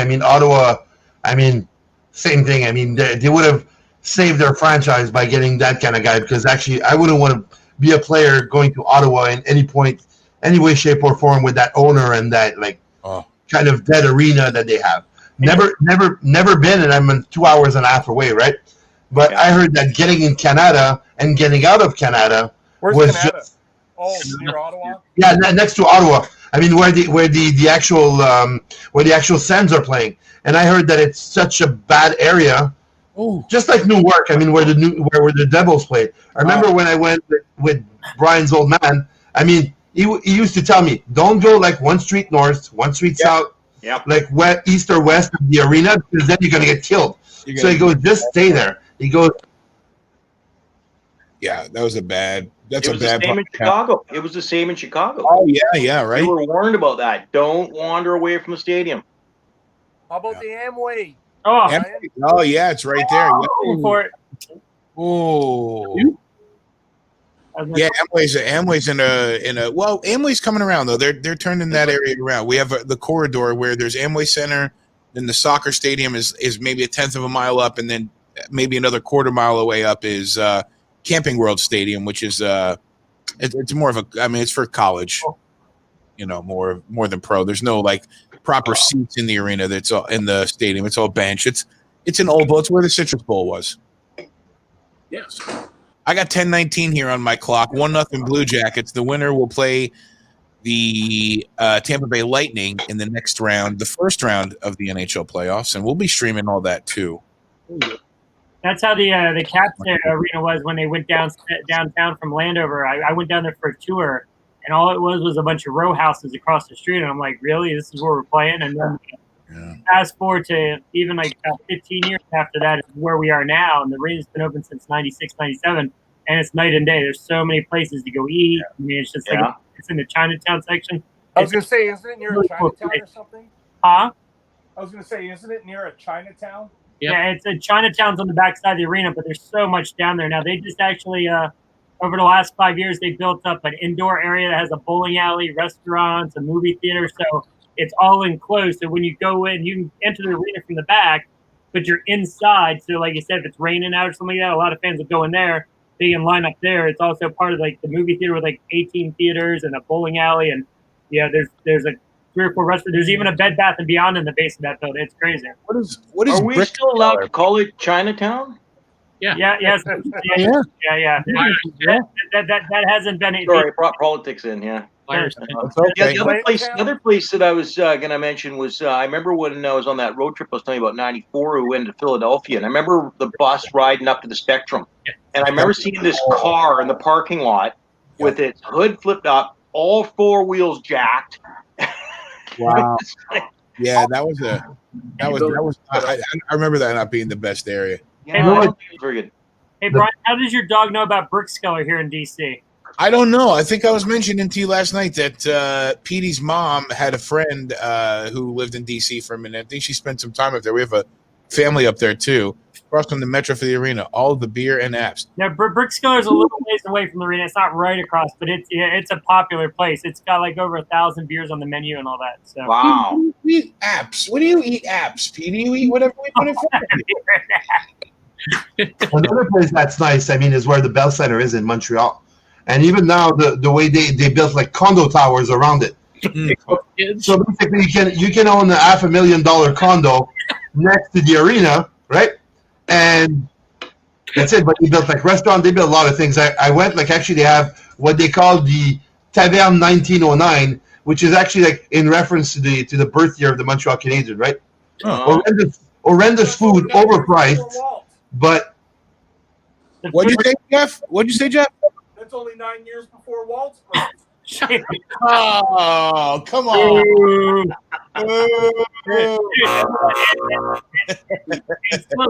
Same thing. I mean, they would have saved their franchise by getting that kind of guy, because actually I wouldn't want to be a player going to Ottawa in any point, any way, shape, or form with that owner and that kind of dead arena that they have. Never been, and I'm 2 hours and a half away, right? But I heard that getting in Canada and getting out of Canada was Canada? just Near Ottawa. Yeah, next to Ottawa. I mean, where the actual Sens are playing, and I heard that it's such a bad area. Oh, just like Newark. I mean, where the Devils played. I remember when I went with Brian's old man. I mean, he used to tell me, don't go like 1 street north, 1 street south, like east or west of the arena, because then you're gonna get killed. So he goes, just stay there. He goes. Yeah, that was a bad. That's it was the same in Chicago. It was the same in Chicago. Oh yeah, right. We were warned about that. Don't wander away from the stadium. How about the Amway? Oh yeah, it's right there. For it. Oh. Yeah, Amway's in a well, Amway's coming around though. They're turning that area around. We have the corridor where there's Amway Center, then the soccer stadium is maybe a 1/10 of a mile up, and then maybe another quarter mile away up is Camping World Stadium, which is it's more of a, I mean, it's for college, more than pro. There's no like proper seats in the arena. That's all in the stadium. It's all bench. It's an old bowl. It's where the Citrus Bowl was. Yes. I got 10-19 here on my clock. 1-0 Blue Jackets. The winner will play the Tampa Bay Lightning in the next round, the first round of the NHL playoffs, and we'll be streaming all that too. That's how the Caps arena was when they went downtown from Landover. I went down there for a tour, and all it was a bunch of row houses across the street. And I'm like, really? This is where we're playing? And then fast forward to even like 15 years after that is where we are now. And the arena's been open since 96, 97. And it's night and day. There's so many places to go eat. I mean, it's just like it's in the Chinatown section. I was going to say, isn't it near a Chinatown or something? Huh? I was going to say, isn't it near a Chinatown? Yeah, it's a Chinatown's on the backside of the arena, but there's so much down there. Now, they just actually, over the last 5 years, they built up an indoor area that has a bowling alley, restaurants, a movie theater. So it's all enclosed. So when you go in, you can enter the arena from the back, but you're inside. So like you said, if it's raining out or something like that, a lot of fans will go in there. They can line up there. It's also part of like the movie theater with like 18 theaters and a bowling alley. And yeah, there's a 3 or 4 restaurants. There's even a Bed Bath and Beyond in the base of that building. It's crazy. What is? Are we still allowed to call it Chinatown? Yeah. Yes. That hasn't been. Sorry, brought politics in. Yeah. The other place that I was going to mention was I remember when I was on that road trip I was telling you about '94. We went to Philadelphia, and I remember the bus riding up to the Spectrum, and I remember seeing this car in the parking lot with its hood flipped up, all 4 wheels jacked. Wow. Yeah, that was. I remember that not being the best area. Yeah, very good. Hey, Brian, how does your dog know about Brickskeller here in DC? I don't know. I think I was mentioning to you last night that Petey's mom had a friend who lived in DC for a minute. I think she spent some time up there. We have a family up there too, across from the Metro for the arena. All the beer and apps. Now, Brickskeller is a little ways away from the arena. It's not right across, but it's a popular place. It's got like over 1,000 beers on the menu and all that. So wow. We eat apps. What do you eat apps, Petey? You eat whatever we put in front of you. Another place that's nice, I mean, is where the Bell Center is in Montreal. And even now, the way they built like condo towers around it. So basically, you can own a $500,000 condo next to the arena, right? And that's it. But they built like restaurant. They built a lot of things. I went like actually they have what they call the Taverne 1909, which is actually like in reference to the birth year of the Montreal Canadiens, right? Horrendous food, overpriced, but. What'd you say, Jeff? That's only 9 years before Walt's birth. Oh, come on.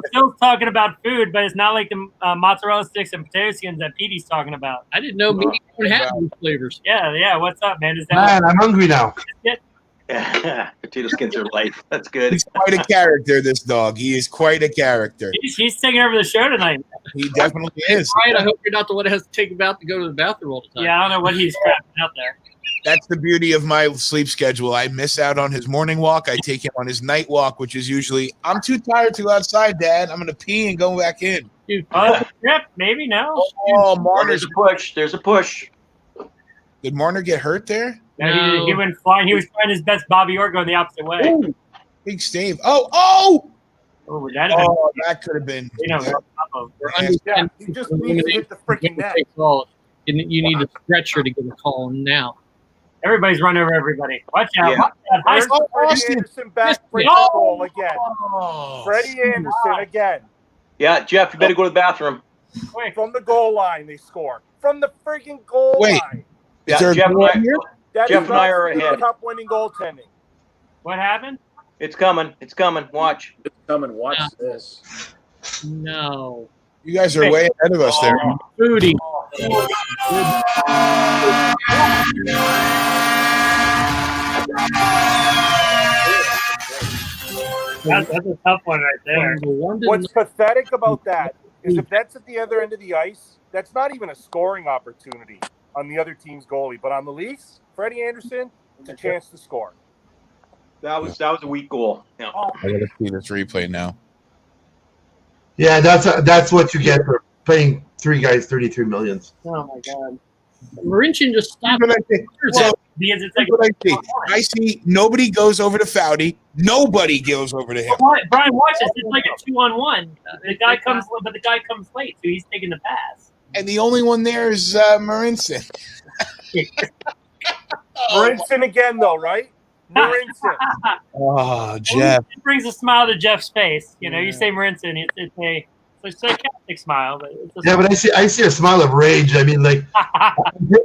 Still talking about food, but it's not like the mozzarella sticks and potato skins that Petey's talking about. I didn't know meat would have those flavors. Yeah. What's up, man? Man, I'm hungry now. Potato skins are life. That's good. He's quite a character, this dog. He is quite a character. He's taking over the show tonight. He definitely is. Right, I hope you're not the one that has to take him out to go to the bathroom all the time. Yeah, I don't know what he's crafting out there. That's the beauty of my sleep schedule. I miss out on his morning walk. I take him on his night walk, which is usually, I'm too tired to go outside, Dad. I'm going to pee and go back in. Yep, maybe no. Oh, Marner's There's a push. Did Marner get hurt there? No. He went flying. He was trying his best Bobby Orr going the opposite way. Ooh, big save. Oh, that could have been. He just needs to hit the freaking net. You need a stretcher to get a call now. Everybody's run over everybody. Watch out. Yeah. Watch out. There's Freddie Anderson back for the goal again. Freddie Anderson again. Yeah, Jeff, you better go to the bathroom. From the goal line, they score. From the freaking goal line. Is there Jeff a goal here? Jeff and I are ahead. Cup-winning goaltending. What happened? It's coming. Watch. It's coming. Watch this. No. You guys are way ahead of us there. Foodie. That's a tough one right there. What's pathetic about that is if that's at the other end of the ice, that's not even a scoring opportunity on the other team's goalie. But on the Leafs, Freddie Anderson, it's a chance to score. That was a weak goal. Yeah. I gotta see this replay now. Yeah, that's what you get for paying 3 guys $33 million. Oh my God. Marincin just stopped. I see nobody goes over to Foudy. Nobody goes over to him. Brian, watch this. It's like a 2-on-1. The guy comes late, so he's taking the pass. And the only one there is Marincin. Marincin again, though, right? Marincin. Oh, Jeff. It brings a smile to Jeff's face. You know, you say Marincin, it's It's a sarcastic smile, but it's Yeah, but I see a smile of rage. I mean, like,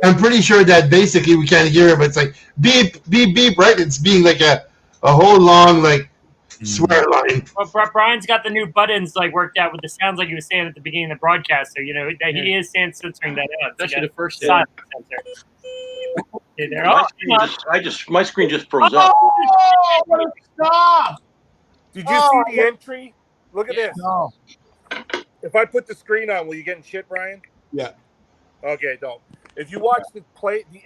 I'm pretty sure that basically we can't hear it, but it's like beep, beep, beep, right? It's being like a whole long, like, swear line. Well, Brian's got the new buttons like worked out with the sounds like he was saying at the beginning of the broadcast. So, that he is censoring that out. That's the first silent sensor. Okay, there. My screen just froze up. Stop! Did you see the entry? Look at this. No. If I put the screen on, will you get in shit, Brian? Yeah. Okay, don't. If you watch the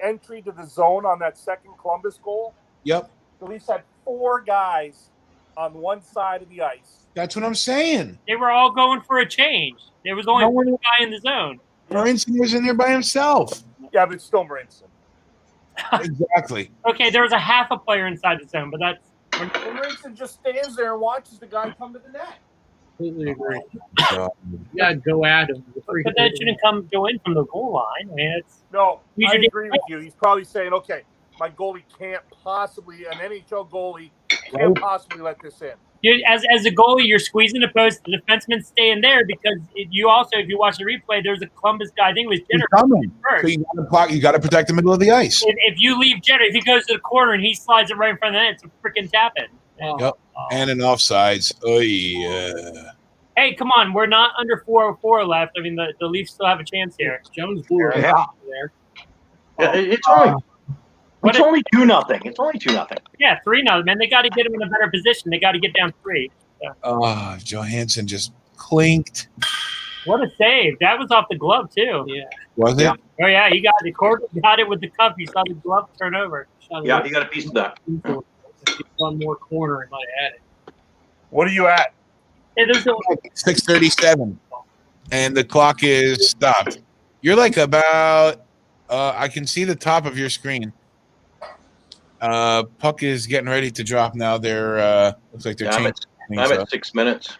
entry to the zone on that second Columbus goal, Yep. the Leafs had 4 guys on one side of the ice. That's what I'm saying. They were all going for a change. There was only No one one- guy in the zone. Marinson was in there by himself. Yeah, but it's still Marinson. Exactly. Okay, there was a half a player inside the zone, but that's And Marinson just stands there and watches the guy come to the net. Completely agree. God. Yeah, go at him. but that shouldn't go in from the goal line. I mean, it's No, You I should- agree with you. He's probably saying, okay, my goalie can't possibly, an NHL goalie can't possibly let this in. as a goalie, you're squeezing the post. The defenseman's staying there because if you watch the replay, there's a Columbus guy. I think it was He's Jenner coming. first. So you got to protect the middle of the ice. If you leave Jenner, if he goes to the corner and he slides it right in front of the net, it's a freaking tap in. Yep. And an offsides. Oh yeah. Hey, come on, we're not under 4:04 left. I mean, the Leafs still have a chance here. Jones blew it Yeah. there. It's only 2-0. It's only 2-0. Yeah, 3-0, man. They got to get him in a better position. They got to get down 3. Oh, Johansson just clinked. What a save! That was off the glove too. Yeah. Was it? Yeah. Oh yeah, he got it. Corbin got it with the cup. You saw the glove turn over. Yeah, you got a piece of that. One more corner and might add it. What are you at? Hey, there's a 6:37, and the clock is stopped. You're like about. I can see the top of your screen. Puck is getting ready to drop now. They're looks like they're Yeah, changing. I'm at 6 minutes.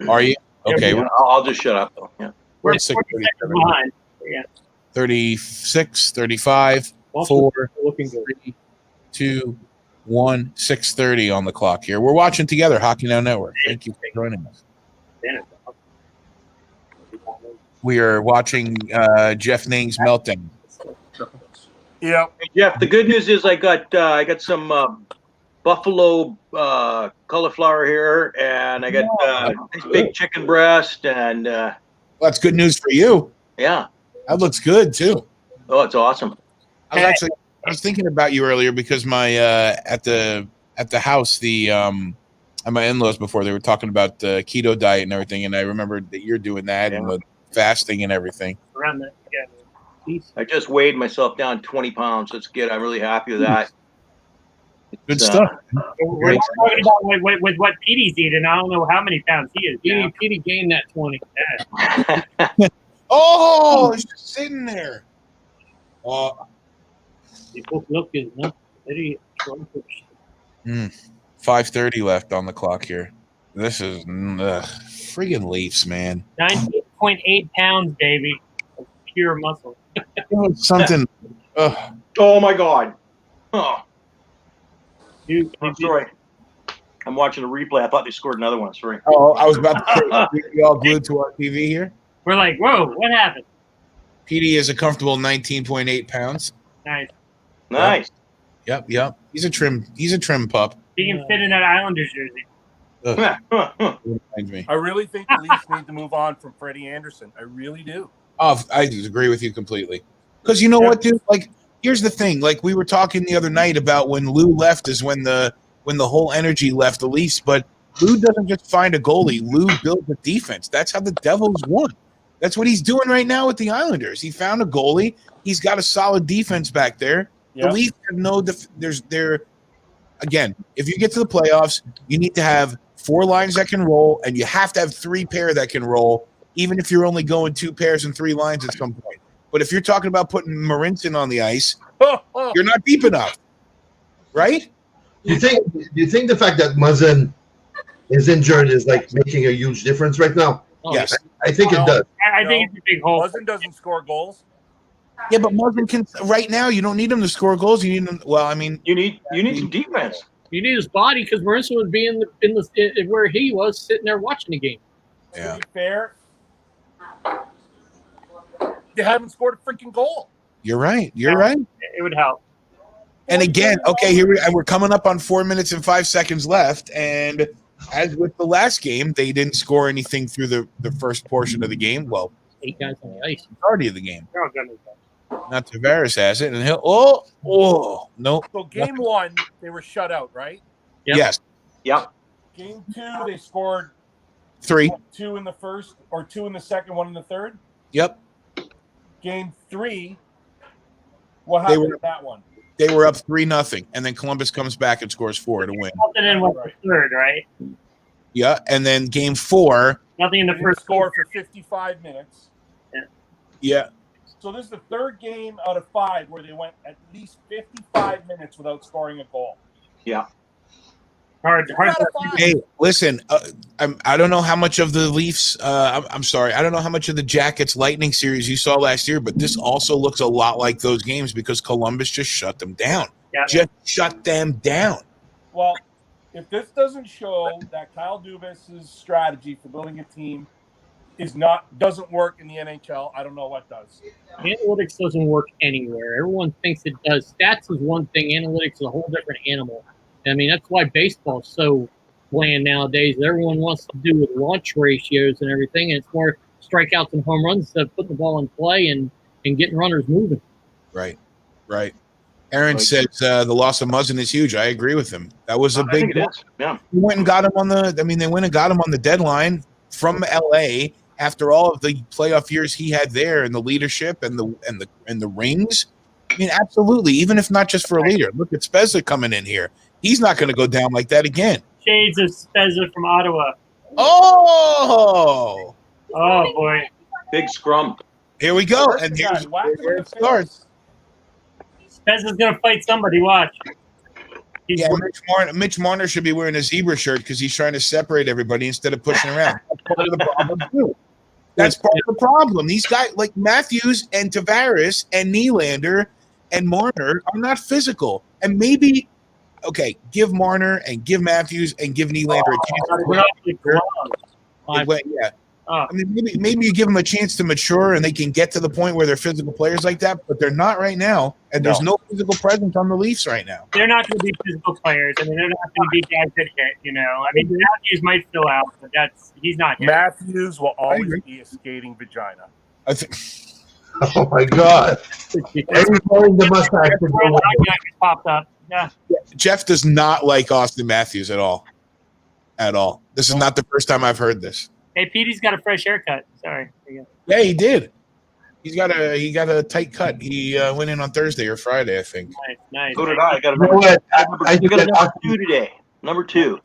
Are you? Okay, Yeah, I'll just shut up though. Yeah. we're we're at 40 seconds 6:37. behind. Yeah. 36, 35, Also 4, looking good. 3, 2, 1, 6:30 on the clock here. We're watching together, Hockey Now Network. Thank you for joining us. We are watching Jeff Ning's meltdown. Yeah. Hey, Jeff, the good news is I got some buffalo cauliflower here, and I got nice big chicken breast, and Well, that's good news for you. yeah. That looks good too. Oh, it's awesome. I was thinking about you earlier because my at the house at my in-laws before they were talking about the keto diet and everything, and I remembered that you're doing that and the fasting and everything. Around that. Yeah. I just weighed myself down 20 pounds. That's good. I'm really happy with that. Good It's, stuff. We're not talking about with what Petey's eating. I don't know how many pounds he is. now. Petey gained that 20. Oh, it's just sitting there. They both look good enough. 5:30 left on the clock here. This is friggin' Leafs, man. 19.8 pounds, baby. Of pure muscle. Something. Oh my God. Oh, Dude, I'm sorry. I'm watching a replay. I thought they scored another one. Sorry. Oh, I was about to say, we all glued to our TV here. we're like, whoa, what happened? PD is a comfortable 19.8 pounds. Nice. Nice. Yep. He's a trim pup. He can fit in that Islanders jersey. Reminds me. I really think the Leafs need to move on from Freddie Anderson. I really do. Oh, I agree with you completely. Because you know what, dude? Like, here's the thing. Like, we were talking the other night about when Lou left is when the whole energy left the Leafs. But Lou doesn't just find a goalie. Lou builds a defense. That's how the Devils won. That's what he's doing right now with the Islanders. He found a goalie. He's got a solid defense back there. Yeah. The Leafs have no again, if you get to the playoffs, you need to have 4 lines that can roll, and you have to have 3 pair that can roll, even if you're only going 2 pairs and 3 lines at some point. But if you're talking about putting Marinson on the ice, you're not deep enough, right? Do you think the fact that Muzzin is injured is like making a huge difference right now? Yes. I think it does. I think it's a big hole. Muzzin doesn't score goals. Yeah, but Muzzin can right now. You don't need him to score goals. You need him. Well, I mean, You need some defense. You need his body because Marinson would be in where he was sitting there watching the game. yeah. To be fair, they haven't scored a freaking goal. You're right. You're right. It would help. And again, okay, we're coming up on 4 minutes and 5 seconds left. And as with the last game, they didn't score anything through the first portion of the game. Well, 8 guys on the ice. Majority of the game. Oh, goodness. Not Tavares has it, and he'll. No. So game 1, they were shut out, right? Yep. Yes, Yep. Game 2, they scored 3. 2 in the first, or 2 in the second, 1 in the third. Yep, Game 3, what happened were- in that one? they were up 3-0, and then Columbus comes back and scores 4 to win. Nothing in with the third, right? Yeah, and then game 4. Nothing in the They first score for 55 minutes. Yeah, So this is the third game out of 5 where they went at least 55 minutes without scoring a goal. Yeah. Hard. Out of 5. hey, listen, I don't know how much of the Leafs. I'm sorry, I don't know how much of the Jackets Lightning series you saw last year, but this also looks a lot like those games because Columbus just shut them down. Yeah. Just shut them down. Well, if this doesn't show that Kyle Dubas's strategy for building a team doesn't work in the NHL, I don't know what does. Analytics doesn't work anywhere. Everyone thinks it does. Stats is one thing. Analytics is a whole different animal. I mean, that's why baseball is so bland nowadays. Everyone wants to do with launch ratios and everything, and it's more strikeouts and home runs instead of putting the ball in play and getting runners moving. Right. Aaron says the loss of Muzzin is huge. I agree with him. That was a big. It is. Yeah. They went and got him on the deadline from LA after all of the playoff years he had there and the leadership and the rings. I mean, absolutely. Even if not just for a leader. Look at Spezza coming in here. He's not going to go down like that again. Shades of Spezza from Ottawa. Oh boy. Big scrum. Here we go. And here's where it starts. Spezza's gonna fight somebody. Watch. Yeah, Mitch Marner should be wearing a zebra shirt because he's trying to separate everybody instead of pushing around. That's part of the problem too. That's part of the problem. These guys like Matthews and Tavares and Nylander and Marner are not physical. And maybe, give Marner and give Matthews and give Nylander a chance. Yeah. I mean, maybe you give them a chance to mature and they can get to the point where they're physical players like that, but they're not right now. And there's no physical presence on the Leafs right now. They're not going to be physical players. I mean, they're not going to be guys that hit, I mean, Matthews might fill out, but he's not here. Matthews will always be a skating vagina. I think. Oh my God! Everyone the mustache popped up. Yeah. Jeff does not like Austin Matthews at all. At all. This is not the first time I've heard this. Hey, Petey's got a fresh haircut. Sorry. Yeah, he did. He got a tight cut. He went in on Thursday or Friday, I think. Nice. So did I. I got a number 2 today. Number 2.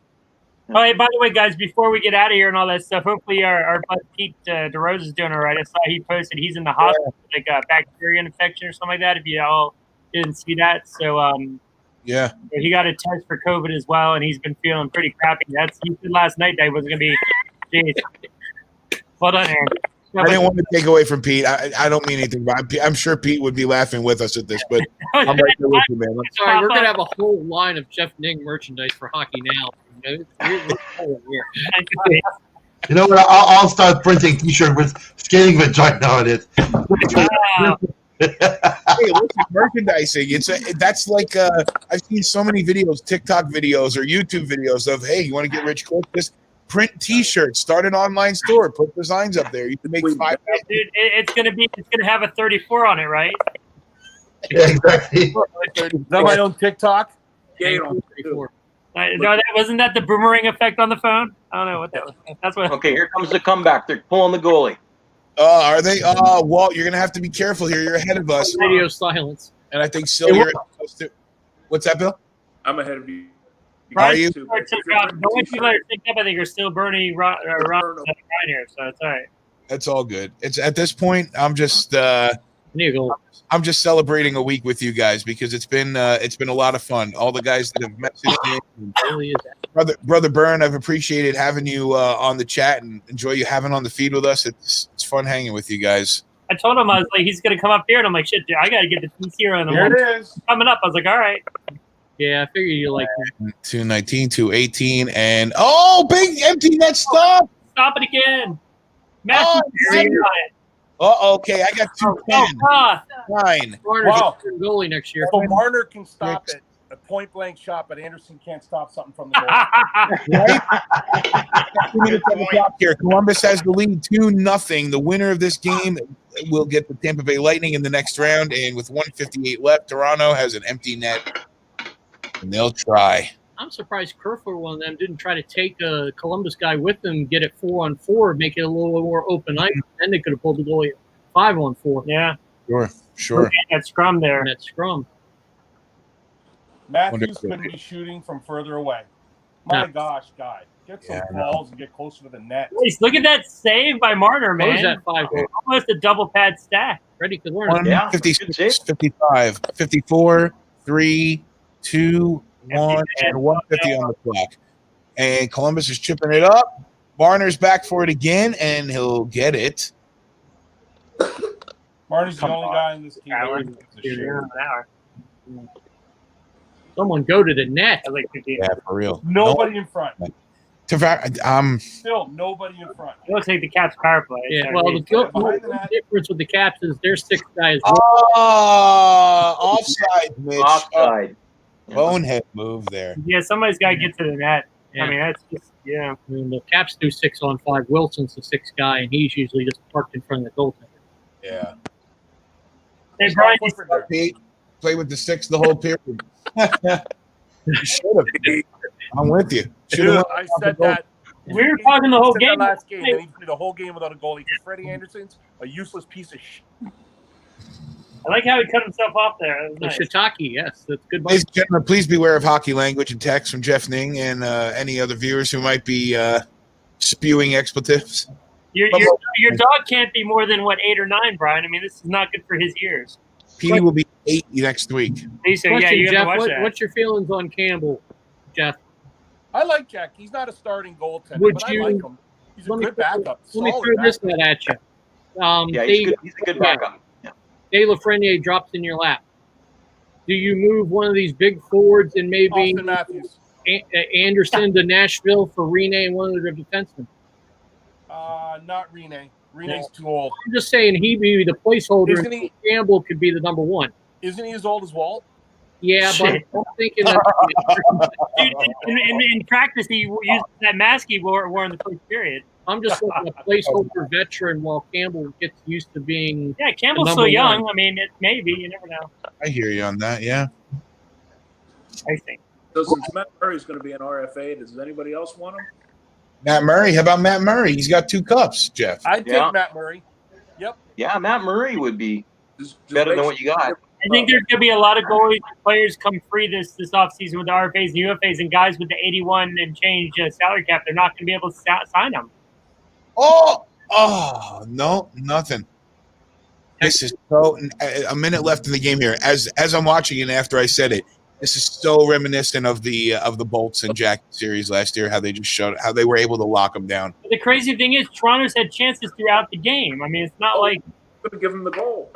Oh, hey, by the way, guys, before we get out of here and all that stuff, hopefully our bud Pete DeRose is doing all right. I saw he posted he's in the hospital with like a bacteria infection or something like that. If you all didn't see that, so yeah, he got a test for COVID as well, and he's been feeling pretty crappy. He said last night that he was going to be. Jeez. Well done, Aaron. I didn't want to take away from Pete. I don't mean anything, but I'm sure Pete would be laughing with us at this. But I'm right there with you, man. Sorry, we're gonna have a whole line of Jeff Ning merchandise for Hockey Now. You know what? I'll start printing T-shirt with skating vagina on it. Hey, look at merchandising. That's like I've seen so many videos, TikTok videos or YouTube videos of, hey, you want to get rich quick? Just print T-shirts, start an online store, put designs up there. You can make 5,000. Dude, it's gonna have a 34 on it, right? Yeah, exactly. Is that my own TikTok? Yeah, 34. No, wasn't that the boomerang effect on the phone? I don't know what that was. That's what. Okay, here comes the comeback. They're pulling the goalie. Are they? Walt, you're gonna have to be careful here. You're ahead of us. Radio silence. And I think Sylvia. What's that, Bill? I'm ahead of you. Are you? The only people that are synced up, I think, are still Bernie Ron here, so it's all right. That's all good. It's at this point, I'm just celebrating a week with you guys because it's been a lot of fun. All the guys that have messaged me, brother Byrne, I've appreciated having you on the chat and enjoy you having on the feed with us. It's fun hanging with you guys. I told him I was like, he's gonna come up here, and I'm like, shit, dude, I gotta get the PC on the Here it is. coming up. I was like, all right. Yeah, I figured you like 219, 218, and big empty net stop. Stop it again. Matthew, Okay, I got 210. Fine. Marner's Wow. a goalie next year. So Marner can stop it, a point blank shot, but Anderson can't stop something from the goal. Right? 2 minutes on the clock here. Columbus has the lead 2-0. The winner of this game will get the Tampa Bay Lightning in the next round. And with 1:58 left, Toronto has an empty net, and they'll try. I'm surprised Kerfoot, one of them, didn't try to take a Columbus guy with them, get it 4-on-4, make it a little more open ice. Then they could have pulled the goalie at 5-on-4. Yeah. Sure. That scrum there. And that scrum. Matthews couldn't be shooting from further away. My gosh, guy. Get some balls and get closer to the net. Please, look at that save by Marner, man. What was that 5 goal? Almost a double pad stack. Freddie could learn. 56, 55, 54, 3, 2, 1, and 150 on the clock. And Columbus is chipping it up. Marner's back for it again, and he'll get it. Marner's the only guy in this team. Someone go to the net. Yeah, for real. Nobody in front. Still nobody in front. It looks like the Caps power play. Yeah, well, the difference with the Caps is their 6th guy is offside, Mitch. Offside. Bonehead move there. Yeah, somebody's got to get to the net. Yeah. I mean, that's just, I mean, the Caps do 6-on-5. Wilson's the 6th guy, and he's usually just parked in front of the goaltender. Yeah. Hey, Brian, Pete, play with the 6 the whole period. You should have. I'm with you. Dude, I said that. We were talking the whole game. Last game, and he played the whole game without a goalie. Because Freddie Anderson's a useless piece of shit. I like how he cut himself off there. Nice. Shiitake, yes, that's good. Ladies and gentlemen, please beware of hockey language and text from Jeff Ning and any other viewers who might be spewing expletives. Your dog can't be more than, 8 or 9, Brian? I mean, this is not good for his ears. Petey will be 8 next week. Question, you Jeff, watch that. what's your feelings on Campbell, Jeff? I like Jack. He's not a starting goaltender, but I like him. He's a good backup. Let me throw this one at you. He's a good backup. Dave Lafreniere drops in your lap. Do you move one of these big forwards and maybe Austin Matthews. Anderson to Nashville for Rene and one of their defensemen? Not Rene. Rene's too old. I'm just saying he'd be the placeholder. Isn't he? Campbell could be the number 1. Isn't he as old as Walt? Yeah, Shit. but I'm thinking that Dude, in practice, he used that mask he wore in the first period. I'm just looking at a placeholder veteran while Campbell gets used to being. Yeah, Campbell's number so young. 1. I mean, maybe. You never know. I hear you on that, yeah. I think. So since Matt Murray's going to be an RFA, does anybody else want him? Matt Murray. How about Matt Murray? He's got 2 cups, Jeff. I'd take Matt Murray. Yep. Yeah, Matt Murray would be better than what you got. I think there's going to be a lot of goalies and players come free this offseason with the RFAs and UFAs, and guys with the 81 and change salary cap, they're not going to be able to sign them. No, nothing. This is so. A minute left in the game here. As I'm watching it, after I said it, this is so reminiscent of the Bolts and Jack series last year. How they just showed how they were able to lock them down. The crazy thing is, Toronto's had chances throughout the game. I mean, it's not like Going to give him the goal.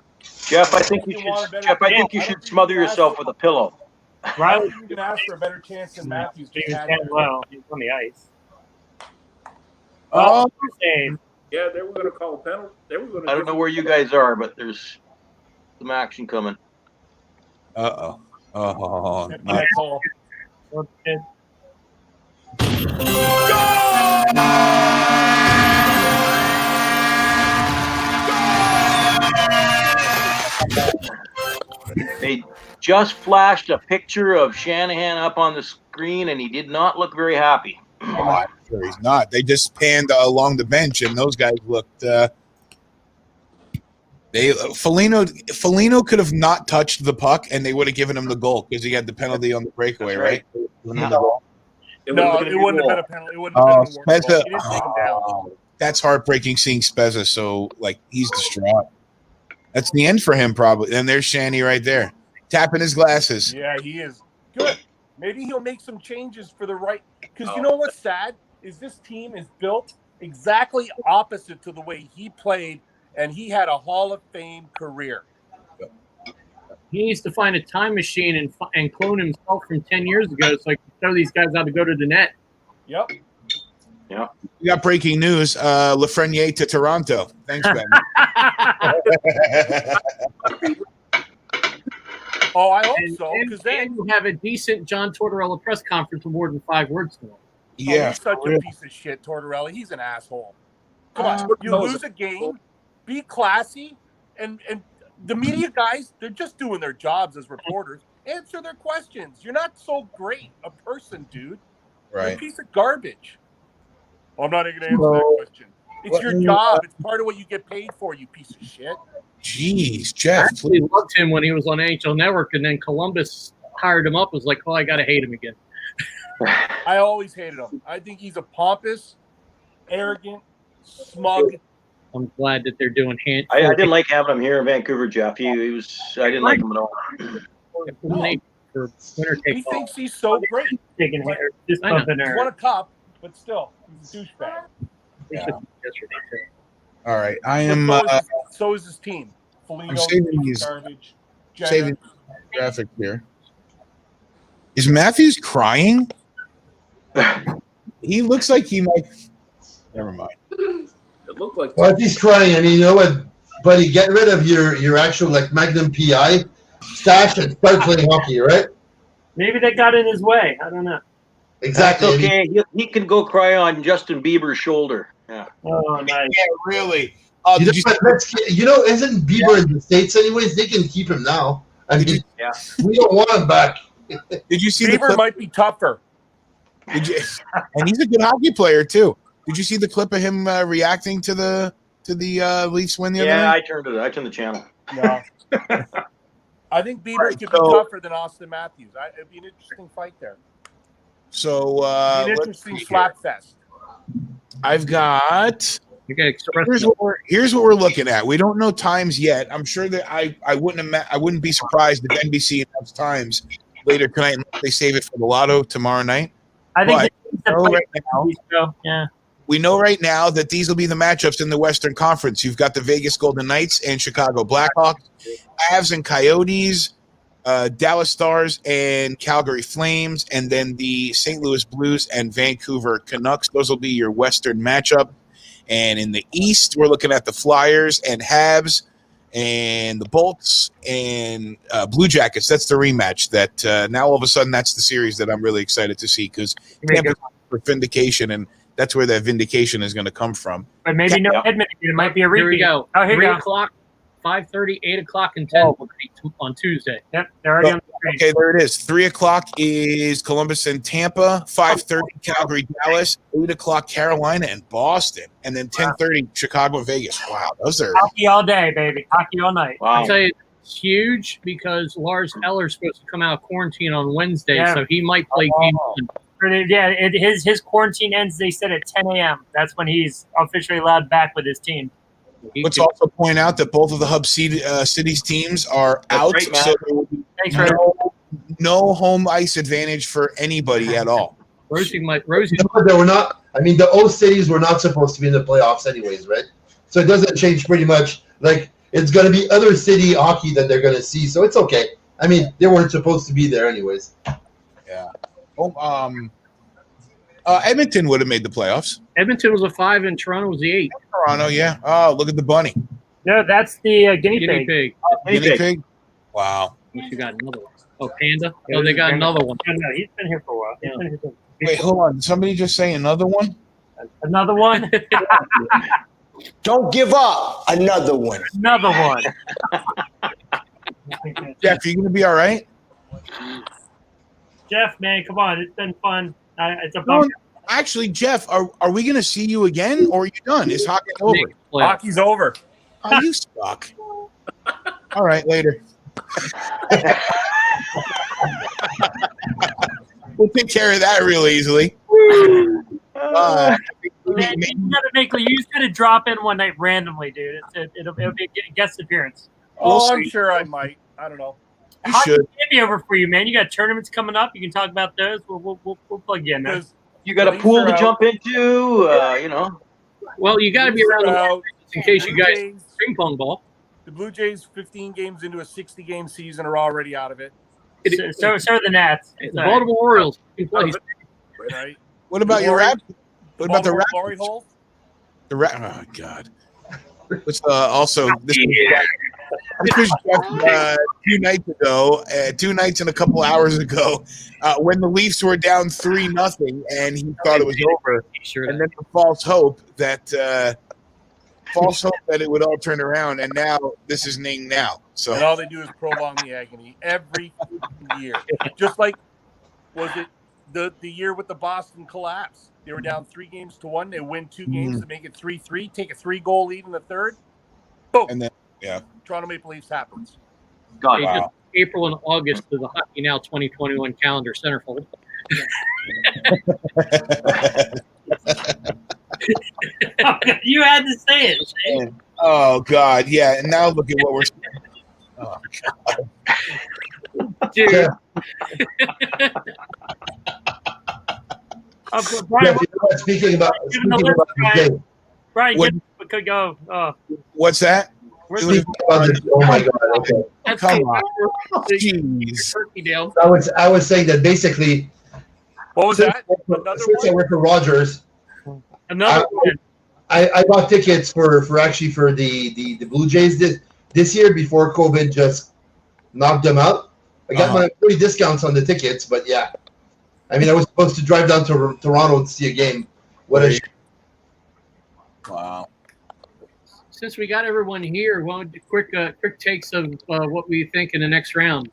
Jeff, I think you should smother yourself with a pillow. Right? You can ask for a better chance than Matthews. He was 10 well. He's on the ice. Yeah, they were going to call a penalty. I don't know where you guys are, but there's some action coming. Oh, They just flashed a picture of Shanahan up on the screen, and he did not look very happy. I'm sure he's not. They just panned along the bench, and those guys looked. Foligno could have not touched the puck, and they would have given him the goal because he had the penalty on the breakaway, right? It wouldn't have been a penalty. It wouldn't have been a Spezza. He didn't take him down. That's heartbreaking seeing Spezza. So, he's distraught. That's the end for him, probably. And there's Shanny right there, tapping his glasses. Yeah, he is. Good. Maybe he'll make some changes for the right. Because you know what's sad is this team is built exactly opposite to the way he played, and he had a Hall of Fame career. He needs to find a time machine and clone himself from 10 years ago so I can show these guys how to go to the net. Yep. Yeah. We got breaking news. Lafreniere to Toronto. Thanks, Ben. Oh, I hope And, so. and, Because then and you have a decent John Tortorella press conference with more than 5 words to him. Yeah. he's such a piece of shit, Tortorella. He's an asshole. Come on, you lose a game, be classy, and the media guys, they're just doing their jobs as reporters. Answer their questions. You're not so great a person, dude. You're a Right. piece of garbage. I'm not even going to answer that question. It's your job. It's part of what you get paid for, you piece of shit. Jeez, I Jeff. actually loved him when he was on NHL Network, and then Columbus hired him up. Was like, oh, I got to hate him again. I always hated him. I think he's a pompous, arrogant, smug. I'm glad that they're doing hand. I didn't like having him here in Vancouver, Jeff. He was. I didn't like him at all. For winner He take all. thinks he's so great. Taking hair, just I know. bumping He her. won a cup, but still, he's a douchebag. Yeah. Yesterday, too. All right. I am So is his team. I'm Foligno, saving these- garbage. saving graphic here. Is Matthews crying? He looks like he might. Never mind. It looked like Well, if he's trying, I mean, you know what, buddy, get rid of your actual like Magnum PI, stash and start playing hockey, right? Maybe they got in his way. I don't know. Exactly. That's okay. He can go cry on Justin Bieber's shoulder. Yeah. Oh, nice. Yeah, really. Isn't Bieber in the States anyways? They can keep him now. I mean, Yeah. we don't want him back. Did you see the Bieber clip? might be tougher. And he's a good hockey player too. Did you see the clip of him reacting to the Leafs win the other Yeah, night? I turned the channel. No. I think Bieber could be so- tougher than Austin Matthews. It'd be an interesting fight there. So It'd be an let's interesting see slap fest. I've got. You got express. Here's what we're looking at. We don't know times yet. I'm sure that I wouldn't be surprised if NBC announced times later tonight unless they save it for the Lotto tomorrow night. I think But they know right now, so, yeah. we know right now that these will be the matchups in the Western Conference. You've got the Vegas Golden Knights and Chicago Blackhawks, Avs and Coyotes, Dallas Stars and Calgary Flames, and then the St. Louis Blues and Vancouver Canucks. Those will be your Western matchup. And in the East, we're looking at the Flyers and Habs and the Bolts and Blue Jackets. That's the rematch. That now all of a sudden that's the series that I'm really excited to see because Tampa's for vindication, and that's where that vindication is going to come from. But maybe no Edmonton. It might be a repeat. Here we go. Oh, here 3 we go. o'clock, 5:30, 8 o'clock, and 10 on Tuesday. Yep, they're already on the screen. Okay, there it is. 3 o'clock is Columbus and Tampa. 5:30 Calgary, Dallas. 8 o'clock Carolina and Boston, and then 10:30 Chicago and Vegas. Wow, those are Hockey all day, baby. Hockey all night. Wow. I'll tell you, it's huge because Lars Eller's supposed to come out of quarantine on Wednesday, Yeah. so he might play game one. Yeah, his quarantine ends, they said, at 10 a.m. That's when he's officially allowed back with his team. Let's also point out that both of the hub cities teams are out, right, Matt. so there will be Thanks, Ray. no home ice advantage for anybody at all. Rosie. No, they were not. I mean, the O cities were not supposed to be in the playoffs, anyways, right? So it doesn't change pretty much. Like it's going to be other city hockey that they're going to see, so it's okay. I mean, they weren't supposed to be there, anyways. Yeah. Edmonton would have made the playoffs. Edmonton was a 5 and Toronto was the 8. Toronto, yeah. Oh, look at the bunny. No, that's the guinea Guinea pig. pig. Guinea pig. Wow. Unless you got another one. Oh, Panda. Oh, they got another one. No, he's been here for a while. He's been here for- Wait, hold on. Did somebody just say another one? Another one. Don't give up. Another one. Another one. Jeff, you gonna be all right? Jeff, man, come on. It's been fun. It's a No, bummer. actually, Jeff, are we gonna see you again, or are you done? Is hockey over? Hockey's over. Oh, you suck. All right, later. We'll take care of that real easily. Man, you just gotta drop in one night randomly, dude. It'll be a guest appearance. Oh, I'm sure I might. I don't know. You Hockey should. can't be over for you, man. You got tournaments coming up. You can talk about those. We'll plug you in there. Because You got a Leafs pool are to out. jump into, you know. Well, you got to be Leafs around are the out. world in case you Blue guys Jays- ping pong ball. The Blue Jays, 15 games into a 60-game season, are already out of it. So are the Nats. The Baltimore Orioles can play. Right? What about your Raps? What about the Baltimore Raptors? glory hole? Oh God. Let's also this was just 2 nights ago, 2 nights and a couple hours ago, when the Leafs were down 3-0, and he thought it was over, and then the false hope that it would all turn around, and now this is Ning now. So And all they do is prolong the agony every year. Just like, was it the year with the Boston collapse? They were down 3-1. They win 2 games to make it 3-3, take a 3-goal lead in the third. Boom. and then Toronto Maple Leafs happens. God, Just April and August to the Hockey Now 2021 calendar centerfold. You had to say it. Shane. oh God, yeah, and now look at what we're. Oh, Dude. Yeah. Brian, Yeah, you know what, speaking about give him the list, the Brian. game. Brian, What- could go. what's that? Speaking about the, oh my God! Okay. That's Come the- on. the Jeez. Turkey Dale. I was saying that basically, What was since, that? Another since I one? work for Rogers, Another one. I bought tickets for the Blue Jays this year before COVID just knocked them out. I got my free discounts on the tickets, but yeah, I mean I was supposed to drive down to Toronto to see a game. What a Wow. Since we got everyone here, why don't you quick takes of what we think in the next round?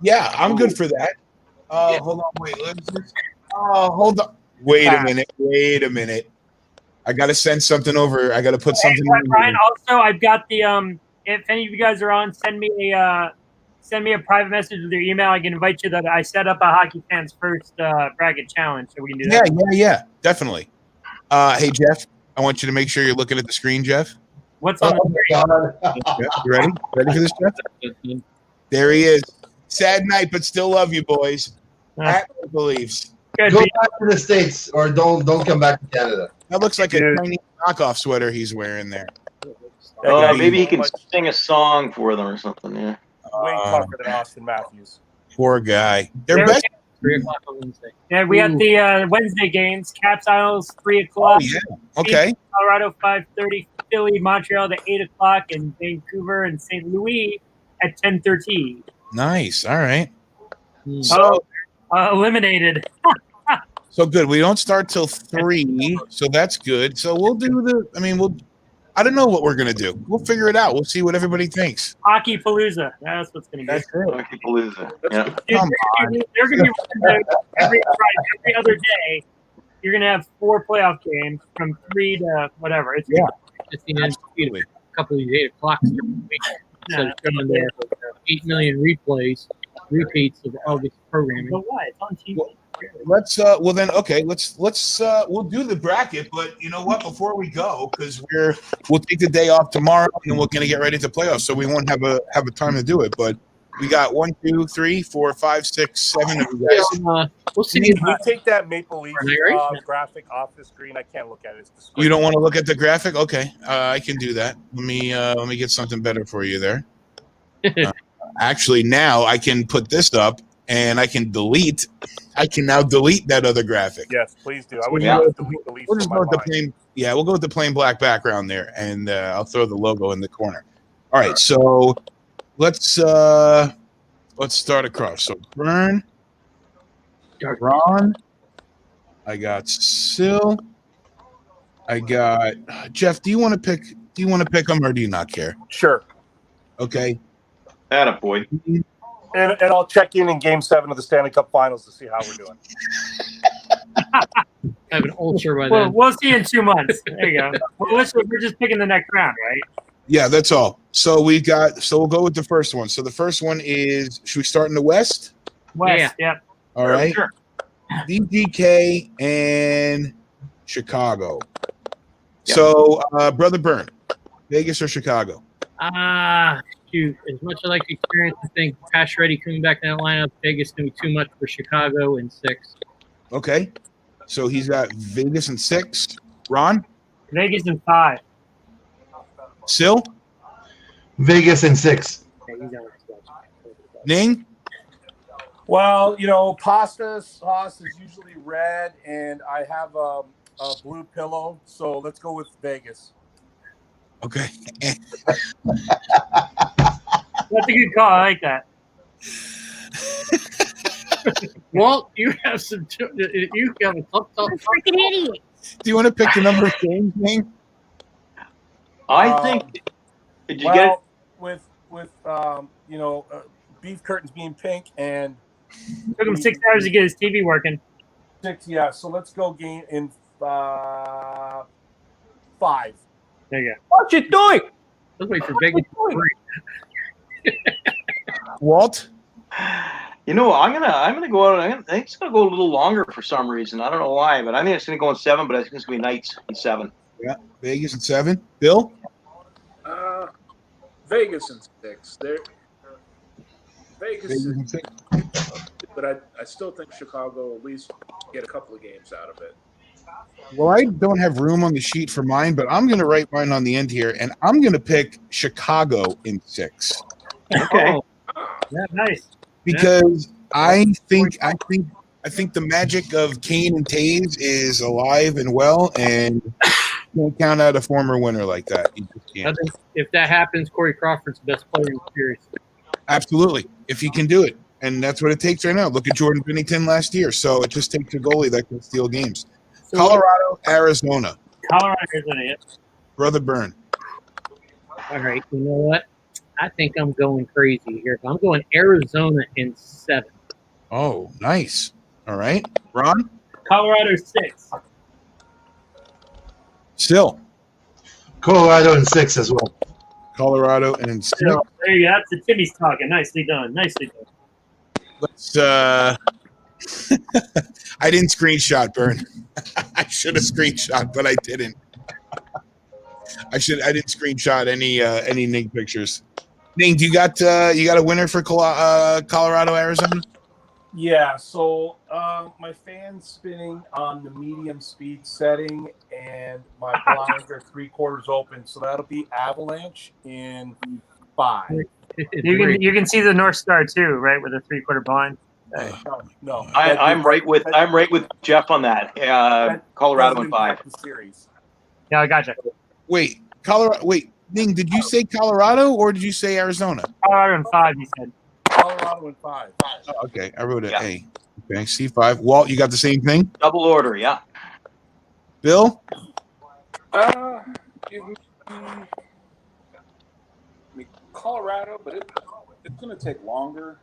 Yeah, I'm good for that. Hold on, wait. Hold on. Wait a minute. I got to send something over. I got to put something. Hey, Brian, also, I've got the if any of you guys are on, send me a private message with your email. I can invite you. That I set up a Hockey Fans First bracket challenge, so we can do that. Yeah, definitely. Hey, Jeff, I want you to make sure you're looking at the screen, Jeff. What's on the screen? Jeff, you ready? Ready for this, Jeff? There he is. Sad night, but still love you, boys. At Maple Leafs. Good. Go back to the States or don't come back to Canada. That looks like a tiny knockoff sweater he's wearing there. maybe he can sing a song for them or something. Yeah. Way tougher than Austin Matthews. Poor guy. There They're we best. 3 o'clock on Wednesday. Yeah, we got the Wednesday games. Caps Isles 3 o'clock. Oh, yeah. Okay. Colorado 5:30. Philly, Montreal at 8 o'clock, and Vancouver and St. Louis at 10:30. Nice. All right. So eliminated. So good. We don't start till 3, so that's good. So we'll do I don't know what we're gonna do. We'll figure it out. We'll see what everybody thinks. Hockey Palooza. That's what's going to be. That's it. Hockey Palooza. Yeah. Come on. They're going to be every other day. You're going to have 4 playoff games from 3 to whatever. It's Just the end of a couple of these 8 o'clocks during the week. So it's showing there 8 million replays, repeats of August programming. But why? It's on TV. Let's we'll do the bracket, but you know what? Before we go, because we'll take the day off tomorrow and we're gonna get ready to playoffs, so we won't have a time to do it. But we got 1, 2, 3, 4, 5, 6, 7 of you guys. We'll see. Can you take that Maple Leafs graphic off the screen? I can't look at it. It's You don't want to look at the graphic? Okay, I can do that. Let me get something better for you there. Actually, now I can put this up and I can delete. I can now delete that other graphic. Yes, please do. I would delete the Leafs. We'll just go with the plain. Yeah, we'll go with the plain black background there, and I'll throw the logo in the corner. All right, so let's start across. So Burn, Ron, I got Sil, I got Jeff. Do you want to pick? Do you want to pick them, or do you not care? Sure. Okay. Attaboy. And I'll check in Game 7 of the Stanley Cup Finals to see how we're doing. I have an ulcer by Well, then. we'll see in 2 months. There you go. Well, we're just picking the next round, right? Yeah, that's all. So we'll go with the first one. So the first one is, should we start in the West? West, yeah. All right. Sure. DGK and Chicago. Yep. So, Brother Byrne, Vegas or Chicago? Shoot, as much as I like the experience, I think Pacioretty coming back in that lineup, Vegas going to be too much for Chicago in 6. Okay. So he's got Vegas in 6. Ron? Vegas in 5. Sil? Vegas in 6. Ning? Well, pasta sauce is usually red, and I have a blue pillow, so let's go with Vegas. Okay. That's a good call. I like that. Walt, you have some. You have a tough. Freaking idiot. Do you want to pick the number of games, Ning? I think. Did you get it? With beef curtains being pink and Took him 6 hours to get his TV working. 6, yeah. So let's go game in 5. There you go. What you doing? Let's wait for Vegas. Walt? I'm gonna go out. I think it's gonna go a little longer for some reason. I don't know why, but I think it's gonna go in 7. But I think it's gonna be Knights in 7. Yeah, Vegas in 7. Bill? Vegas in 6. Vegas Vegas in is, 6. but I still think Chicago will at least get a couple of games out of it. Well, I don't have room on the sheet for mine, but I'm going to write mine on the end here, and I'm going to pick Chicago in 6 Okay. Oh, Yeah, nice. because I think the magic of Kane and Taves is alive and well, and you can't count out a former winner like that. You just I can't. think if that happens, Corey Crawford's the best player in the series. Absolutely, if he can do it, and that's what it takes right now. Look at Jordan Binnington last year. So it just takes a goalie that can steal games. So Colorado, Arizona, Colorado, Arizona. Yep. Brother Byrne. All right, you know what? I think I'm going crazy here. I'm going Arizona in 7. Oh, nice. All right, Ron. Colorado 6. Still Colorado in 6 as well. Colorado and still. There you go. That's the Timmy's talking. Nicely done. Nicely done. Let's. I didn't screenshot, Byrne. I should have screenshot, but I didn't. I didn't screenshot any Ning pictures. Ning, you got a winner for Colorado, Arizona? Yeah, so my fan's spinning on the medium speed setting, and my blinds are 3/4 open, so that'll be Avalanche in 5. You can see the North Star too, right, with a 3/4 blind. No. I'm right with Jeff on that. Colorado in 5. The series. Yeah, I gotcha. Wait, Colorado. Wait, Ning, did you say Colorado or did you say Arizona? Colorado in 5, you said. Colorado in 5. Oh, okay, I wrote it A. Okay, C5. Walt, you got the same thing? Double order, yeah. Bill? Colorado, but it's going to take longer.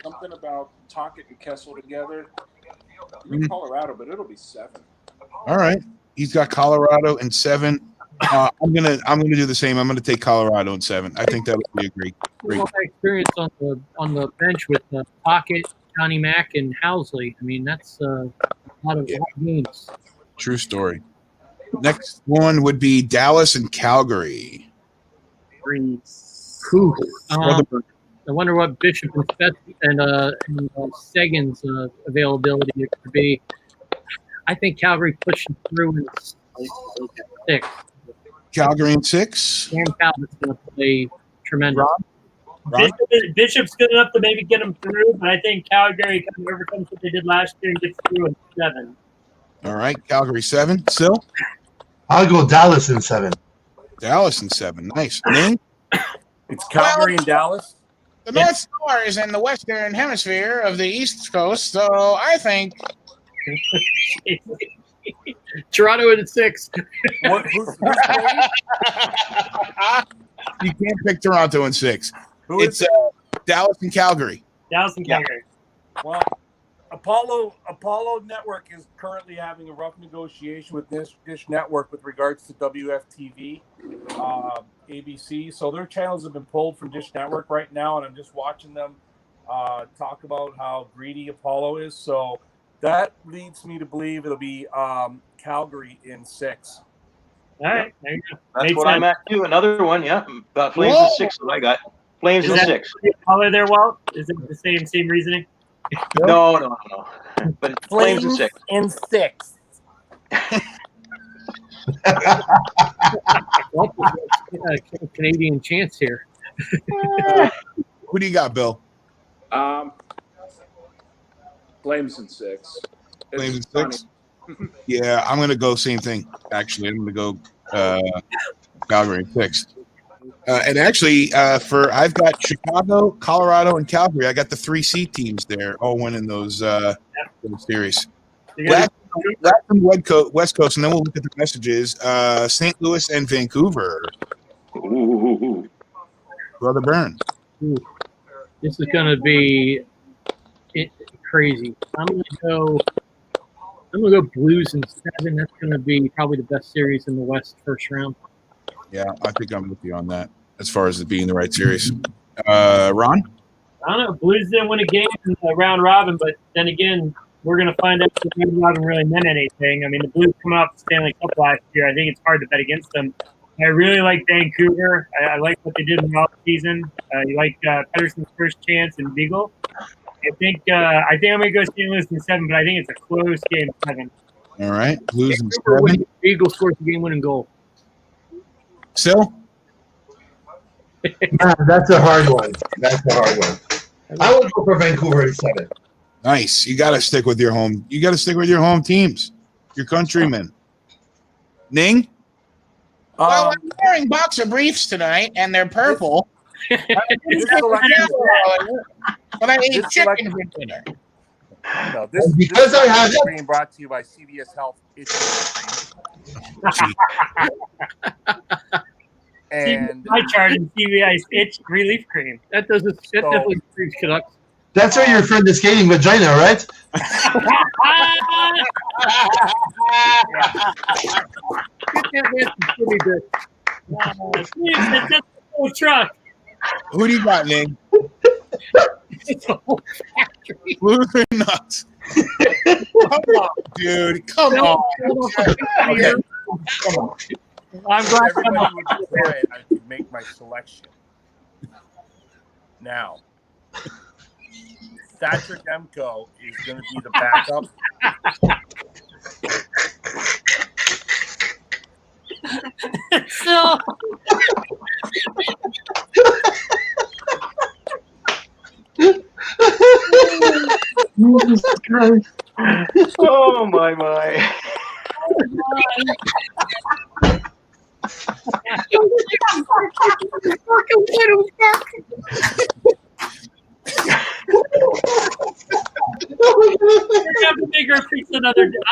Something about Tocchet and Kessel together. Colorado, but it'll be 7. All right. He's got Colorado in 7. I'm gonna do the same. I'm gonna take Colorado in 7. I think that would be a great. All that experience on the bench with Tocchet, Johnny Mack, and Housley. I mean, that's a lot of games. True story. Next one would be Dallas and Calgary. Whew. I wonder what Bishop and Sagan's availability could be. I think Calgary pushing through in 6. Calgary in 6. Cam Talbot's going to play tremendous. Ron? Bishop's good enough to maybe get them through, but I think Calgary kind of overcomes what they did last year and gets through in 7. All right, Calgary 7. Still? I'll go Dallas in 7. Dallas in 7. Nice. Ning? It's Calgary and Dallas. The North Star is in the western hemisphere of the East Coast, so I think Toronto in 6. Who's you can't pick Toronto in 6. It's Dallas and Calgary. Dallas and Calgary. Well, Apollo Network is currently having a rough negotiation with Dish Network with regards to WFTV, ABC. So their channels have been pulled from Dish Network right now, and I'm just watching them talk about how greedy Apollo is. So that leads me to believe it'll be Calgary in 6. All right. There you go. That's Makes what sense. I'm at too. Another one, yeah. Flames in 6 is what I got. Flames Is in that 6. Apollo there, Walt? Is it the same reasoning? No. But Flames in 6. in 6. Well, Canadian chance here. Who do you got, Bill? Flames in 6. Flames in 6. Yeah, I'm going to go same thing. Actually, I'm going to go Calgary 6. And actually, I've got Chicago, Colorado, and Calgary. I got the 3 seed teams there, all winning those series. Last from West Coast, and then we'll look at the messages. St. Louis and Vancouver. Ooh. Brother Burns. This is going to be crazy. I'm going to go Blues in 7. That's going to be probably the best series in the West first round. Yeah, I think I'm with you on that as far as it being the right series. Ron? I don't know. Blues didn't win a game in the round robin, but then again, we're going to find out if the round robin really meant anything. I mean, the Blues coming off the Stanley Cup last year, I think it's hard to bet against them. I really like Vancouver. I like what they did in the offseason. You like Pettersson's first chance and Beagle. I think I'm going to go St. Louis in 7, but I think it's a close game 7. All right. Blues in 7. Beagle scores the game-winning goal. Still? That's a hard one. I will go for Vancouver in 7. Nice. You got to stick with your home. You got to stick with your home teams, your countrymen. Ning? Well, I'm wearing boxer briefs tonight, and they're purple. But I ate chicken for dinner. No, this Because I have being brought to you by CVS Health. And my chart in CVI's itch relief cream. That definitely screams Canucks. That's where your friend is skating vagina, right? Truck. Who do you got, Ning? It's a whole factory. Blues or nuts? Come on, dude. Come on. Okay. Come on. I'm glad everybody would be quiet. I could make my selection. Now, Thatcher Demko is going to be the backup. So. Jesus Christ. Oh my. I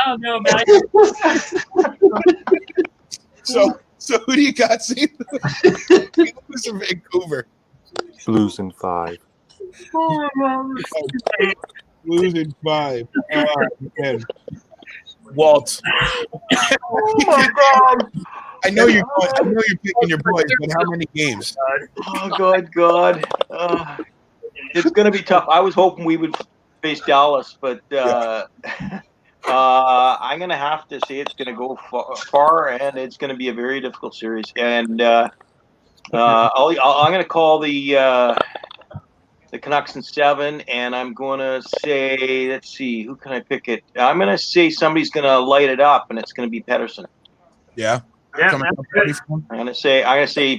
don't know, man. So who do you got? St. Louis or Vancouver? Blues in 5. Blues in 5. Man. Walt. Oh my God. I know you're picking your boys, but how many games? Oh God. It's going to be tough. I was hoping we would face Dallas, but I'm going to have to say it's going to go far, and it's going to be a very difficult series. And I'm going to call the Canucks in 7, and I'm going to say, let's see, who can I pick it? I'm going to say somebody's going to light it up, and it's going to be Pettersson. Yeah. Yeah, I'm going to say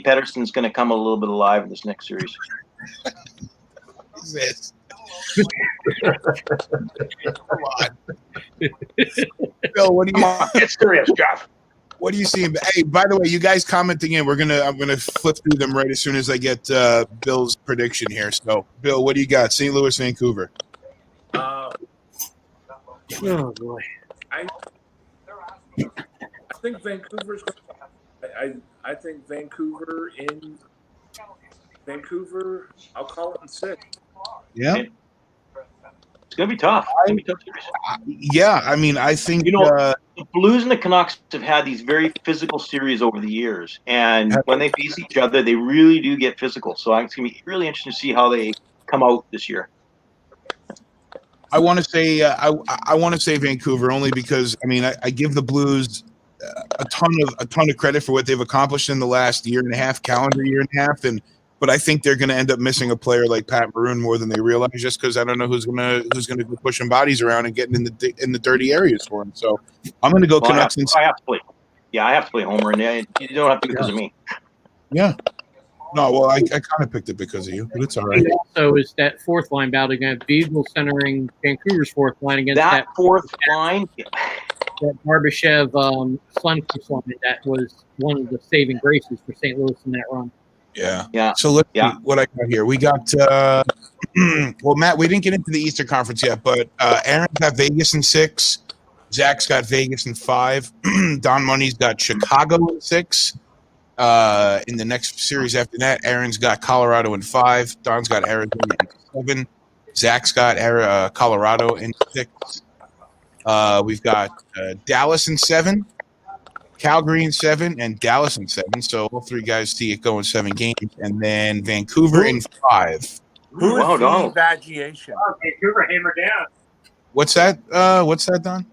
Pettersson's going to come a little bit alive in this next series. What is this? Come on. Bill, what do you? Get serious, Jeff. What do you see? Hey, by the way, you guys commenting in. I'm gonna flip through them right as soon as I get Bill's prediction here. So, Bill, what do you got? St. Louis, Vancouver. Oh boy. I think Vancouver's. I think Vancouver in Vancouver. I'll call it in 6. Yeah. It's going to be tough. It's going to be tough series. Yeah, I mean, I think the Blues and the Canucks have had these very physical series over the years, and when they face each other, they really do get physical. So it's going to be really interesting to see how they come out this year. I want to say I want to say Vancouver only because I give the Blues a ton of credit for what they've accomplished in the last calendar year and a half, but I think they're going to end up missing a player like Pat Maroon more than they realize, just because I don't know who's going to be pushing bodies around and getting in the dirty areas for him. So I'm going to go Canucks. I have to play. Yeah, I have to play Homer, and you don't have to because of me. Yeah. No, well, I kind of picked it because of you, but it's all right. Also, is that fourth line battle against Beagle centering Vancouver's fourth line against that fourth line? that Barbashev Sun line that was one of the saving graces for St. Louis in that run. Yeah. So let's see what I got here. We got well, Matt, we didn't get into the Eastern Conference yet, but Aaron's got Vegas in 6. Zach's got Vegas in 5. Don Money's got Chicago in 6. In the next series after that, Aaron's got Colorado in 5. Don's got Arizona in 7. Zach's got Colorado in 6. We've got Dallas in 7. Calgary in 7 and Dallas in 7. So all 3 guys see it going 7 games, and then Vancouver in 5. Who is the evagiation? Oh, Vancouver hammer down. What's that? What's that, Don?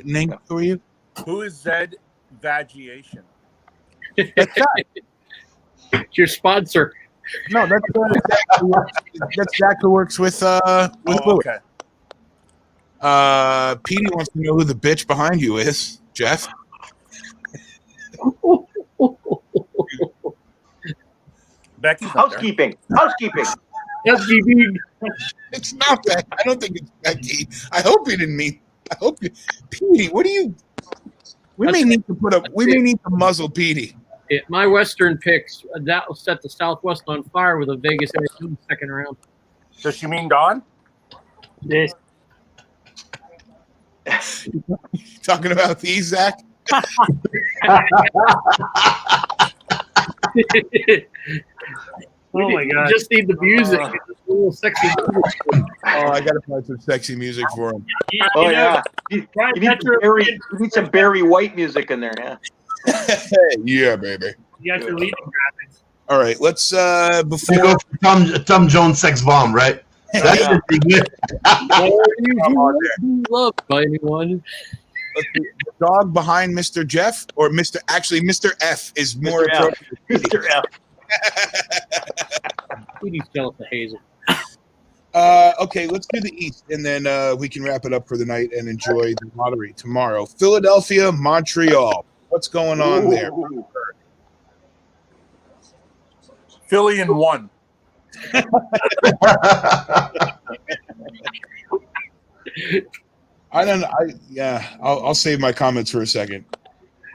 Name, who are you? Who is Zed Vagiation? Your sponsor. No, that's Zach who works with Louis. Okay. Petey wants to know who the bitch behind you is, Jeff. Becky. Housekeeping. It's not that. I don't think it's Becky. I hope you didn't mean. I hope you, Petey. What do you? We may need to muzzle Petey. My Western picks that will set the Southwest on fire with a Vegas Arizona second round. Does she mean Don? Yes. Talking about these, Zach? Oh my God! You just need the music. It's a little sexy music. Oh, I gotta play some sexy music for him. Oh yeah, you need some Barry White music in there, yeah. Yeah, baby. You got your leading graphics. All right, let's before You go for Tom Jones sex bomb, right? That should be good. Loved by anyone. The dog behind Mr. Jeff, or Mr. F is more appropriate. Mr. F. He's jealous of Hazel. Okay, let's do the East, and then we can wrap it up for the night and enjoy the lottery tomorrow. Philadelphia, Montreal. What's going on there? Philly in 1. I'll save my comments for a second.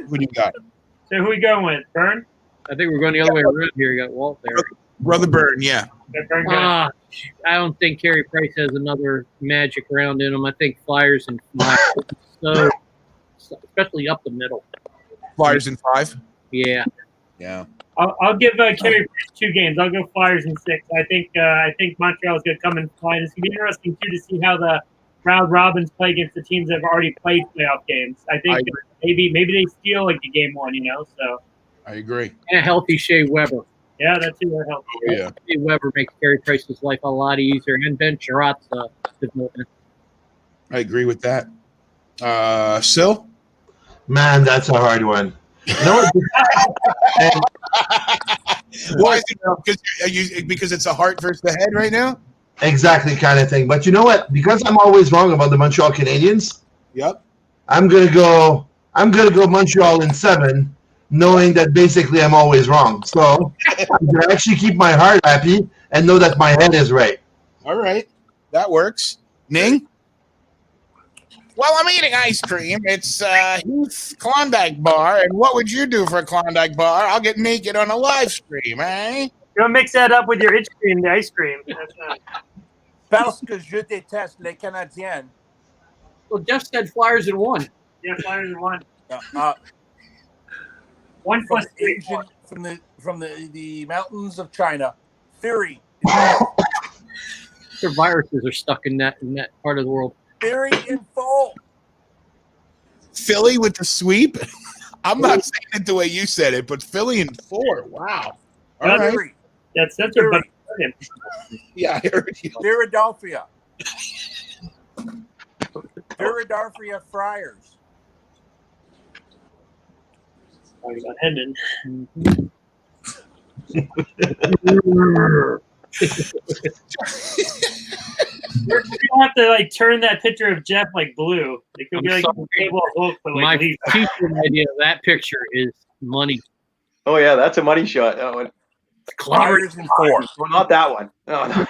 Who do you got? So who we going with? Burn? I think we're going the other way around here. You got Walt there. Brother Burn, yeah. I don't think Carey Price has another magic round in him. I think Flyers and 5. So, especially up the middle. Flyers in 5? Yeah. Yeah. I'll give Carey Price 2 games. I'll go Flyers in 6. I think Montreal's going to come and fly. It's going to be interesting too to see how the round robins play against the teams that have already played playoff games. I think maybe they steal like the game 1, So I agree. And a healthy Shea Weber. Yeah, that's who will help. Oh, yeah. Shea Weber makes Carey Price's life a lot easier, and Ben Sherratt's development. I agree with that. Sil? Man, that's a hard one. No, Why is it? Because it's a heart versus the head right now? exactly, kind of thing. But you know what? Because I'm always wrong about the Montreal Canadiens. Yep. I'm gonna go Montreal in 7, knowing that basically I'm always wrong. So I'm gonna actually keep my heart happy and know that my head is right. All right. That works. Ning? Well, I'm eating ice cream. It's Heath's Klondike bar. And what would you do for a Klondike bar? I'll get naked on a live stream, eh? Don't mix that up with your itch cream, the ice cream. Parce que je déteste les Canadiens. Well, Jeff said Flyers in 1. Yeah, Flyers in 1. 1 plus Asian from the mountains of China. Theory. Their viruses are stuck in that part of the world. Theory in full. Philly with the sweep? I'm not saying it the way you said it, but Philly in 4. Wow. All right. Theory. That's censored, but Yeah, I heard you. Philadelphia. Philadelphia Friars. Hendon. You have to turn that picture of Jeff blue. It could be a table of hook, but My T-shirt idea of that picture is money. Oh yeah, that's a money shot. That one. Flyers in 4. Well, not that one. No.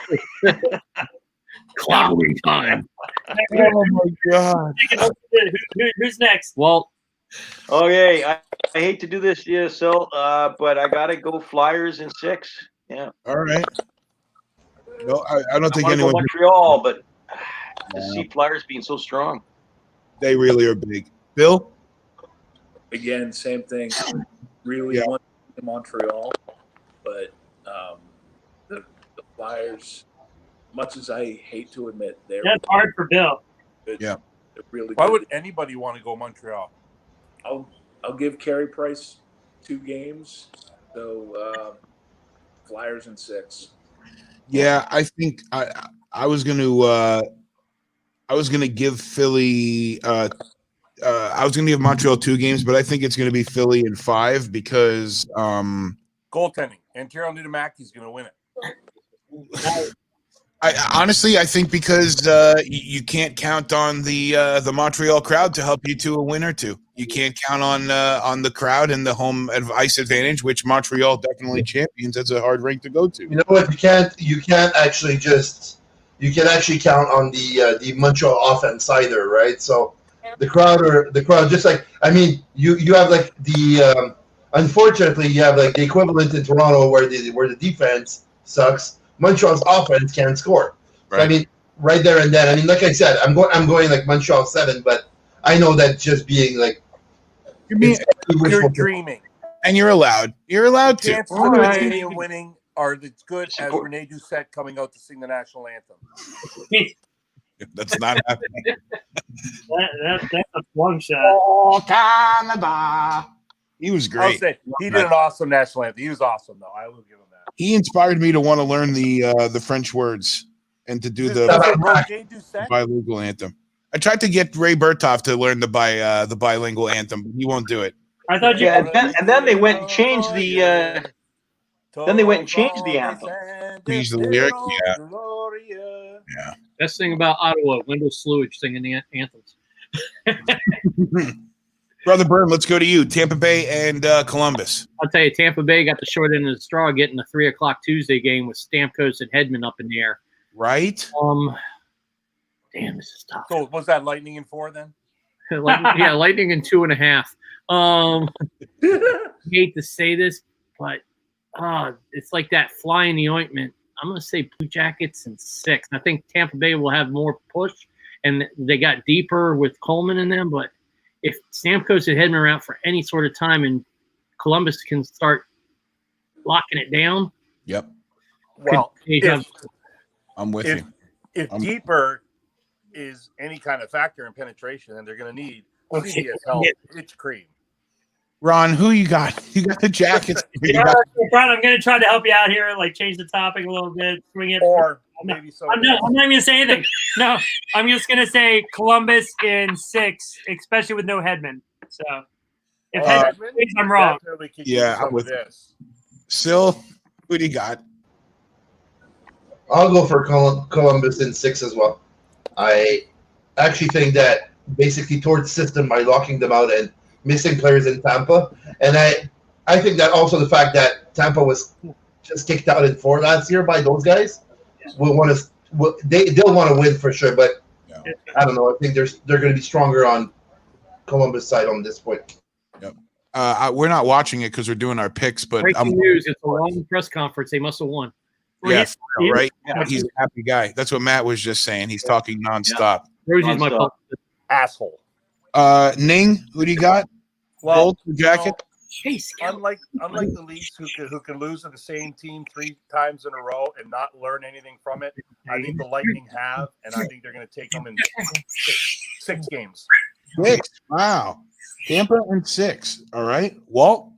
Clobbery time. Oh my god. Who's next? Well, Okay, I hate to do this, but I got to go Flyers in 6. Yeah. All right. No, I don't I think want to go anyone. Montreal, but to see Flyers being so strong. They really are big. Bill? Again, same thing. Really want Montreal, but the Flyers, much as I hate to admit, That's hard for Bill. good. Yeah. They're really Why good. would anybody want to go Montreal? I'll give Carey Price 2 games. So Flyers in 6. Yeah, I think I was gonna give Philly I was gonna give Montreal 2 games, but I think it's gonna be Philly in 5 because Goaltending. Antero Niedermaki's going to win it. I think because you can't count on the Montreal crowd to help you to a win or two. You can't count on the crowd and the home ice advantage, which Montreal definitely champions. That's a hard rink to go to. You know what? You can't actually count on the Montreal offense either, right? So the crowd just like you have like the unfortunately you have like the equivalent in Toronto where the defense sucks. Montreal's offense can't score. Right. So, right there and then. Like I said, I'm going like Montreal 7, but I know that just being like You're dreaming. And you're allowed. You're allowed to. Chances of the Canadian winning are as good as Rene Doucette coming out to sing the national anthem. That's not happening. That's a long shot. Oh, Canada. He was I'll great. say he did an awesome national anthem. He was awesome, though. I will give him that. He inspired me to want to learn the French words and to do the Roger Doucette? bilingual anthem. I tried to get Ray Bertov to learn the bilingual anthem, but he won't do it. I thought you. And then they went and changed the. Then they went and changed the anthem. Changed the lyric, yeah. Best thing about Ottawa, Wendell Sluich singing the anthems. Brother Byrne, let's go to you. Tampa Bay and Columbus. I'll tell you, Tampa Bay got the short end of the straw getting the 3:00 Tuesday game with Stamkos and Hedman up in the air. Right? Damn, this is tough. So was that Lightning in 4 then? Lightning in 2.5. Hate to say this, but it's like that fly in the ointment. I'm going to say Blue Jackets in 6. I think Tampa Bay will have more push, and they got deeper with Coleman in them. But if Stamkos and Hedman are out for any sort of time and Columbus can start locking it down. Yep. Well, I'm with you. If deeper is any kind of factor in penetration, then they're going to need help. It's cream. Ron, who you got? You got the Jackets. Ron, I'm going to try to help you out here, like change the topic a little bit, swing it. Or maybe so. I'm not even going to say anything. No, I'm just going to say Columbus in 6, especially with no Hedman. So if Hedman wins, I'm wrong. Yeah, I'm with this. Sil, who do you got? I'll go for Columbus in 6 as well. I actually think that basically towards system by locking them out and missing players in Tampa, and I think that also the fact that Tampa was just kicked out in 4 last year by those guys they'll want to win for sure. But I don't know. I think they're going to be stronger on Columbus side on this point. Yep. We're not watching it because we're doing our picks, but breaking news! It's a long press conference. They must have won. Yeah, right. Yeah, he's a happy guy. That's what Matt was just saying. He's talking nonstop. Rosie's my asshole. Ning, who do you got? Well, Jacket. Unlike the Leafs, who can lose to the same team 3 times in a row and not learn anything from it, I think the Lightning have, and I think they're going to take them in 6 games. 6. Wow. Tampa in 6. All right. Walt.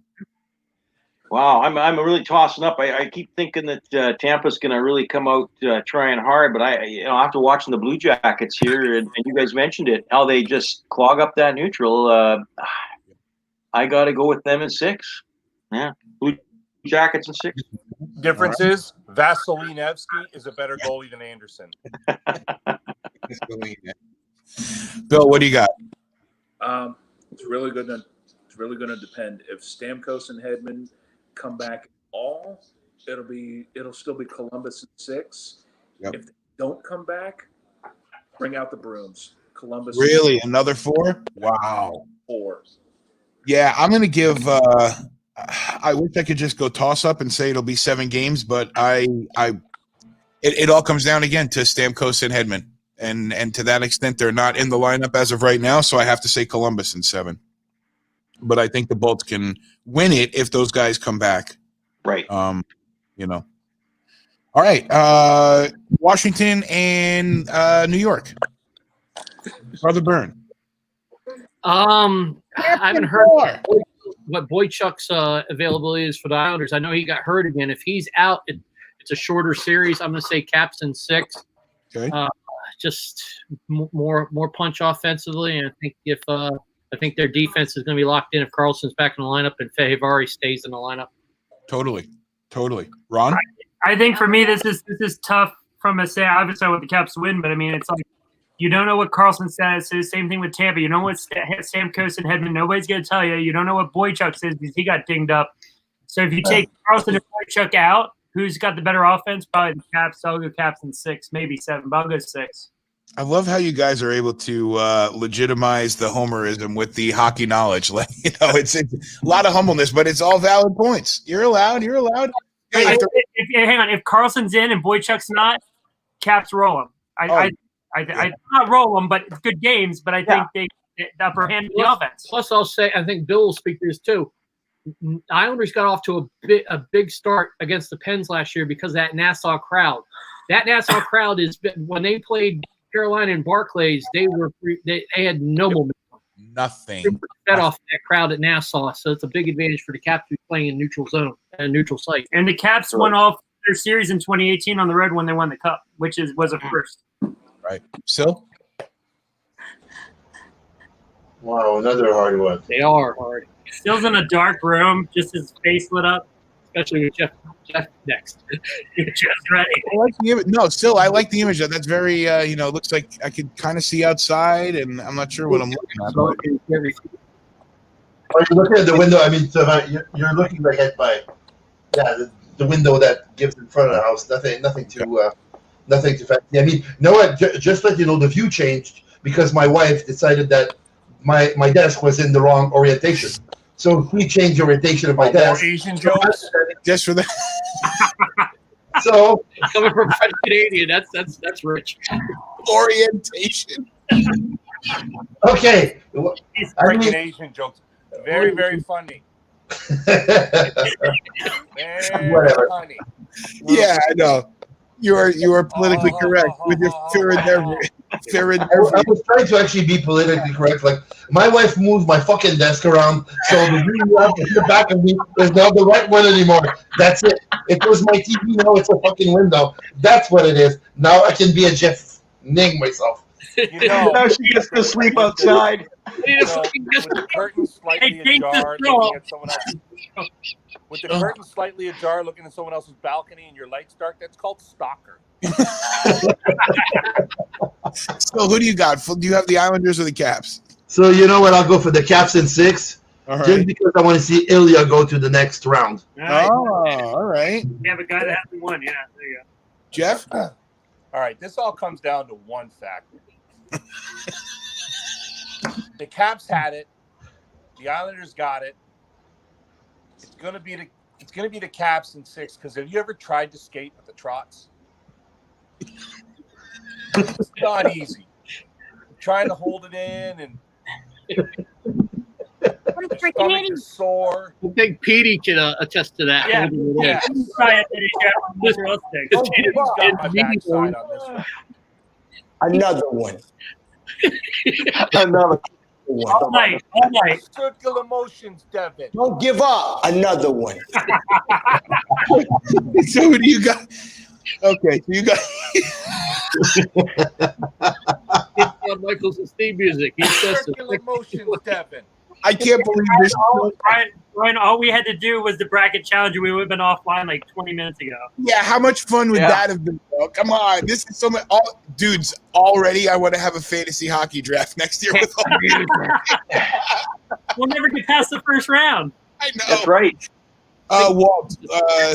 Wow, I'm really tossing up. I keep thinking that Tampa's going to really come out trying hard, but after watching the Blue Jackets here, and you guys mentioned it, how they just clog up that neutral. I got to go with them in 6. Yeah, Blue Jackets in 6. Difference is Vasilevsky is a better goalie than Anderson. Bill, what do you got? It's really going to depend. If Stamkos and Hedman come back at all, it'll still be Columbus in 6. Yep. If they don't come back, bring out the brooms. Columbus. Really? Another 4? Wow. 4. Yeah, I'm going to give I wish I could just go toss up and say it'll be 7 games, but it all comes down again to Stamkos and Hedman. And to that extent, they're not in the lineup as of right now, so I have to say Columbus in 7. But I think the Bolts can win it if those guys come back. Right. You know. All right. Washington and New York. Brother Byrne. I haven't heard what Boychuk's availability is for the Islanders. I know he got hurt again. If he's out, it's a shorter series. I'm going to say Caps in 6. Okay. Just more punch offensively, and I think their defense is going to be locked in if Carlson's back in the lineup and Fehervary stays in the lineup. Totally. Ron? I think for me, this is tough from a say. Obviously, I want the Caps to win, but I mean, it's like you don't know what Carlson's status is. Same thing with Tampa. You know what Stamkos and Hedman. Nobody's going to tell you. You don't know what Boychuk says because he got dinged up. So if you take Carlson and Boychuk out, who's got the better offense? Probably the Caps. So I'll go Caps in 6, maybe 7, but I'll go 6. I love how you guys are able to legitimize the homerism with the hockey knowledge. Like, it's a lot of humbleness, but it's all valid points. You're allowed. Hey, hang on. If Carlson's in and Boychuk's not, Caps roll him. I not roll them, but it's good games. But I think they the upper hand in the offense. Plus, I'll say I think Bill will speak to this too. Islanders got off to a big start against the Pens last year because of that Nassau crowd. That Nassau crowd is when they played Carolina and Barclays, they had no momentum. Nothing. They were fed off that crowd at Nassau, so it's a big advantage for the Caps to be playing in neutral zone and neutral site. And the Caps won off their series in 2018 on the road when they won the Cup, which was a first. Right. So? Wow, another hard one. They are hard. Still's in a dark room, just his face lit up. Especially with Jeff next. Just ready. I like the image. No, still, I like the image. That's very, looks like I could kind of see outside, and I'm not sure what I'm looking at. Are you looking at the window? I mean, so you're looking right at the window that gives in front of the house. Nothing too fancy. I mean, you know what? Just let you know, the view changed because my wife decided that my desk was in the wrong orientation. So if we change the orientation of my desk, Asian jokes, just for that. So coming from French Canadian, that's rich. Orientation. Okay. he's breaking Asian jokes. Very, very funny. Very Whatever. funny. Yeah, I know. You are politically correct with your fear endeavor. I was trying to actually be politically correct. Like, my wife moved my fucking desk around, so the view you have in the back of me is not the right one anymore. That's it. It was my TV, now it's a fucking window. That's what it is. Now I can be a Jeff Ning myself. Now she gets to sleep outside. With the curtain slightly ajar, looking at someone else's. With the curtain slightly ajar, looking at someone else's balcony, and your lights dark. That's called stalker. So who do you got? Do you have the Islanders or the Caps? So you know what? I'll go for the Caps in 6, just because I want to see Ilya go to the next round. All right. You have a guy that hasn't won. Yeah, there you go. Jeff? All right, this all comes down to one factor. The Caps had it. The Islanders got it. It's gonna be the Caps in 6 because have you ever tried to skate with the Trots? It's not easy. You're trying to hold it in and your stomach is sore. I think Petey can attest to that. Yeah. Yeah. Don't He's got my backside on this one. Another one. Another All night. Circle emotions, Devin. Don't give up. Another one. So who do you got? Okay, so you got Michael's theme music. He says Circle emotions, Devin. I can't believe this. Ryan, all we had to do was the bracket challenge. We would have been offline like 20 minutes ago. Yeah, how much fun would that have been? Bro? Come on, this is so much. Dudes, already I want to have a fantasy hockey draft next year with all We'll never get past the first round. I know. That's right. Walt,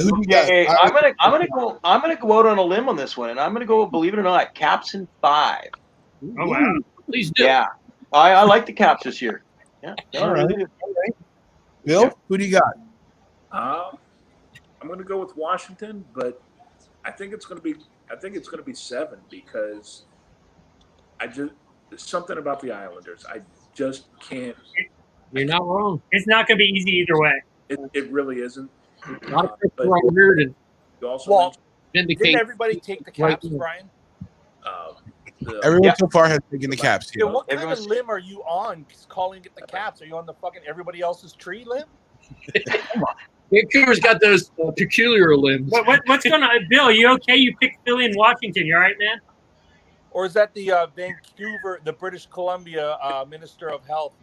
who do you got? Okay, I'm gonna go out on a limb on this one, and I'm gonna go. Believe it or not, Caps in 5. Oh wow! Please do. Yeah, I like the Caps this year. Yeah, All right. Bill, who do you got? I'm going to go with Washington, but I think it's going to be 7 because there's something about the Islanders. I just can't. You're not wrong. It's not going to be easy either way. It really isn't. A lot of But pressure on Reardon. you also Well, Vindicate. didn't everybody take the Caps, Brian? Everyone so far has taken the Caps. Yeah, Yeah. what kind of limb are you on calling it the Caps? Are you on the fucking everybody else's tree limb? Vancouver's got those peculiar limbs. What's going on? Bill, you okay? You picked Philly and Washington. You all right, man? Or is that the Vancouver, the British Columbia Minister of Health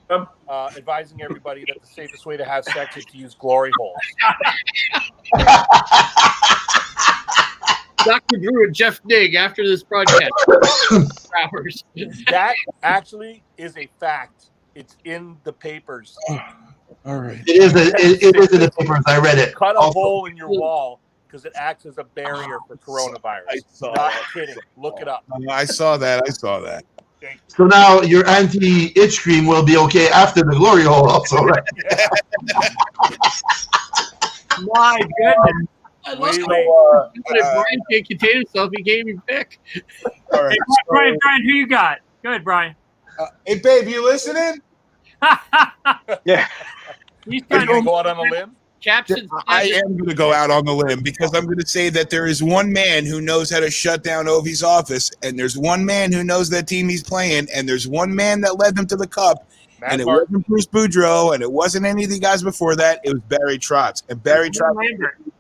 advising everybody that the safest way to have sex is to use glory holes? Dr. Drew and Jeff Dig after this broadcast. Hours. That actually is a fact. It's in the papers. All right. It is in the papers. I read it. Cut a Also. hole in your wall because it acts as a barrier for coronavirus. Not kidding. Look it up. I saw that. So now your anti-itch cream will be okay after the glory hole also, right? My goodness. Brian can't contain himself. He gave me pick. All right. Hey, Brian, who you got? Go ahead, Brian. Hey, babe, you listening? Yeah. He's Are trying you going to to go out on a limb? Caps and I am going to go out on the limb because I'm going to say that there is one man who knows how to shut down Ovi's office, and there's one man who knows that team he's playing, and there's one man that led them to the cup, and it wasn't Bruce Boudreau, and it wasn't any of the guys before that. It was Barry Trotz, and Barry Trotz,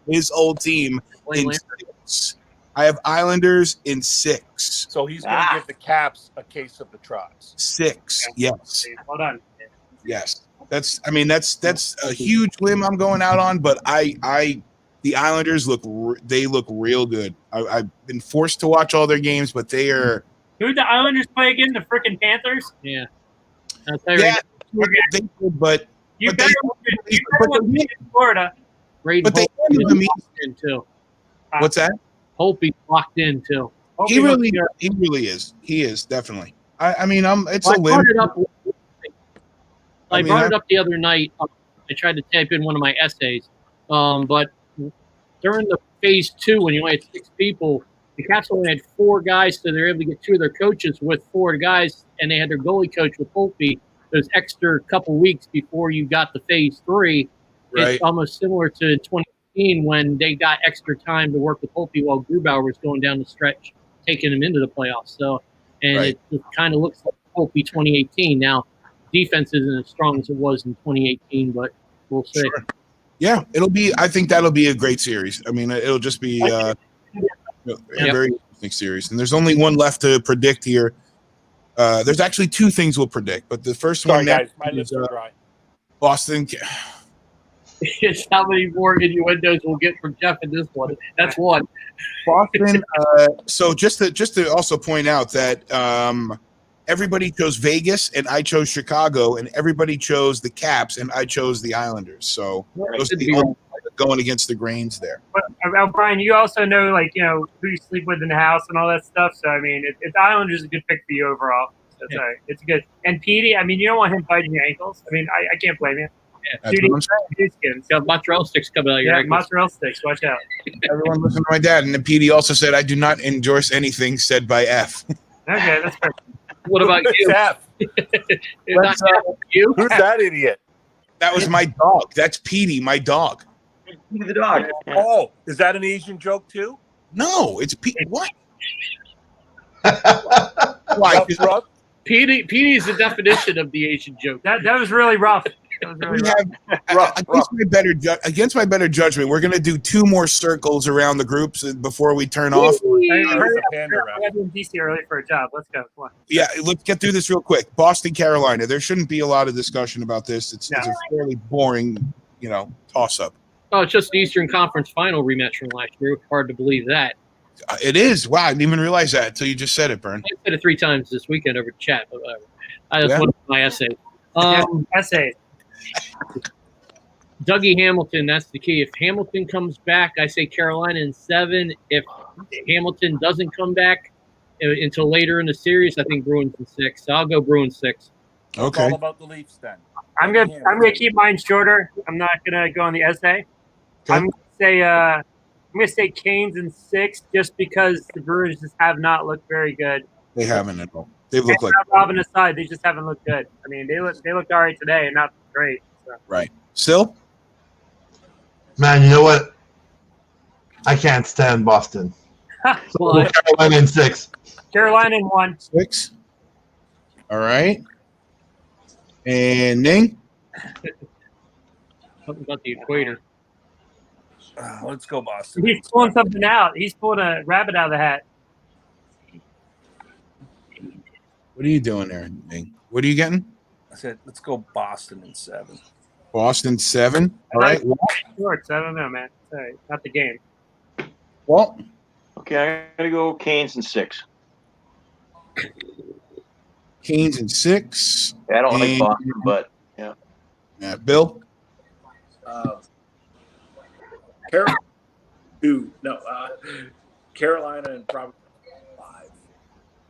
his old team in 6. I have Islanders in 6. So he's going to give the Caps a case of the Trots. 6, yes. Well done. Yes. That's a huge limb I'm going out on, but the Islanders look real good. I've been forced to watch all their games, but they are. Who did the Islanders play again? The freaking Panthers? Yeah. Yeah, they did, but You but better win in Florida. But they handled them in too. What's that? Holtby's locked in too. He really is. He is definitely. I mean, it's a limb. I brought it up the other night. I tried to type in one of my essays, but during the phase 2, when you only had 6 people, the Caps only had 4 guys, so they were able to get 2 of their coaches with 4 guys, and they had their goalie coach with Holtby those extra couple weeks before you got the phase 3. Right. It's almost similar to 2018 when they got extra time to work with Holtby while Grubauer was going down the stretch, taking him into the playoffs. So, and Right. it kind of looks like Holtby 2018 now. Defense isn't as strong as it was in 2018, but we'll see. Sure. Yeah, I think that'll be a great series. I mean, it'll just be a very interesting series. And there's only one left to predict here. There's actually 2 things we'll predict, but the first one Guys, next my lips is are dry. Boston. It's how many more innuendos we'll get from Jeff in this one. That's one. Boston. So just to also point out that everybody chose Vegas and I chose Chicago, and everybody chose the Caps and I chose the Islanders. So those are the only going against the grains there. But Brian, you also know who you sleep with in the house and all that stuff. So I mean, the Islanders is a good pick for you overall. That's all right. It's good. And Petey, I mean, you don't want him biting your ankles. I mean, I can't blame you. That's what I'm saying. It's got mozzarella sticks coming out of your ankles. Mozzarella sticks. Watch out. Everyone listen to my dad. And then PD also said, I do not endorse anything said by F. Okay, that's perfect. What about you? You? Who's that idiot? That was my dog. That's Petey, my dog. The dog. Oh, is that an Asian joke too? No, it's Petey. What? Why? Petey is the definition of the Asian joke. That was really rough. Against my better judgment, we're going to do 2 more circles around the groups before we turn off. I got in DC early for a job. Let's go. Come on. Yeah, let's get through this real quick. Boston, Carolina. There shouldn't be a lot of discussion about this. It's a fairly boring, toss-up. Oh, it's just the Eastern Conference Final rematch from last year. Hard to believe that. It is. Wow, I didn't even realize that until you just said it, Bern. I said it 3 times this weekend over chat, but whatever. That's one of my essays. Essay. Dougie Hamilton, that's the key. If Hamilton comes back, I say Carolina in 7. If Hamilton doesn't come back until later in the series, I think Bruins in 6. So I'll go Bruins 6. It's all about the Leafs then. I'm gonna keep mine shorter. I'm not gonna go on the essay. I'm gonna say Canes in 6 just because the Bruins just have not looked very good. They haven't at all. They look like Robin aside, they just haven't looked good. I mean, they looked all right today and not great. So. right. Still, Man, you know what? I can't stand Boston. So Carolina in 6. Carolina in 1. 6. All right. And Ning? Something about the equator. Let's go Boston. He's pulling something out. He's pulling a rabbit out of the hat. What are you doing there, Ning? What are you getting? I said, let's go Boston in 7. Boston 7. All right. Shorts. I don't know, man. Sorry, not the game. Well, okay, I'm gonna go Canes in 6. Canes in 6. Yeah, I don't like Boston, but yeah. Yeah, Bill. Carolina and probably 5.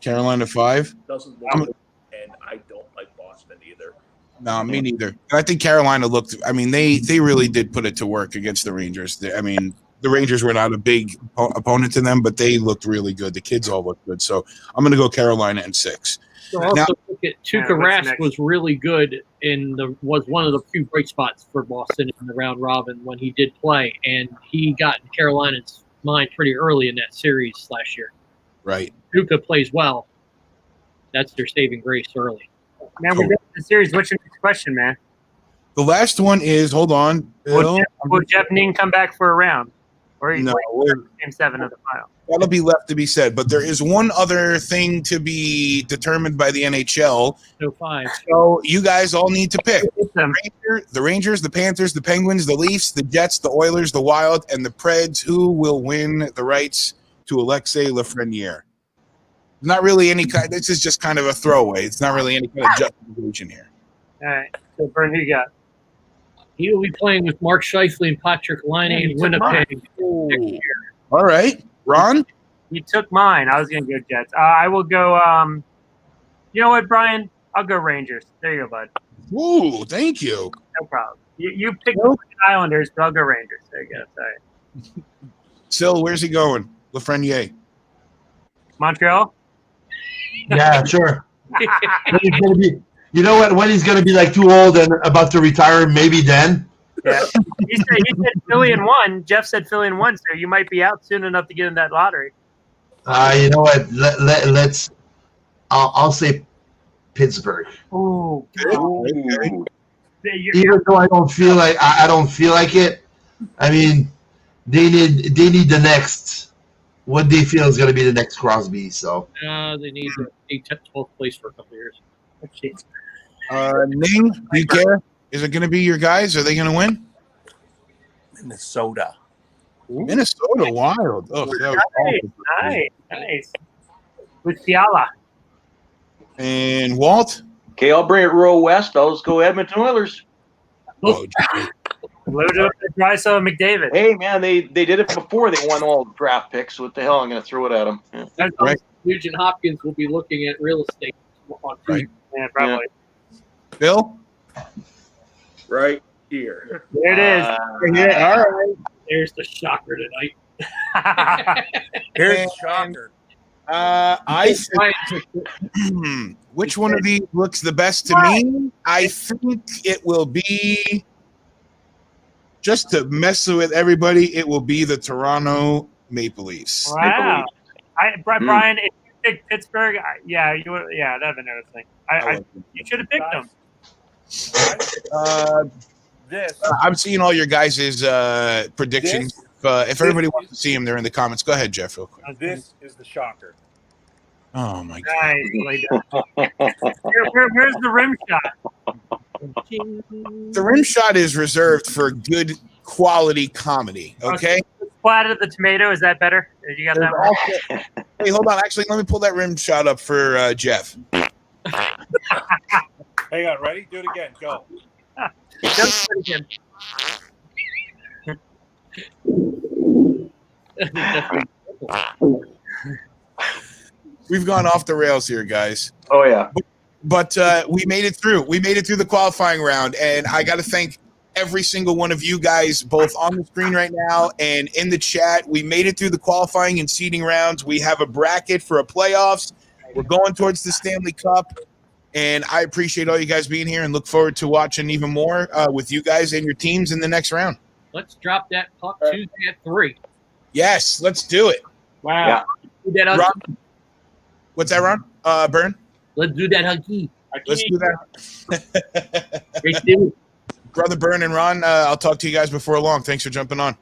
Carolina 5. Doesn't look good, and I don't like Boston either. No, me neither. I think Carolina looked. I mean, they really did put it to work against the Rangers. I mean, the Rangers were not a big opponent to them, but they looked really good. The kids all looked good. So I'm going to go Carolina in 6. So also look at Tuukka Rask was really good was one of the few bright spots for Boston in the round robin when he did play, and he got in Carolina's mind pretty early in that series last year. Right. Tuukka plays well. That's their saving grace early. Man, we're done with the series. What's your next question, man? The last one is, hold on. Bill, will Jeff Ning come back for a round? Or he's No, game 7 of the final? that'll be left to be said. But there is one other thing to be determined by the NHL. So 5. So you guys all need to pick. The Rangers, the Panthers, the Penguins, the Leafs, the Jets, the Oilers, the Wild, and the Preds. Who will win the rights to Alexei Lafreniere? Not really any kind. This is just kind of a throwaway. It's not really any kind of justification here. All right. So, Bern, who you got? He will be playing with Mark Scheifele and Patrick Laine in Winnipeg next year. All right. Ron? You took mine. I was going to go Jets. I will go you know what, Brian? I'll go Rangers. There you go, bud. Ooh, thank you. No problem. You picked the Islanders, but I'll go Rangers. There you go. Sorry. Sil, where's he going? Lafreniere. Montreal? Yeah, sure. He's gonna be, you know what? When he's going to be like too old and about to retire, maybe then. Yeah. He said Philly in 1. Jeff said Philly in 1, so you might be out soon enough to get in that lottery. You know what? Let's. I'll say Pittsburgh. Ooh. Even though I don't feel like it. I mean, they need the next. What they feel is going to be the next Crosby. So They need 12th place for a couple of years. Ning, do you care? Is it going to be your guys? Are they going to win? Minnesota. Ooh. Minnesota Wild. Oh, that was Nice. With Fiala. And Walt? Okay, I'll bring it real west. I'll just go Edmonton Oilers. Oh, Load up the Drysdale and McDavid. Hey, man, they did it before they won all the draft picks. What the hell? I'm going to throw it at them. Yeah. That's right. Nugent Hopkins will be looking at real estate on Right. Yeah, probably. Yeah. Bill? Right here. There it is. All right. There's the shocker tonight. Here's the shocker. I think, which one of these looks the best to me? I think it will be, just to mess with everybody, it will be the Toronto Maple Leafs. Wow. Brian, if you picked Pittsburgh, that'd have been interesting. You should have picked them. I'm seeing all your guys' predictions. If everybody wants to see them, they're in the comments. Go ahead, Jeff, real quick. This is the shocker. Oh, my God. Nice. Where's the rim shot? The rim shot is reserved for good quality comedy, okay? Splat of the tomato, is that better? You got that one? Hey, hold on. Actually, let me pull that rim shot up for Jeff. Hang on, ready? Do it again. Go. We've gone off the rails here, guys. Oh yeah. But we made it through. We made it through the qualifying round, and I got to thank every single one of you guys, both on the screen right now and in the chat. We made it through the qualifying and seeding rounds. We have a bracket for a playoffs. We're going towards the Stanley Cup, and I appreciate all you guys being here and look forward to watching even more with you guys and your teams in the next round. Let's drop that puck Tuesday at 3. Yes, let's do it. Wow. Yeah. Ron, what's that, Ron? Burn? Let's do that, Huggy. Let's do that. Great dude. Brother Burn and Ron, I'll talk to you guys before long. Thanks for jumping on.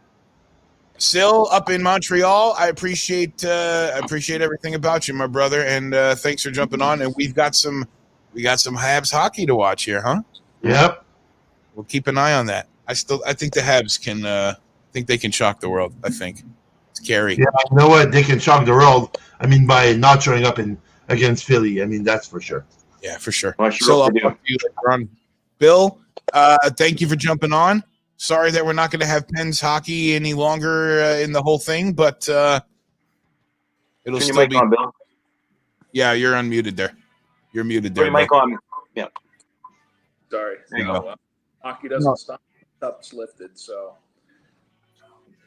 Sil up in Montreal, I appreciate everything about you, my brother, and thanks for jumping on. And we got some Habs hockey to watch here, huh? Yep. We'll keep an eye on that. I think the Habs can shock the world. I think it's scary. Yeah, you know what? They can shock the world. I mean, by not showing up against Philly. I mean, that's for sure. Yeah, for sure. Well, So I'll talk to you later on. Bill, thank you for jumping on. Sorry that we're not going to have Pens hockey any longer in the whole thing, but it'll Turn your still mic be. on, Bill. Yeah, you're unmuted there. You're muted Turn there. your mic Bill. on. Yeah. Sorry. There you No, hockey doesn't stop. Cup's lifted. So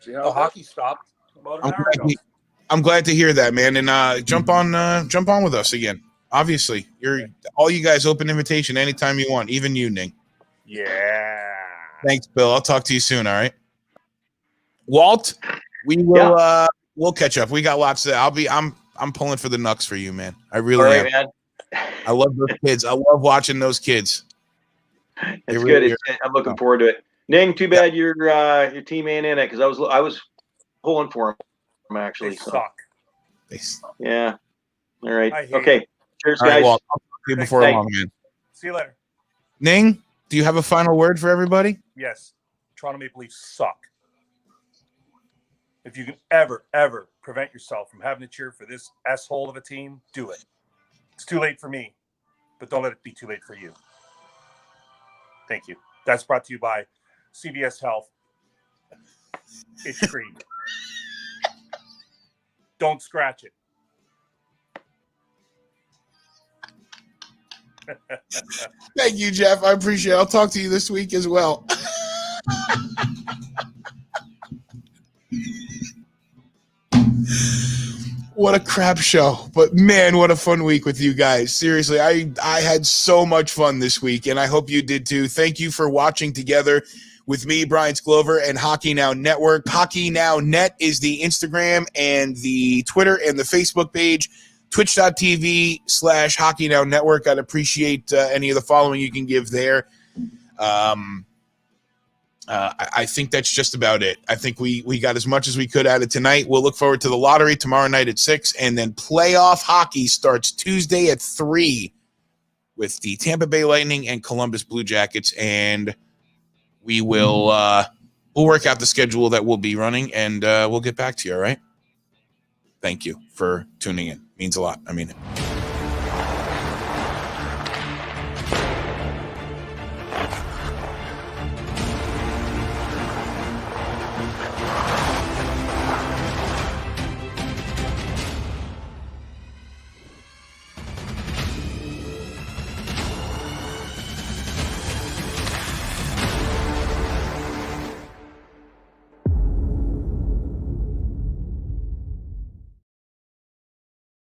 see how The hockey stopped about an hour ago. I'm glad to hear that, man. And jump on with us again. Obviously, all you guys open invitation anytime you want, even you, Ning. Yeah. Thanks, Bill. I'll talk to you soon. All right, Walt. We will. We'll catch up. We got lots of. I'm pulling for the Nucks for you, man. I really All right, am. man. I love those kids. I love watching those kids. It's good. I'm looking forward to it. Ning, too bad your team ain't in it because I was pulling for them actually. They So. suck. Yeah. All right. I hate Okay. Cheers, All right, guys. Walt. I'll talk to you before Thanks. long, man. See you later. Ning, do you have a final word for everybody? Yes. Toronto Maple Leafs suck. If you can ever prevent yourself from having to cheer for this asshole of a team, do it. It's too late for me, but don't let it be too late for you. Thank you. That's brought to you by CVS Health. Itch cream. Don't scratch it. Thank you, Jeff. I appreciate it. I'll talk to you this week as well. What a crap show. But, man, what a fun week with you guys. Seriously, I had so much fun this week, and I hope you did too. Thank you for watching together with me, Brian Sklover, and Hockey Now Network. Hockey Now Net is the Instagram and the Twitter and the Facebook page. Twitch.tv/Hockey Now Network. I'd appreciate any of the following you can give there. I think that's just about it. I think we got as much as we could out of tonight. We'll look forward to the lottery tomorrow night at 6, and then playoff hockey starts Tuesday at 3 with the Tampa Bay Lightning and Columbus Blue Jackets, and we will we'll work out the schedule that we'll be running, and we'll get back to you, all right? Thank you for tuning in. Means a lot. I mean it.